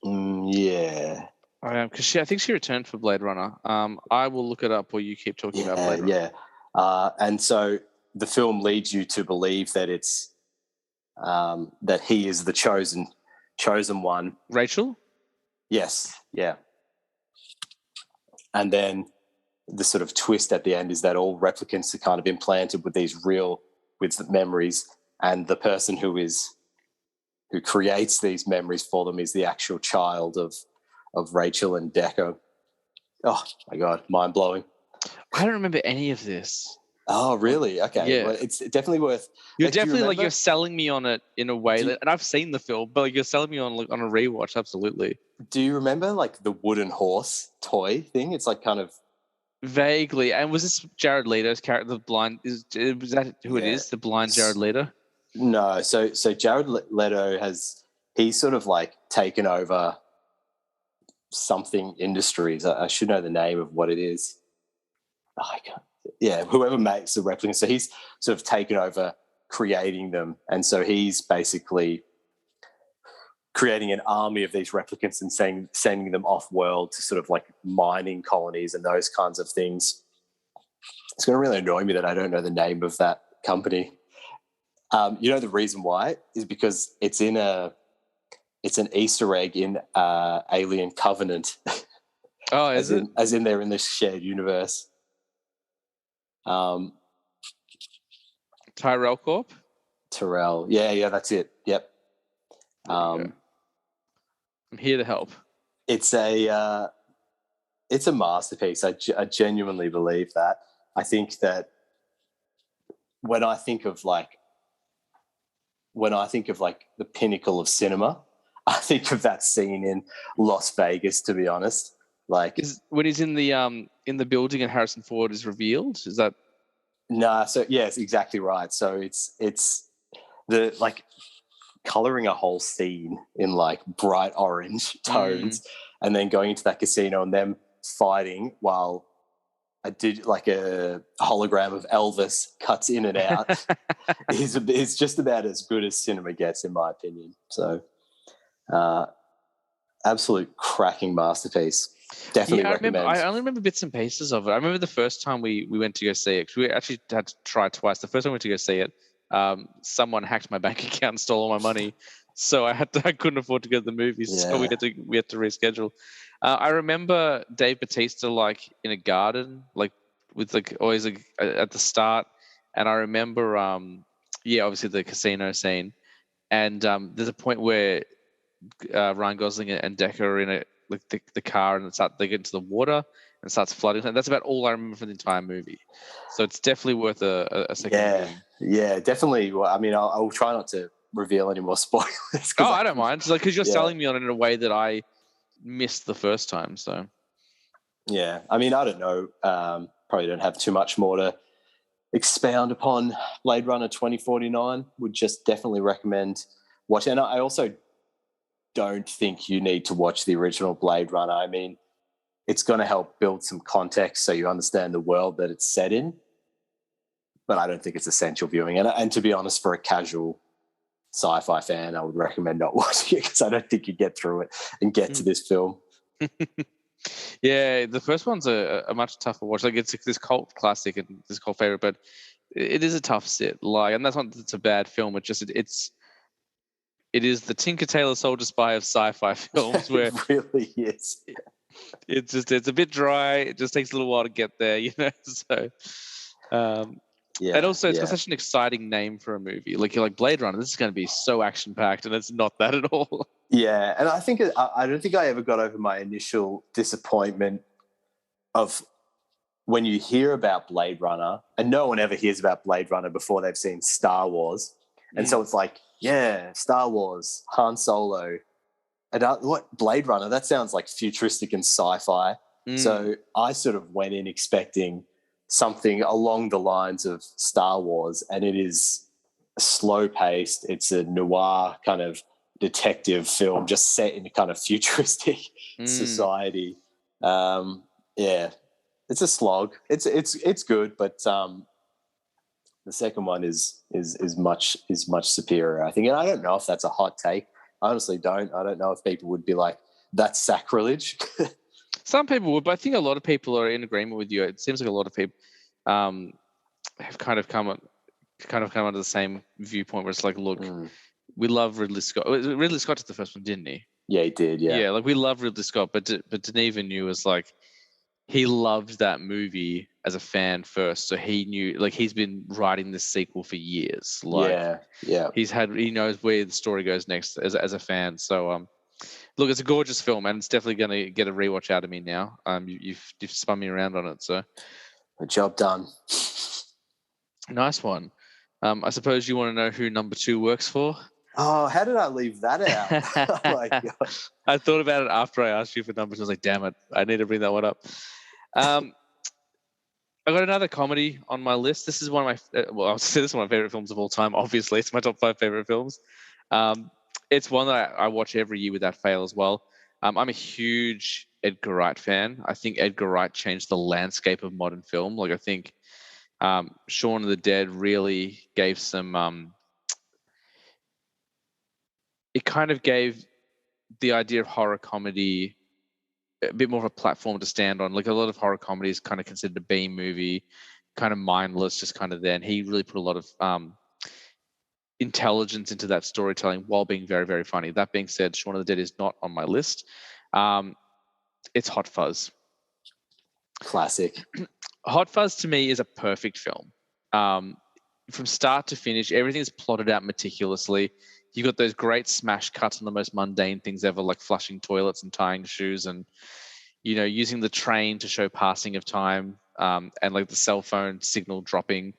Yeah. Because I think she returned for Blade Runner. I will look it up while you keep talking about Blade Runner. Yeah. And so the film leads you to believe that it's that he is the chosen one. Rachel? Yes. Yeah. And then the sort of twist at the end is that all replicants are kind of implanted with with memories, and the person who creates these memories for them is the actual child of Rachel and Decker. Oh my God, mind blowing. I don't remember any of this. Oh, really? Okay. Yeah. Well, it's definitely worth. You're definitely you're selling me on it in a way and I've seen the film, but you're selling me on a rewatch. Absolutely. Do you remember like the wooden horse toy thing? It's like kind of vaguely. And was this Jared Leto's character? The blind was that who it is? The blind Jared Leto? No. So Jared Leto he's sort of like taken over something industries. I should know the name of what it is. Oh, I can't. Yeah, whoever makes the replicants. So he's sort of taken over creating them, and so he's basically creating an army of these replicants and sending them off world to sort of like mining colonies and those kinds of things. It's going to really annoy me that I don't know the name of that company. The reason why is because it's an Easter egg in Alien Covenant. Oh, is it? As in they're in this shared universe. Tyrell Corp? Tyrell. Yeah, that's it. Yep. I'm here to help. It's a masterpiece. I genuinely believe that. I think that when I think of like the pinnacle of cinema, I think of that scene in Las Vegas, to be honest. Like when he's in the building and Harrison Ford is revealed? Is that? Nah. So yes, exactly right. So it's the like coloring a whole scene in like bright orange tones, and then going into that casino and them fighting while a hologram of Elvis cuts in and out is just about as good as cinema gets, in my opinion. So. Absolute cracking masterpiece. Definitely recommend. I only remember bits and pieces of it. I remember the first time we went to go see it. 'Cause we actually had to try it twice. The first time we went to go see it, someone hacked my bank account and stole all my money, so I couldn't afford to go to the movies. So we had to reschedule. I remember Dave Bautista like in a garden, like with like always like, at the start, and I remember obviously the casino scene, and there's a point where Ryan Gosling and Decker are in the car, and they get into the water and starts flooding. And that's about all I remember from the entire movie. So it's definitely worth a second viewing. Yeah, definitely. Well, I mean, I'll try not to reveal any more spoilers. I don't mind, because you're selling me on it in a way that I missed the first time. So yeah, I mean, I don't know. Probably don't have too much more to expound upon. Blade Runner 2049 would just definitely recommend watching. And I also don't think you need to watch the original Blade Runner. I mean, it's going to help build some context so you understand the world that it's set in, but I don't think it's essential viewing. And to be honest, for a casual sci-fi fan, I would recommend not watching it, because I don't think you get through it and get to this film. Yeah, the first one's a much tougher watch. Like, it's this cult classic and this cult favorite, but it is a tough sit. Like, and that's not that it's a bad film. It is the Tinker Tailor Soldier Spy of sci-fi films, where it really is. It's a bit dry. It just takes a little while to get there, you know. So, and also it's got such an exciting name for a movie. Like, you're like, Blade Runner, this is going to be so action packed, and it's not that at all. Yeah, and I think I don't think I ever got over my initial disappointment of when you hear about Blade Runner, and no one ever hears about Blade Runner before they've seen Star Wars, and so it's like, yeah, Star Wars, Han Solo, and what, Blade Runner? That sounds like futuristic and sci-fi. So I sort of went in expecting something along the lines of Star Wars, and it is slow-paced. It's a noir kind of detective film, just set in a kind of futuristic society. Yeah, it's a slog. It's good, but the second one is much superior, I think. And I don't know if that's a hot take. I honestly don't. I don't know if people would be like, that's sacrilege. Some people would, but I think a lot of people are in agreement with you. It seems like a lot of people have kind of come under the same viewpoint, where it's like, look, we love Ridley Scott. Ridley Scott did the first one, didn't he? Yeah, he did. Yeah, like, we love Ridley Scott, but Denis Villeneuve was like, he loved that movie as a fan first, so he knew, like, he's been writing this sequel for years. Like, yeah, he knows where the story goes next as a fan. So look, it's a gorgeous film, and it's definitely going to get a rewatch out of me now. You've spun me around on it, so the job done. Nice one. I suppose you want to know who number 2 works for? Oh, how did I leave that out? Oh my God. I thought about it after I asked you for numbers. I was like, damn it, I need to bring that one up. I got another comedy on my list. This is one of my this is one of my favorite films of all time. Obviously, it's my top 5 favorite films. It's one that I watch every year without fail as well. I'm a huge Edgar Wright fan. I think Edgar Wright changed the landscape of modern film. Like, I think Shaun of the Dead really gave some. It kind of gave the idea of horror comedy a bit more of a platform to stand on. Like, a lot of horror comedy is kind of considered a B movie, kind of mindless, just kind of there. And he really put a lot of intelligence into that storytelling while being very, very funny. That being said, Shaun of the Dead is not on my list. It's Hot Fuzz. Classic. Hot Fuzz to me is a perfect film. From start to finish, everything's plotted out meticulously. You've got those great smash cuts on the most mundane things ever, like flushing toilets and tying shoes, and, you know, using the train to show passing of time, and like the cell phone signal dropping.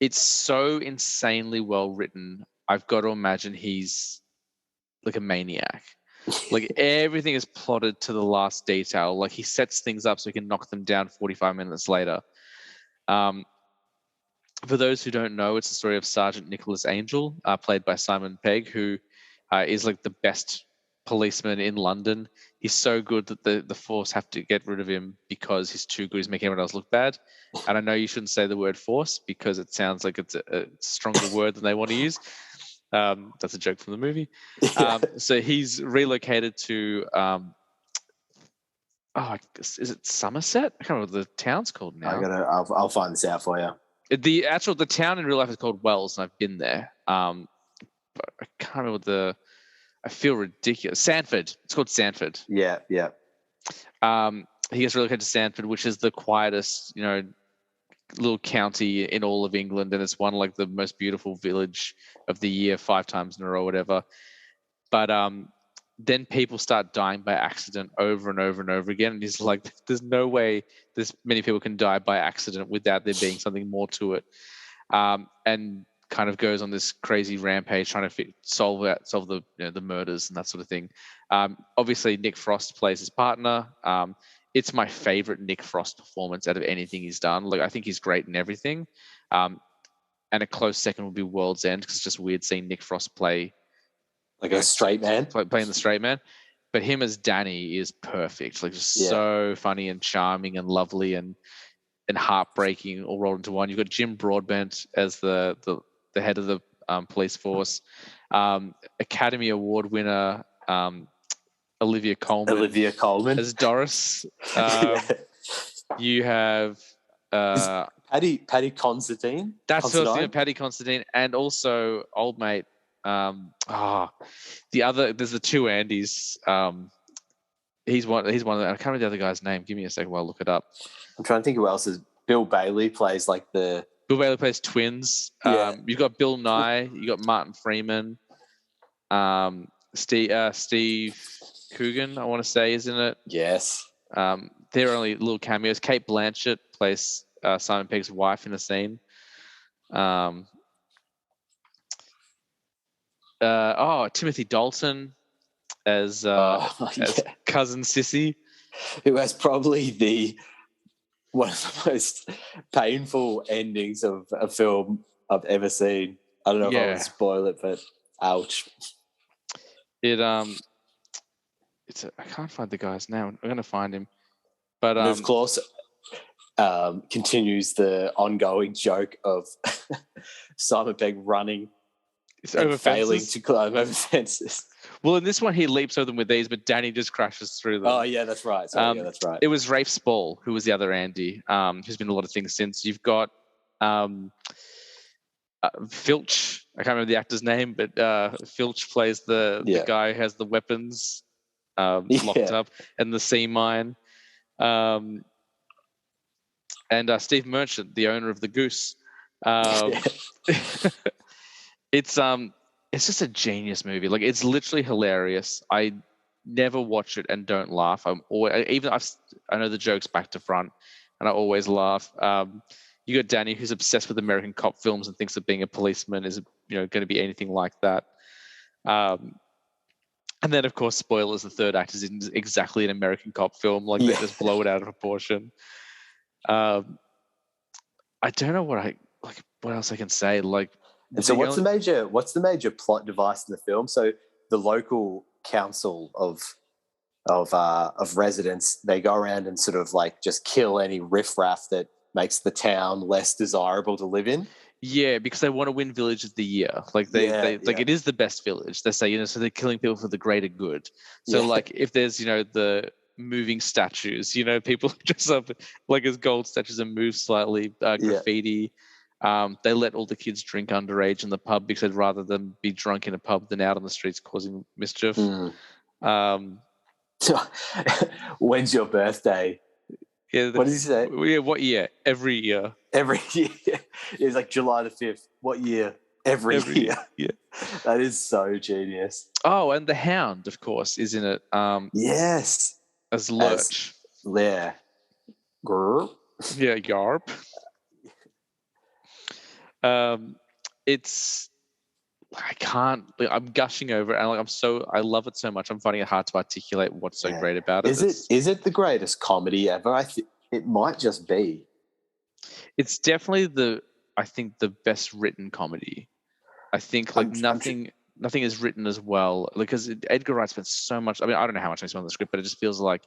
It's so insanely well written. I've got to imagine he's like a maniac. Like, everything is plotted to the last detail. Like, he sets things up so he can knock them down 45 minutes later. For those who don't know, it's the story of Sergeant Nicholas Angel, played by Simon Pegg, who is like the best policeman in London. He's so good that the force have to get rid of him because he's too good. He's making everyone else look bad. And I know you shouldn't say the word force because it sounds like it's a stronger word than they want to use. That's a joke from the movie. So he's relocated to is it Somerset? I can't remember what the town's called now. I'll find this out for you. The town in real life is called Wells, and I've been there. But I can't remember I feel ridiculous. Sandford. It's called Sandford. Yeah. He gets relocated to Sandford, which is the quietest, little county in all of England, and it's won like the most beautiful village of the year 5 times in a row, or whatever. But then people start dying by accident over and over and over again, and he's like, "There's no way this many people can die by accident without there being something more to it," and kind of goes on this crazy rampage trying to solve the the murders and that sort of thing. Obviously, Nick Frost plays his partner. It's my favorite Nick Frost performance out of anything he's done. Like, I think he's great in everything. And a close second would be World's End, because it's just weird seeing Nick Frost play like a straight man, playing the straight man. But him as Danny is perfect. Like, just so funny and charming and lovely and heartbreaking all rolled into one. You've got Jim Broadbent as the head of the police force. Academy Award winner Olivia Colman as Doris. You have Paddy Considine. That's what I was thinking, Paddy Considine, and also old mate. There's the 2 Andys. He's one of them. I can't remember the other guy's name. Give me a second while I look it up. I'm trying to think who else is. Bill Bailey plays twins. You've got Bill Nye. You got Martin Freeman. Steve Coogan, I want to say, is in it. Yes. They're only little cameos. Kate Blanchett plays Simon Pegg's wife in a scene. Timothy Dalton as cousin Sissy, who has probably one of the most painful endings of a film I've ever seen. I don't know if I would spoil it, but ouch. I can't find the guy's name. I'm going to find him. But of course, continues the ongoing joke of Simon Pegg running and failing to climb over fences. Well, in this one, he leaps over them with ease, but Danny just crashes through them. Oh, yeah, that's right. That's right. It was Rafe Spall, who was the other Andy, who's been in a lot of things since. You've got Filch. I can't remember the actor's name, but Filch plays the guy who has the weapons locked up and the sea mine. And Steve Merchant, the owner of the Goose. It's just a genius movie. Like, it's literally hilarious. I never watch it and don't laugh. I know the jokes back to front, and I always laugh. You got Danny, who's obsessed with American cop films and thinks that being a policeman is going to be anything like that. And then, of course, spoilers: the third act is in exactly an American cop film. Like, they just blow it out of proportion. I don't know what else I can say. Like, and so what's the major plot device in the film? So the local council of residents, they go around and sort of like just kill any riffraff that makes the town less desirable to live in. Yeah, because they want to win Village of the Year. Like it is the best village. They say, so they're killing people for the greater good. So like, if there's the moving statues, people dress up like as gold statues and move slightly, graffiti. They let all the kids drink underage in the pub because they'd rather them be drunk in a pub than out on the streets causing mischief. When's your birthday? Yeah, what did he say? Yeah, what year? Every year. Every year. It's like July the 5th. What year? Every year. Yeah. That is so genius. Oh, and the Hound, of course, is in it. Yes. As Lurch. Yeah. Grr. Yeah, Yarp. I'm gushing over it, and I love it so much. I'm finding it hard to articulate what's so great about it. Is it the greatest comedy ever? It might just be. It's definitely the best written comedy. I think nothing is written as well, because Edgar Wright spent so much. I mean, I don't know how much I spent on the script, but it just feels like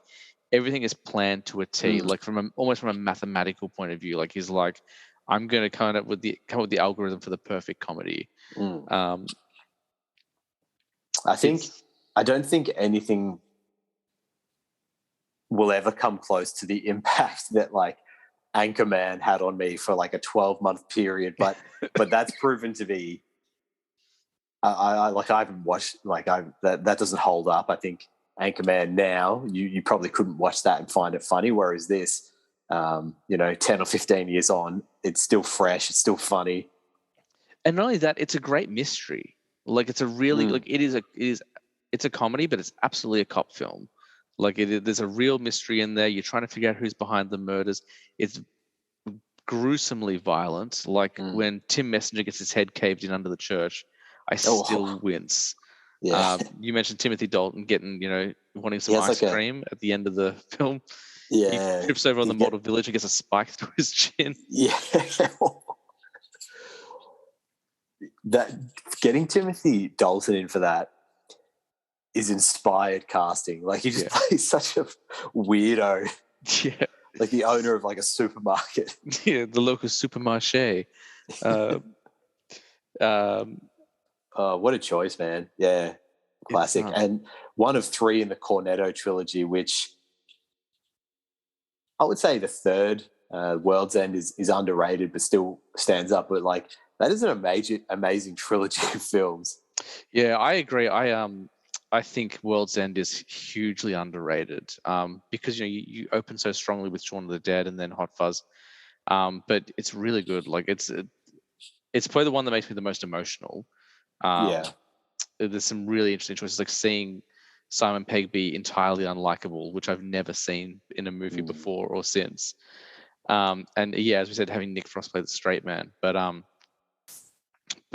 everything is planned to a T. Like almost from a mathematical point of view. Like, he's like, I'm going to come up with the algorithm for the perfect comedy. I don't think anything will ever come close to the impact that like Anchorman had on me for like a 12-month period, but that's proven to be. I haven't watched that doesn't hold up. I think Anchorman now you probably couldn't watch that and find it funny, whereas this, 10 or 15 years on, it's still fresh, it's still funny. And not only that, it's a great mystery. Like it's a really it's a comedy, but it's absolutely a cop film. Like there's a real mystery in there. You're trying to figure out who's behind the murders. It's gruesomely violent. Like when Tim Messenger gets his head caved in under the church, I still wince. Yeah. You mentioned Timothy Dalton getting, wanting some ice cream at the end of the film. Yeah. He trips over on the model village and gets a spike through his chin. Yeah. That getting Timothy Dalton in for that is inspired casting. Like he just plays such a weirdo. Yeah. Like the owner of like a supermarket. Yeah, the local supermarché. What a choice, man. Yeah. Classic. And one of 3 in the Cornetto trilogy, which I would say the third, World's End, is underrated but still stands up. But like that is an amazing trilogy of films. Yeah, I agree. I think World's End is hugely underrated because you open so strongly with Shaun of the Dead and then Hot Fuzz, but it's really good. Like it's probably the one that makes me the most emotional. There's some really interesting choices, like seeing Simon Pegg be entirely unlikable, which I've never seen in a movie before or since. And yeah, as we said, having Nick Frost play the straight man, but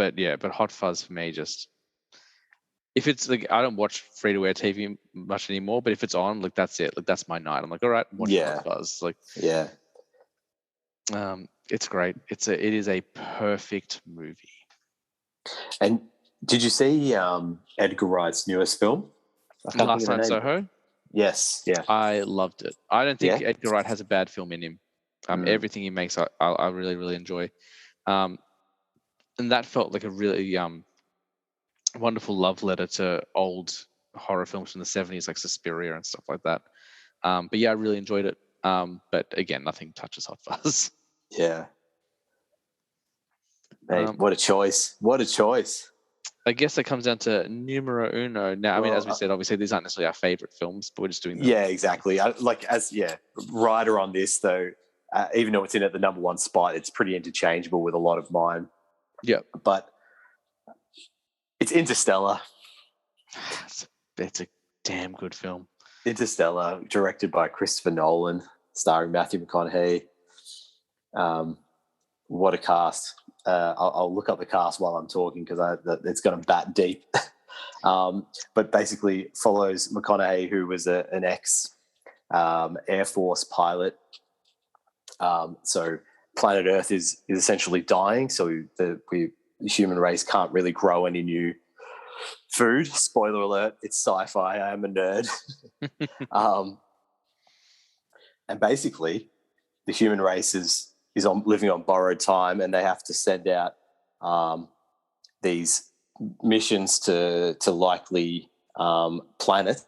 Hot Fuzz for me, just if it's like, I don't watch free to air TV much anymore, but if it's on, like that's it, like that's my night. I'm like, all right, watch Hot Fuzz. Like, it's great. It is a perfect movie. And did you see Edgar Wright's newest film? Last Night in Soho? Yes, yeah. I loved it. I don't think Edgar Wright has a bad film in him. Everything he makes, I really, really enjoy. And that felt like a really wonderful love letter to old horror films from the 70s, like Suspiria and stuff like that. But yeah, I really enjoyed it. But again, nothing touches Hot Fuzz. Yeah. Mate, what a choice. What a choice. I guess that comes down to numero uno. Now, I mean, as we said, obviously these aren't necessarily our favorite films, but we're just doing them. Yeah, exactly. Rider on this, though, even though it's in at the number 1 spot, it's pretty interchangeable with a lot of mine. Yeah. But it's Interstellar. It's a damn good film. Interstellar, directed by Christopher Nolan, starring Matthew McConaughey. What a cast. I'll look up the cast while I'm talking because it's going to bat deep. But basically follows McConaughey, who was an ex Air Force pilot. So planet Earth is essentially dying. So the human race can't really grow any new food. Spoiler alert, it's sci-fi. I am a nerd. And basically the human race is living on borrowed time, and they have to send out these missions to likely planets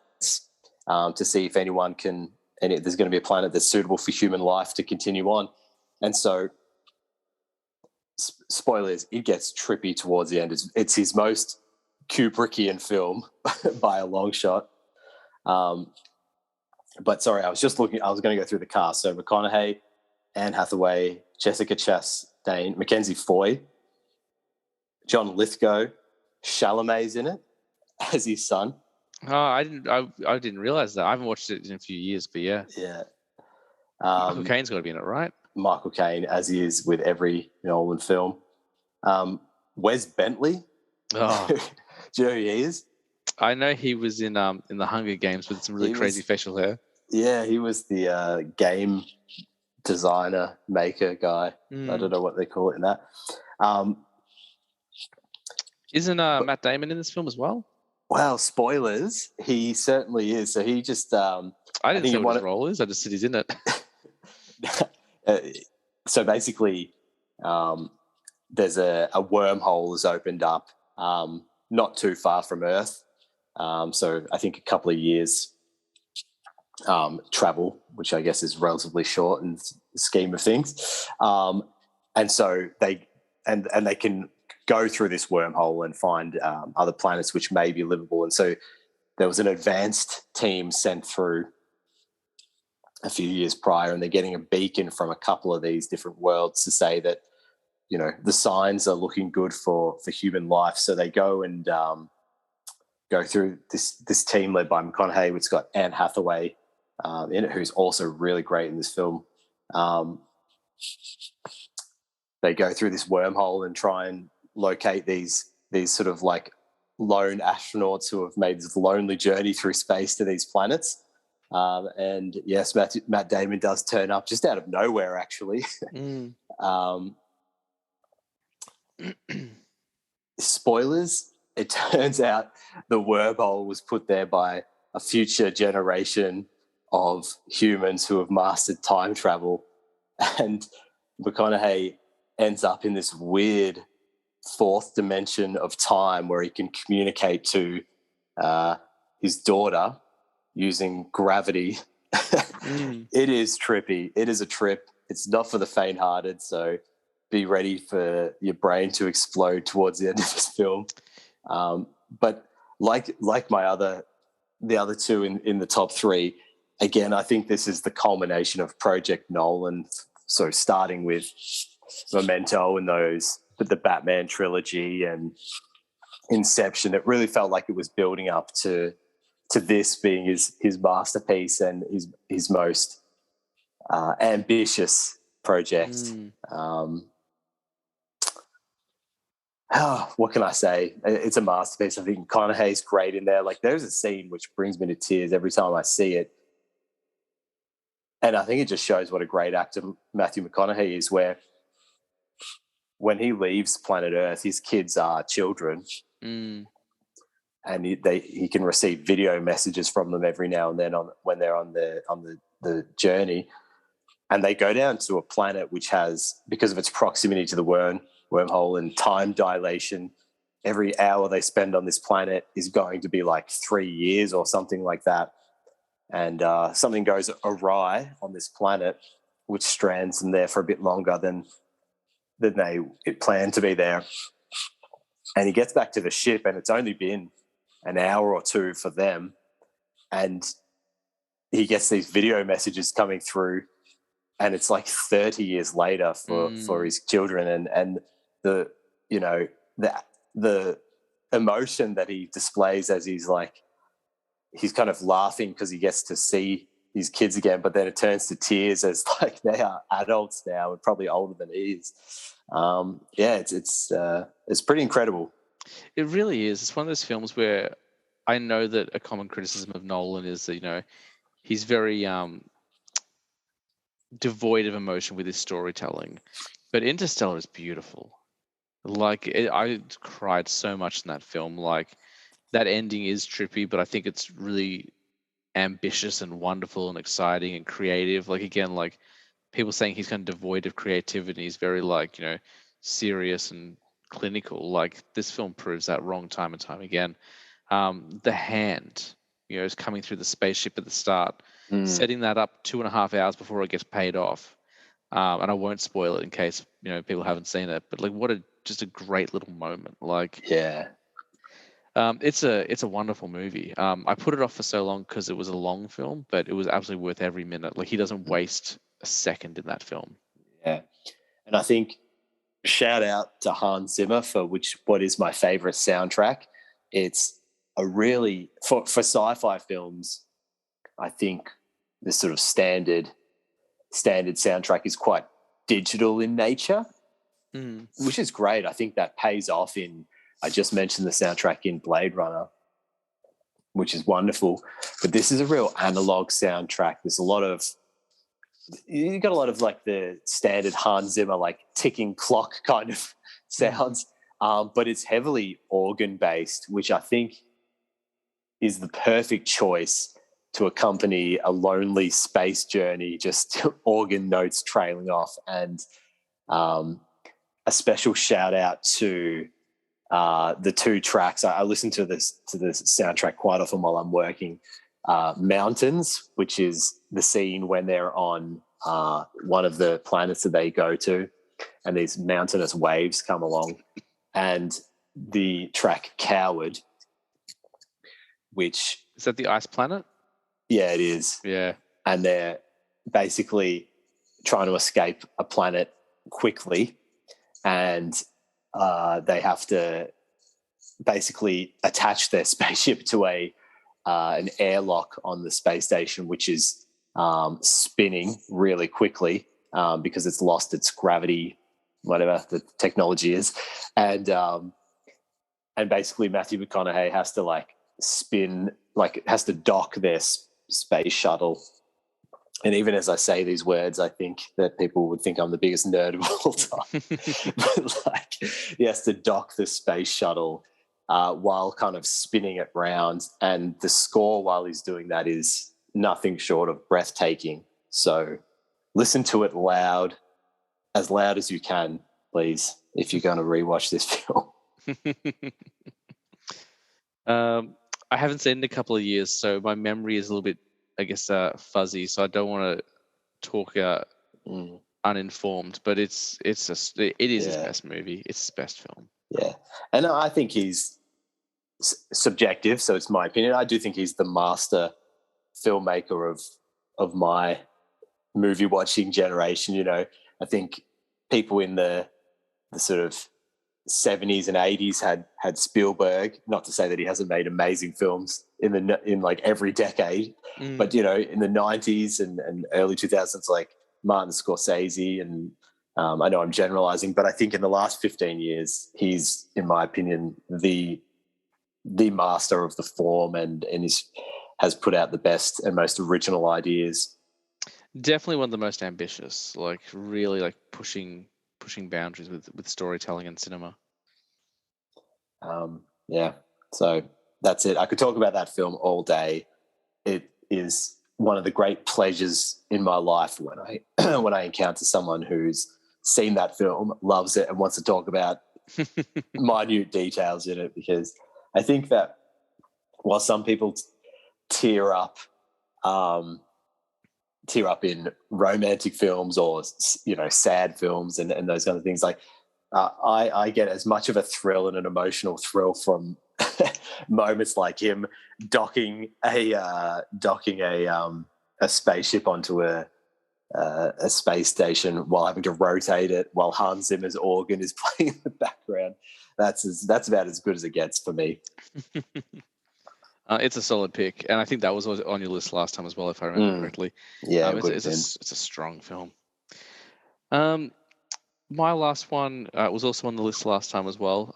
to see if anyone can, and there's going to be a planet that's suitable for human life to continue on. And so, spoilers, it gets trippy towards the end. It's his most Kubrickian film by a long shot. But sorry, I was going to go through the cast. So McConaughey, Anne Hathaway, Jessica Chastain, Mackenzie Foy, John Lithgow, Chalamet's in it as his son. Oh, I didn't realize that. I haven't watched it in a few years, but yeah. Yeah. Michael Caine's got to be in it, right? Michael Caine, as he is with every Nolan film. Wes Bentley. Oh. Do you know who he is? I know he was in the Hunger Games with some really crazy facial hair. Yeah, he was the game designer maker guy. I don't know what they call it in that. Isn't Matt Damon in this film as well? Well, spoilers, he certainly is. So he just I didn't say what his role is. I just said he's in it. So basically there's a wormhole has opened up not too far from Earth, So I think a couple of years travel, which I guess is relatively short in the scheme of things. And so they can go through this wormhole and find other planets which may be livable. And so there was an advanced team sent through a few years prior, and they're getting a beacon from a couple of these different worlds to say that, you know, the signs are looking good for human life. So they go and go through this team led by McConaughey. It's got Anne Hathaway in it, who's also really great in this film. They go through this wormhole and try and locate these sort of like lone astronauts who have made this lonely journey through space to these planets. And yes, Matt Damon does turn up just out of nowhere, actually. Spoilers, it turns out the wormhole was put there by a future generation of humans who have mastered time travel. And McConaughey ends up in this weird fourth dimension of time where he can communicate to his daughter using gravity. It is trippy. It is a trip. It's not for the faint-hearted, so be ready for your brain to explode towards the end of this film. But like the other two in the top three, again, I think this is the culmination of Project Nolan. So starting with Memento and the Batman trilogy and Inception, it really felt like it was building up to this being his masterpiece and his most ambitious project. What can I say? It's a masterpiece. I think McConaughey's great in there. Like, there's a scene which brings me to tears every time I see it. And I think it just shows what a great actor Matthew McConaughey is, where when he leaves planet Earth, his kids are children. And he can receive video messages from them every now and then when they're on the journey. And they go down to a planet which has, because of its proximity to the wormhole and time dilation, every hour they spend on this planet is going to be like 3 years or something like that. And something goes awry on this planet, which strands them there for a bit longer than they planned to be there. And he gets back to the ship, and it's only been an hour or two for them. And he gets these video messages coming through, and it's like 30 years later for his children. And the emotion that he displays as he's kind of laughing because he gets to see his kids again, but then it turns to tears as like they are adults now and probably older than he is. It's pretty incredible. It really is. It's one of those films where I know that a common criticism of Nolan is that, you know, he's very devoid of emotion with his storytelling. But Interstellar is beautiful. I cried so much in that film. Like, that ending is trippy, but I think it's really ambitious and wonderful and exciting and creative. Like, again, like people saying he's kind of devoid of creativity. He's very, like, you know, serious and clinical. Like, this film proves that wrong time and time again. The hand, you know, is coming through the spaceship at the start, setting that up 2.5 hours before it gets paid off. And I won't spoil it in case, you know, people haven't seen it, but like, just a great little moment. Like, yeah. It's a wonderful movie. I put it off for so long because it was a long film, but it was absolutely worth every minute. Like, he doesn't waste a second in that film. Yeah. And I think shout out to Hans Zimmer for what is my favorite soundtrack. It's a really, for sci-fi films, I think the sort of standard soundtrack is quite digital in nature, which is great. I think that pays off I just mentioned the soundtrack in Blade Runner, which is wonderful. But this is a real analog soundtrack. You got a lot of like the standard Hans Zimmer, like ticking clock kind of sounds, but it's heavily organ based, which I think is the perfect choice to accompany a lonely space journey, just organ notes trailing off. And a special shout out to the two tracks. I listen to the soundtrack quite often while I'm working. Mountains, which is the scene when they're on one of the planets that they go to, and these mountainous waves come along, and the track Coward, which... Is that the ice planet? Yeah, it is. Yeah. And they're basically trying to escape a planet quickly, and they have to basically attach their spaceship to an airlock on the space station, which is spinning really quickly because it's lost its gravity, whatever the technology is, and basically Matthew McConaughey has to has to dock their space shuttle. And even as I say these words, I think that people would think I'm the biggest nerd of all time. But he has to dock the space shuttle while kind of spinning it round. And the score while he's doing that is nothing short of breathtaking. So listen to it as loud as you can, please, if you're going to rewatch this film. I haven't seen it in a couple of years, so my memory is a little bit, I guess, fuzzy. So I don't want to talk uninformed, but it is his best movie. It's his best film. Yeah, and I think he's subjective, so it's my opinion. I do think he's the master filmmaker of my movie watching generation. I think people in the sort of 70s and 80s had Spielberg. Not to say that he hasn't made amazing films in like every decade, but in the 90s and early 2000s, like Martin Scorsese, and I know I'm generalizing, but I think in the last 15 years, he's, in my opinion, the master of the form, and has put out the best and most original ideas. Definitely one of the most ambitious, like really like pushing boundaries with storytelling and cinema. Yeah, so that's it. I could talk about that film all day. It is one of the great pleasures in my life when I encounter someone who's seen that film, loves it, and wants to talk about minute details in it, because I think that while some people tear up in romantic films or sad films and those kind of things, like I get as much of a thrill and an emotional thrill from moments like him docking a spaceship onto a space station while having to rotate it while Hans Zimmer's organ is playing in the background. That's about as good as it gets for me. It's a solid pick, and I think that was on your list last time as well, if I remember correctly. Yeah, it's a strong film. My last one was also on the list last time as well.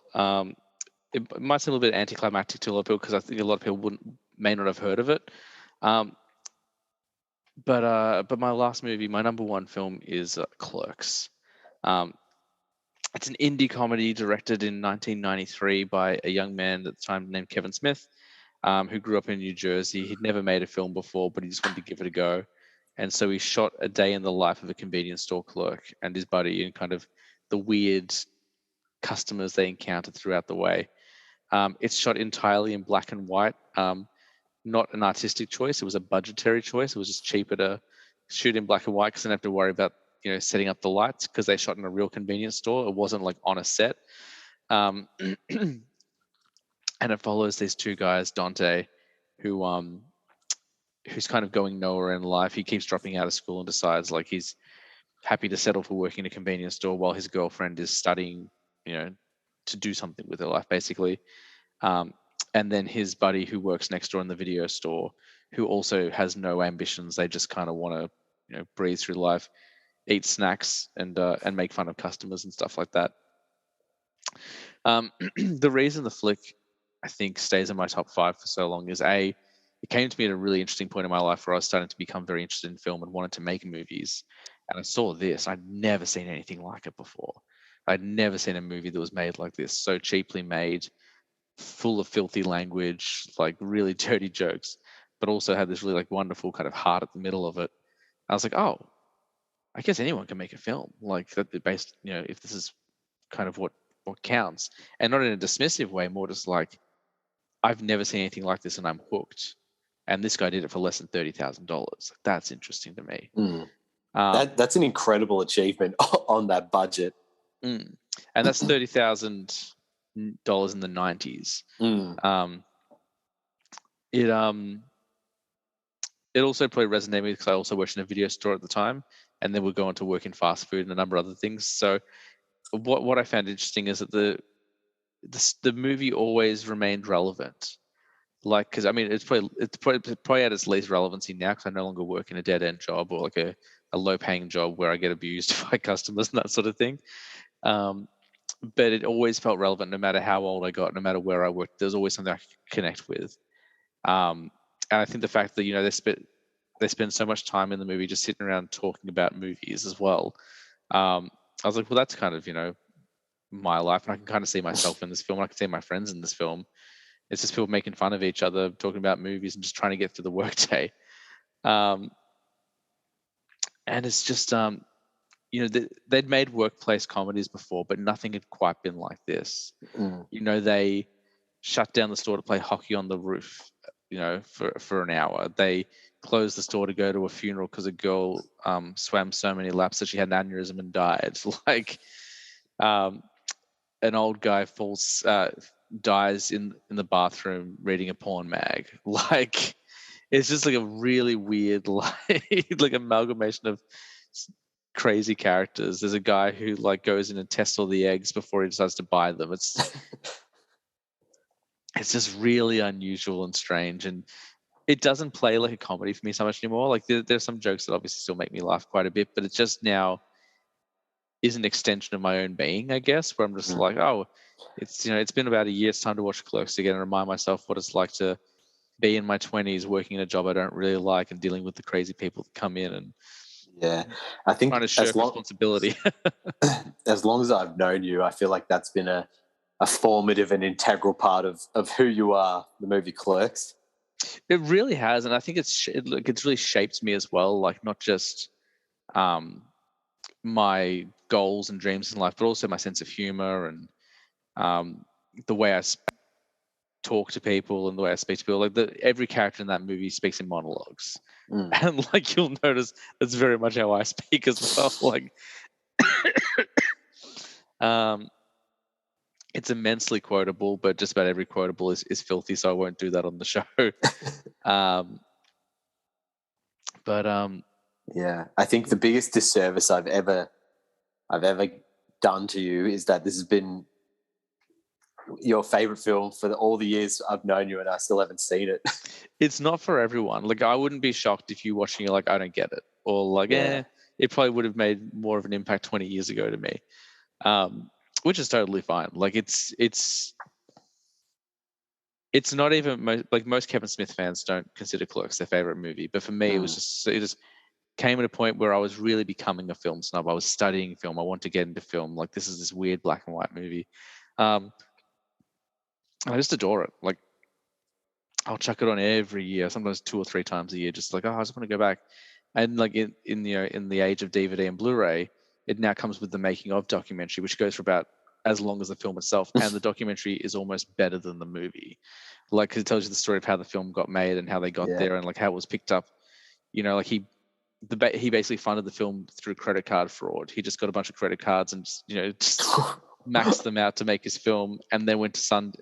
It might seem a little bit anticlimactic to a lot of people because I think a lot of people may not have heard of it. But my last movie, my number one film, is Clerks. It's an indie comedy directed in 1993 by a young man at the time named Kevin Smith, who grew up in New Jersey. He'd never made a film before, but he just wanted to give it a go. And so he shot a day in the life of a convenience store clerk and his buddy, and kind of the weird customers they encountered throughout the way. It's shot entirely in black and white. Not an artistic choice. It was a budgetary choice. It was just cheaper to shoot in black and white because they didn't have to worry about setting up the lights, because they shot in a real convenience store. It wasn't like on a set. And it follows these two guys, Dante, who's kind of going nowhere in life. He keeps dropping out of school and decides like he's happy to settle for working in a convenience store while his girlfriend is studying, to do something with her life, basically. And then his buddy who works next door in the video store, who also has no ambitions. They just kind of want to, breathe through life, eat snacks, and make fun of customers and stuff like that. The reason the flick, I think, stays in my top 5 for so long is it came to me at a really interesting point in my life where I was starting to become very interested in film and wanted to make movies. And I saw this. I'd never seen anything like it before. I'd never seen a movie that was made like this, so cheaply made, full of filthy language, like really dirty jokes, but also had this really like wonderful kind of heart at the middle of it. I was like, oh, I guess anyone can make a film like that based, if this is kind of what what counts, and not in a dismissive way, more just like, I've never seen anything like this and I'm hooked. And this guy did it for less than $30,000. That's interesting to me. That's an incredible achievement on that budget. And that's $30,000 in the 90s. It also probably resonated with me because I also worked in a video store at the time, and then would go on to work in fast food and a number of other things. So what I found interesting is that the movie always remained relevant. Like, because I mean, it's probably at its least relevancy now because I no longer work in a dead end job or like a low paying job where I get abused by customers and that sort of thing. But it always felt relevant no matter how old I got, no matter where I worked. There's always something I could connect with. And I think the fact that they spend so much time in the movie just sitting around talking about movies as well. I was like, well, that's kind of my life, and I can kind of see myself in this film. I can see my friends in this film. It's just people making fun of each other, talking about movies, and just trying to get through the workday. And it's just they'd made workplace comedies before, but nothing had quite been like this. They shut down the store to play hockey on the roof, for an hour. They closed the store to go to a funeral because a girl swam so many laps that she had an aneurysm and died. Like, an old guy dies in the bathroom reading a porn mag. Like, it's just like a really weird like amalgamation of crazy characters. There's a guy who like goes in and tests all the eggs before he decides to buy them. It's just really unusual and strange, and it doesn't play like a comedy for me so much anymore. Like, there's some jokes that obviously still make me laugh quite a bit, but it just now is an extension of my own being, I guess, where I'm just like, oh, it's been about a year's time to watch Clerks again and remind myself what it's like to be in my 20s working in a job I don't really like and dealing with the crazy people that come in and I think trying to shirk responsibility. As long as I've known you, I feel like that's been a formative and integral part of who you are, the movie Clerks. It really has, and I think it's really shaped me as well, like not just my goals and dreams in life, but also my sense of humor and the way I talk to people and the way I speak to people. Like, every character in that movie speaks in monologues, and like you'll notice that's very much how I speak as well. Like, it's immensely quotable, but just about every quotable is filthy, so I won't do that on the show. I think the biggest disservice I've ever done to you is that this has been your favorite film for all the years I've known you, and I still haven't seen it. It's not for everyone. Like, I wouldn't be shocked if you watching it like, I don't get it, or like, it probably would have made more of an impact 20 years ago to me, which is totally fine. Like, it's not even most Kevin Smith fans don't consider Clerks their favorite movie, but for me, it just came at a point where I was really becoming a film snob. I was studying film. I want to get into film. Like, this is this weird black and white movie. I just adore it. Like, I'll chuck it on every year, sometimes 2 or 3 times a year, just like, I just want to go back. And like in the age of DVD and Blu-ray, it now comes with the making of documentary, which goes for about as long as the film itself. And the documentary is almost better than the movie. Like, 'cause it tells you the story of how the film got made and how they got there and like how it was picked up. Like he basically funded the film through credit card fraud. He just got a bunch of credit cards and just maxed them out to make his film, and then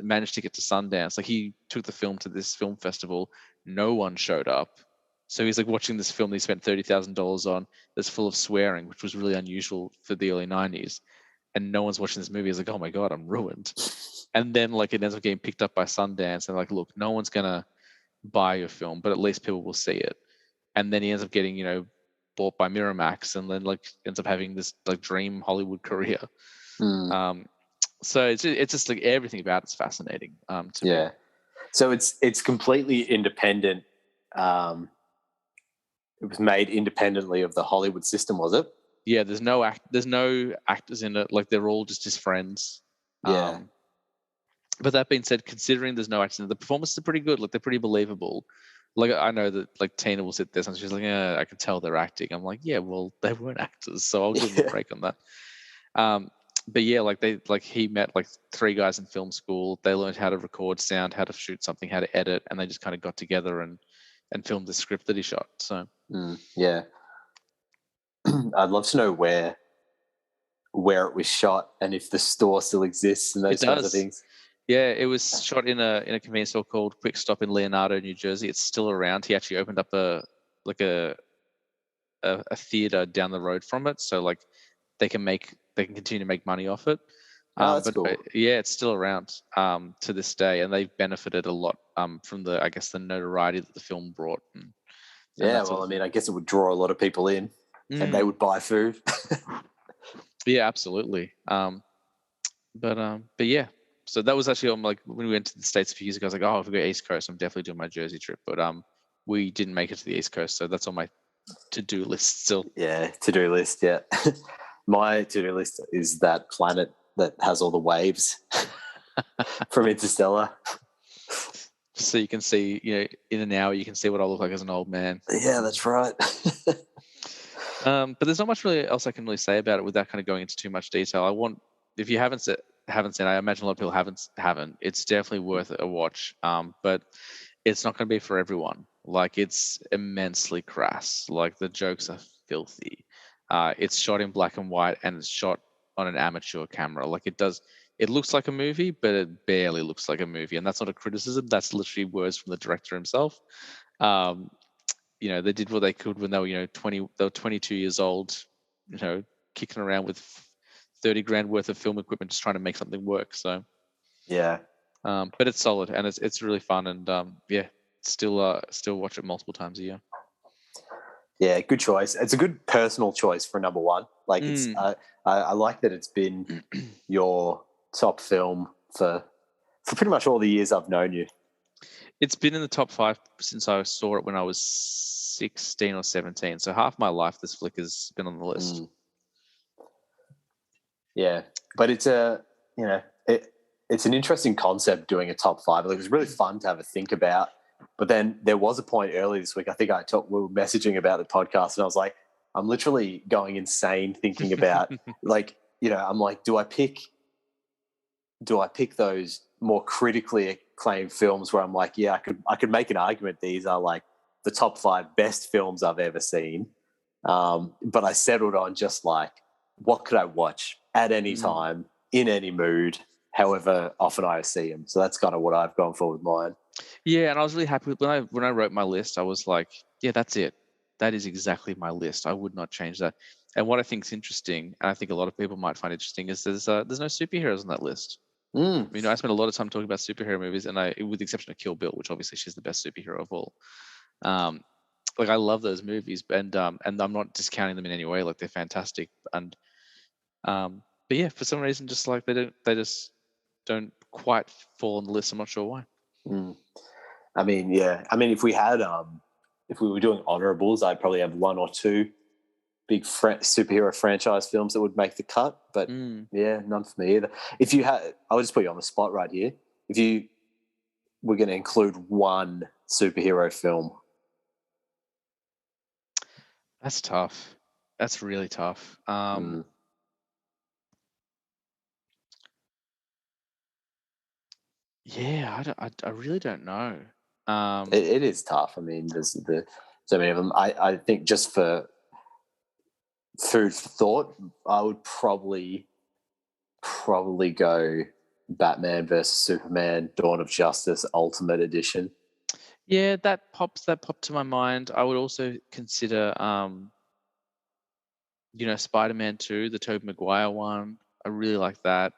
managed to get to Sundance. Like, he took the film to this film festival. No one showed up. So he's like watching this film that he spent $30,000 on that's full of swearing, which was really unusual for the early 90s. And no one's watching this movie. He's like, oh my God, I'm ruined. And then like it ends up getting picked up by Sundance, and like, look, no one's going to buy your film, but at least people will see it. And then he ends up getting, bought by Miramax, and then like ends up having this like dream Hollywood career. So it's just like everything about it's fascinating to me. So it's completely independent. It was made independently of the Hollywood system, was it? Yeah, there's no actors in it. Like, they're all just his friends. But that being said, considering there's no actors in it, the performances are pretty good. Like, they're pretty believable. Like, I know that like Tina will sit there and she's like, I can tell they're acting. I'm like, yeah, well, they weren't actors, so I'll give them a break on that. but yeah, he met like 3 guys in film school. They learned how to record sound, how to shoot something, how to edit, and they just kind of got together and filmed the script that he shot. So yeah, I'd love to know where it was shot and if the store still exists and those kinds of things. Yeah, it was shot in a convenience store called Quick Stop in Leonardo, New Jersey. It's still around. He actually opened up a theater down the road from it, so like they can continue to make money off it. That's cool. Yeah, it's still around to this day, and they've benefited a lot from the notoriety that the film brought. I guess it would draw a lot of people in, and they would buy food. Yeah, absolutely. But yeah, so that was actually on like when we went to the States a few years ago. I was like, oh, if we go East Coast, I'm definitely doing my Jersey trip. But we didn't make it to the East Coast, so that's on my to-do list still. Yeah, to-do list. Yeah, my to-do list is that planet that has all the waves from Interstellar. So you can see, in an hour, you can see what I look like as an old man. Yeah, that's right. But there's not much really else I can really say about it without kind of going into too much detail. If you haven't seen, I imagine a lot of people haven't. It's definitely worth a watch. But it's not going to be for everyone. Like, it's immensely crass. Like, the jokes are filthy. It's shot in black and white, and it's shot on an amateur camera. Like, it looks like a movie, but it barely looks like a movie. And that's not a criticism. That's literally words from the director himself. They did what they could when they were, 22 years old, kicking around with 30 grand worth of film equipment, just trying to make something work. So, yeah. But it's solid, and it's really fun, and still watch it multiple times a year. Yeah, good choice. It's a good personal choice for number one. Like, it's I like that it's been your top film for pretty much all the years I've known you. It's been in the top 5 since I saw it when I was 16 or 17. So half my life, this flick has been on the list. Yeah, but it's it's an interesting concept doing a top 5. Like, it was really fun to have a think about. But then there was a point early this week, I think we were messaging about the podcast, and I was like, I'm literally going insane thinking about I'm like, do I pick those more critically acclaimed films where I'm like, yeah, I could make an argument these are like the top 5 best films I've ever seen. But I settled on just like, what could I watch at any time, in any mood, however often I see them. So that's kind of what I've gone for with mine. Yeah, and I was really happy when I wrote my list. I was like, yeah, that's it. That is exactly my list. I would not change that. And what I think is interesting, and I think a lot of people might find interesting, is there's no superheroes on that list. I spent a lot of time talking about superhero movies, and with the exception of Kill Bill, which obviously she's the best superhero of all. I love those movies, and I'm not discounting them in any way. Like, they're fantastic, and but yeah, for some reason, just like they just don't quite fall on the list. I'm not sure why. I mean, yeah. I mean, if we were doing honorables, I'd probably have 1 or 2 big superhero franchise films that would make the cut. But yeah, none for me either. If you had, I'll just put you on the spot right here. If you were going to include one superhero film, that's tough. That's really tough. Yeah, I really don't know. It is tough. I mean, there's so many of them. I think just for food for thought, I would probably go Batman versus Superman, Dawn of Justice Ultimate Edition. Yeah, that popped to my mind. I would also consider Spider-Man 2, the Tobey Maguire one. I really like that.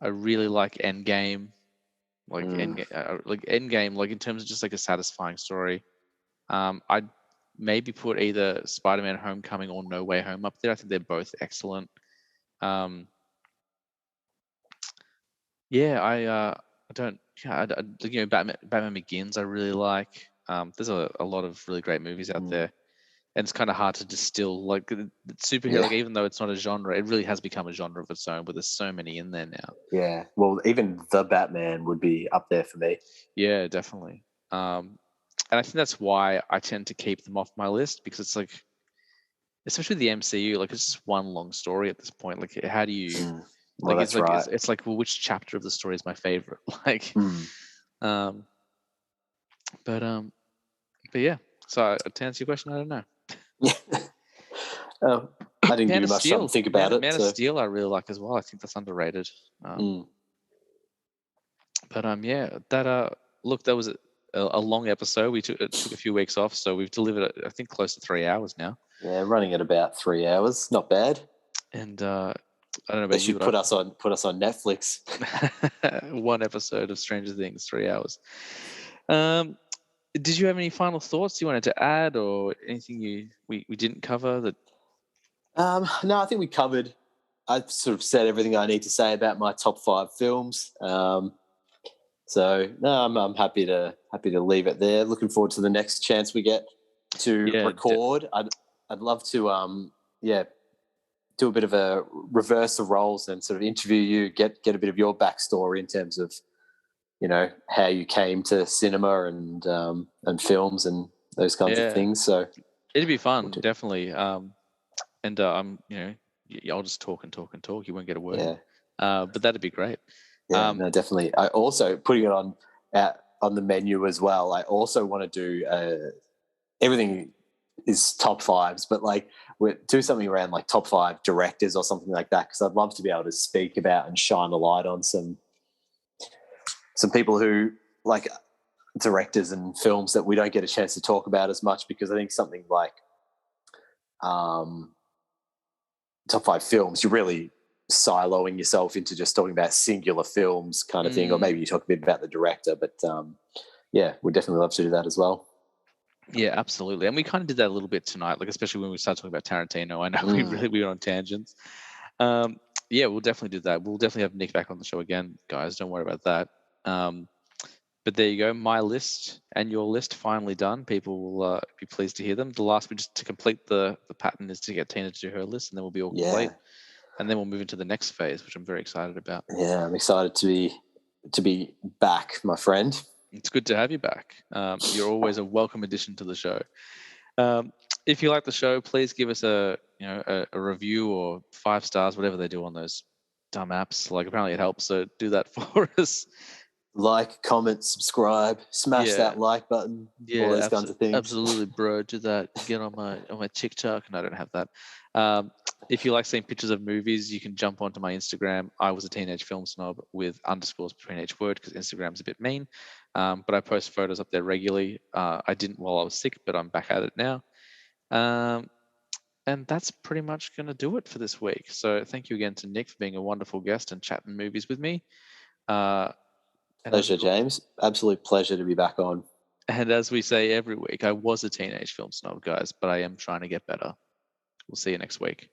I really like Endgame, Endgame, like in terms of just like a satisfying story. I'd maybe put either Spider-Man Homecoming or No Way Home up there. I think they're both excellent. Batman Begins I really like. There's a lot of really great movies out there. And it's kind of hard to distill, like superhero. Like, even though it's not a genre, it really has become a genre of its own. But there's so many in there now. Yeah, well, even the Batman would be up there for me. Yeah, definitely. And I think that's why I tend to keep them off my list, because it's like especially the MCU, like it's just one long story at this point. Like, how do you Well, like? that's right. It's like, well, which chapter of the story is my favorite? Like, but yeah. So to answer your question, I don't know. I didn't give Man you of much time to Steel, think about it. Man of Steel, I really like as well. I think that's underrated. But yeah, that look, that was a long episode. We took a few weeks off, so we've delivered, I think, close to 3 hours now. Yeah, running at about 3 hours, not bad. And I don't know about they should put us on Netflix. One episode of Stranger Things, 3 hours. Did you have any final thoughts you wanted to add, or anything we didn't cover that? No, I think we covered. I've sort of said everything I need to say about my top 5 films. So no, I'm happy to leave it there. Looking forward to the next chance we get to record. I'd love to do a bit of a reverse of roles and sort of interview you, get a bit of your backstory in terms of, how you came to cinema and films and those kinds of things. So it'd be fun, definitely. And I'm, I'll just talk and talk and talk. You won't get a word. Yeah. But that'd be great. Yeah, no, definitely. I also, putting it on the menu as well, I also want to do everything is top 5s, but like we do something around like top 5 directors or something like that, because I'd love to be able to speak about and shine a light on some people who like directors and films that we don't get a chance to talk about as much, because I think something like top 5 films, you're really siloing yourself into just talking about singular films kind of thing, or maybe you talk a bit about the director, but yeah, we'd definitely love to do that as well. Yeah, absolutely. And we kind of did that a little bit tonight, like especially when we started talking about Tarantino. I know we were on tangents. Yeah, we'll definitely do that. We'll definitely have Nick back on the show again, guys. Don't worry about that. But there you go. My list and your list finally done. People will be pleased to hear them. The last bit, just to complete the pattern, is to get Tina to do her list, and then we'll be all complete. And then we'll move into the next phase, which I'm very excited about. Yeah, I'm excited to be back, my friend. It's good to have you back. You're always a welcome addition to the show. If you like the show, please give us a review or 5 stars, whatever they do on those dumb apps. Like, apparently it helps, so do that for us. Like, comment, subscribe, smash that like button, all those kinds of things. Absolutely, bro. Do that. Get on my TikTok, and I don't have that. If you like seeing pictures of movies, you can jump onto my Instagram. I was a teenage film snob with underscores between each word, because Instagram's a bit mean. But I post photos up there regularly. I didn't while I was sick, but I'm back at it now. And that's pretty much going to do it for this week. So thank you again to Nick for being a wonderful guest and chatting movies with me. Pleasure, James. Absolute pleasure to be back on. And as we say every week, I was a teenage film snob, guys, but I am trying to get better. We'll see you next week.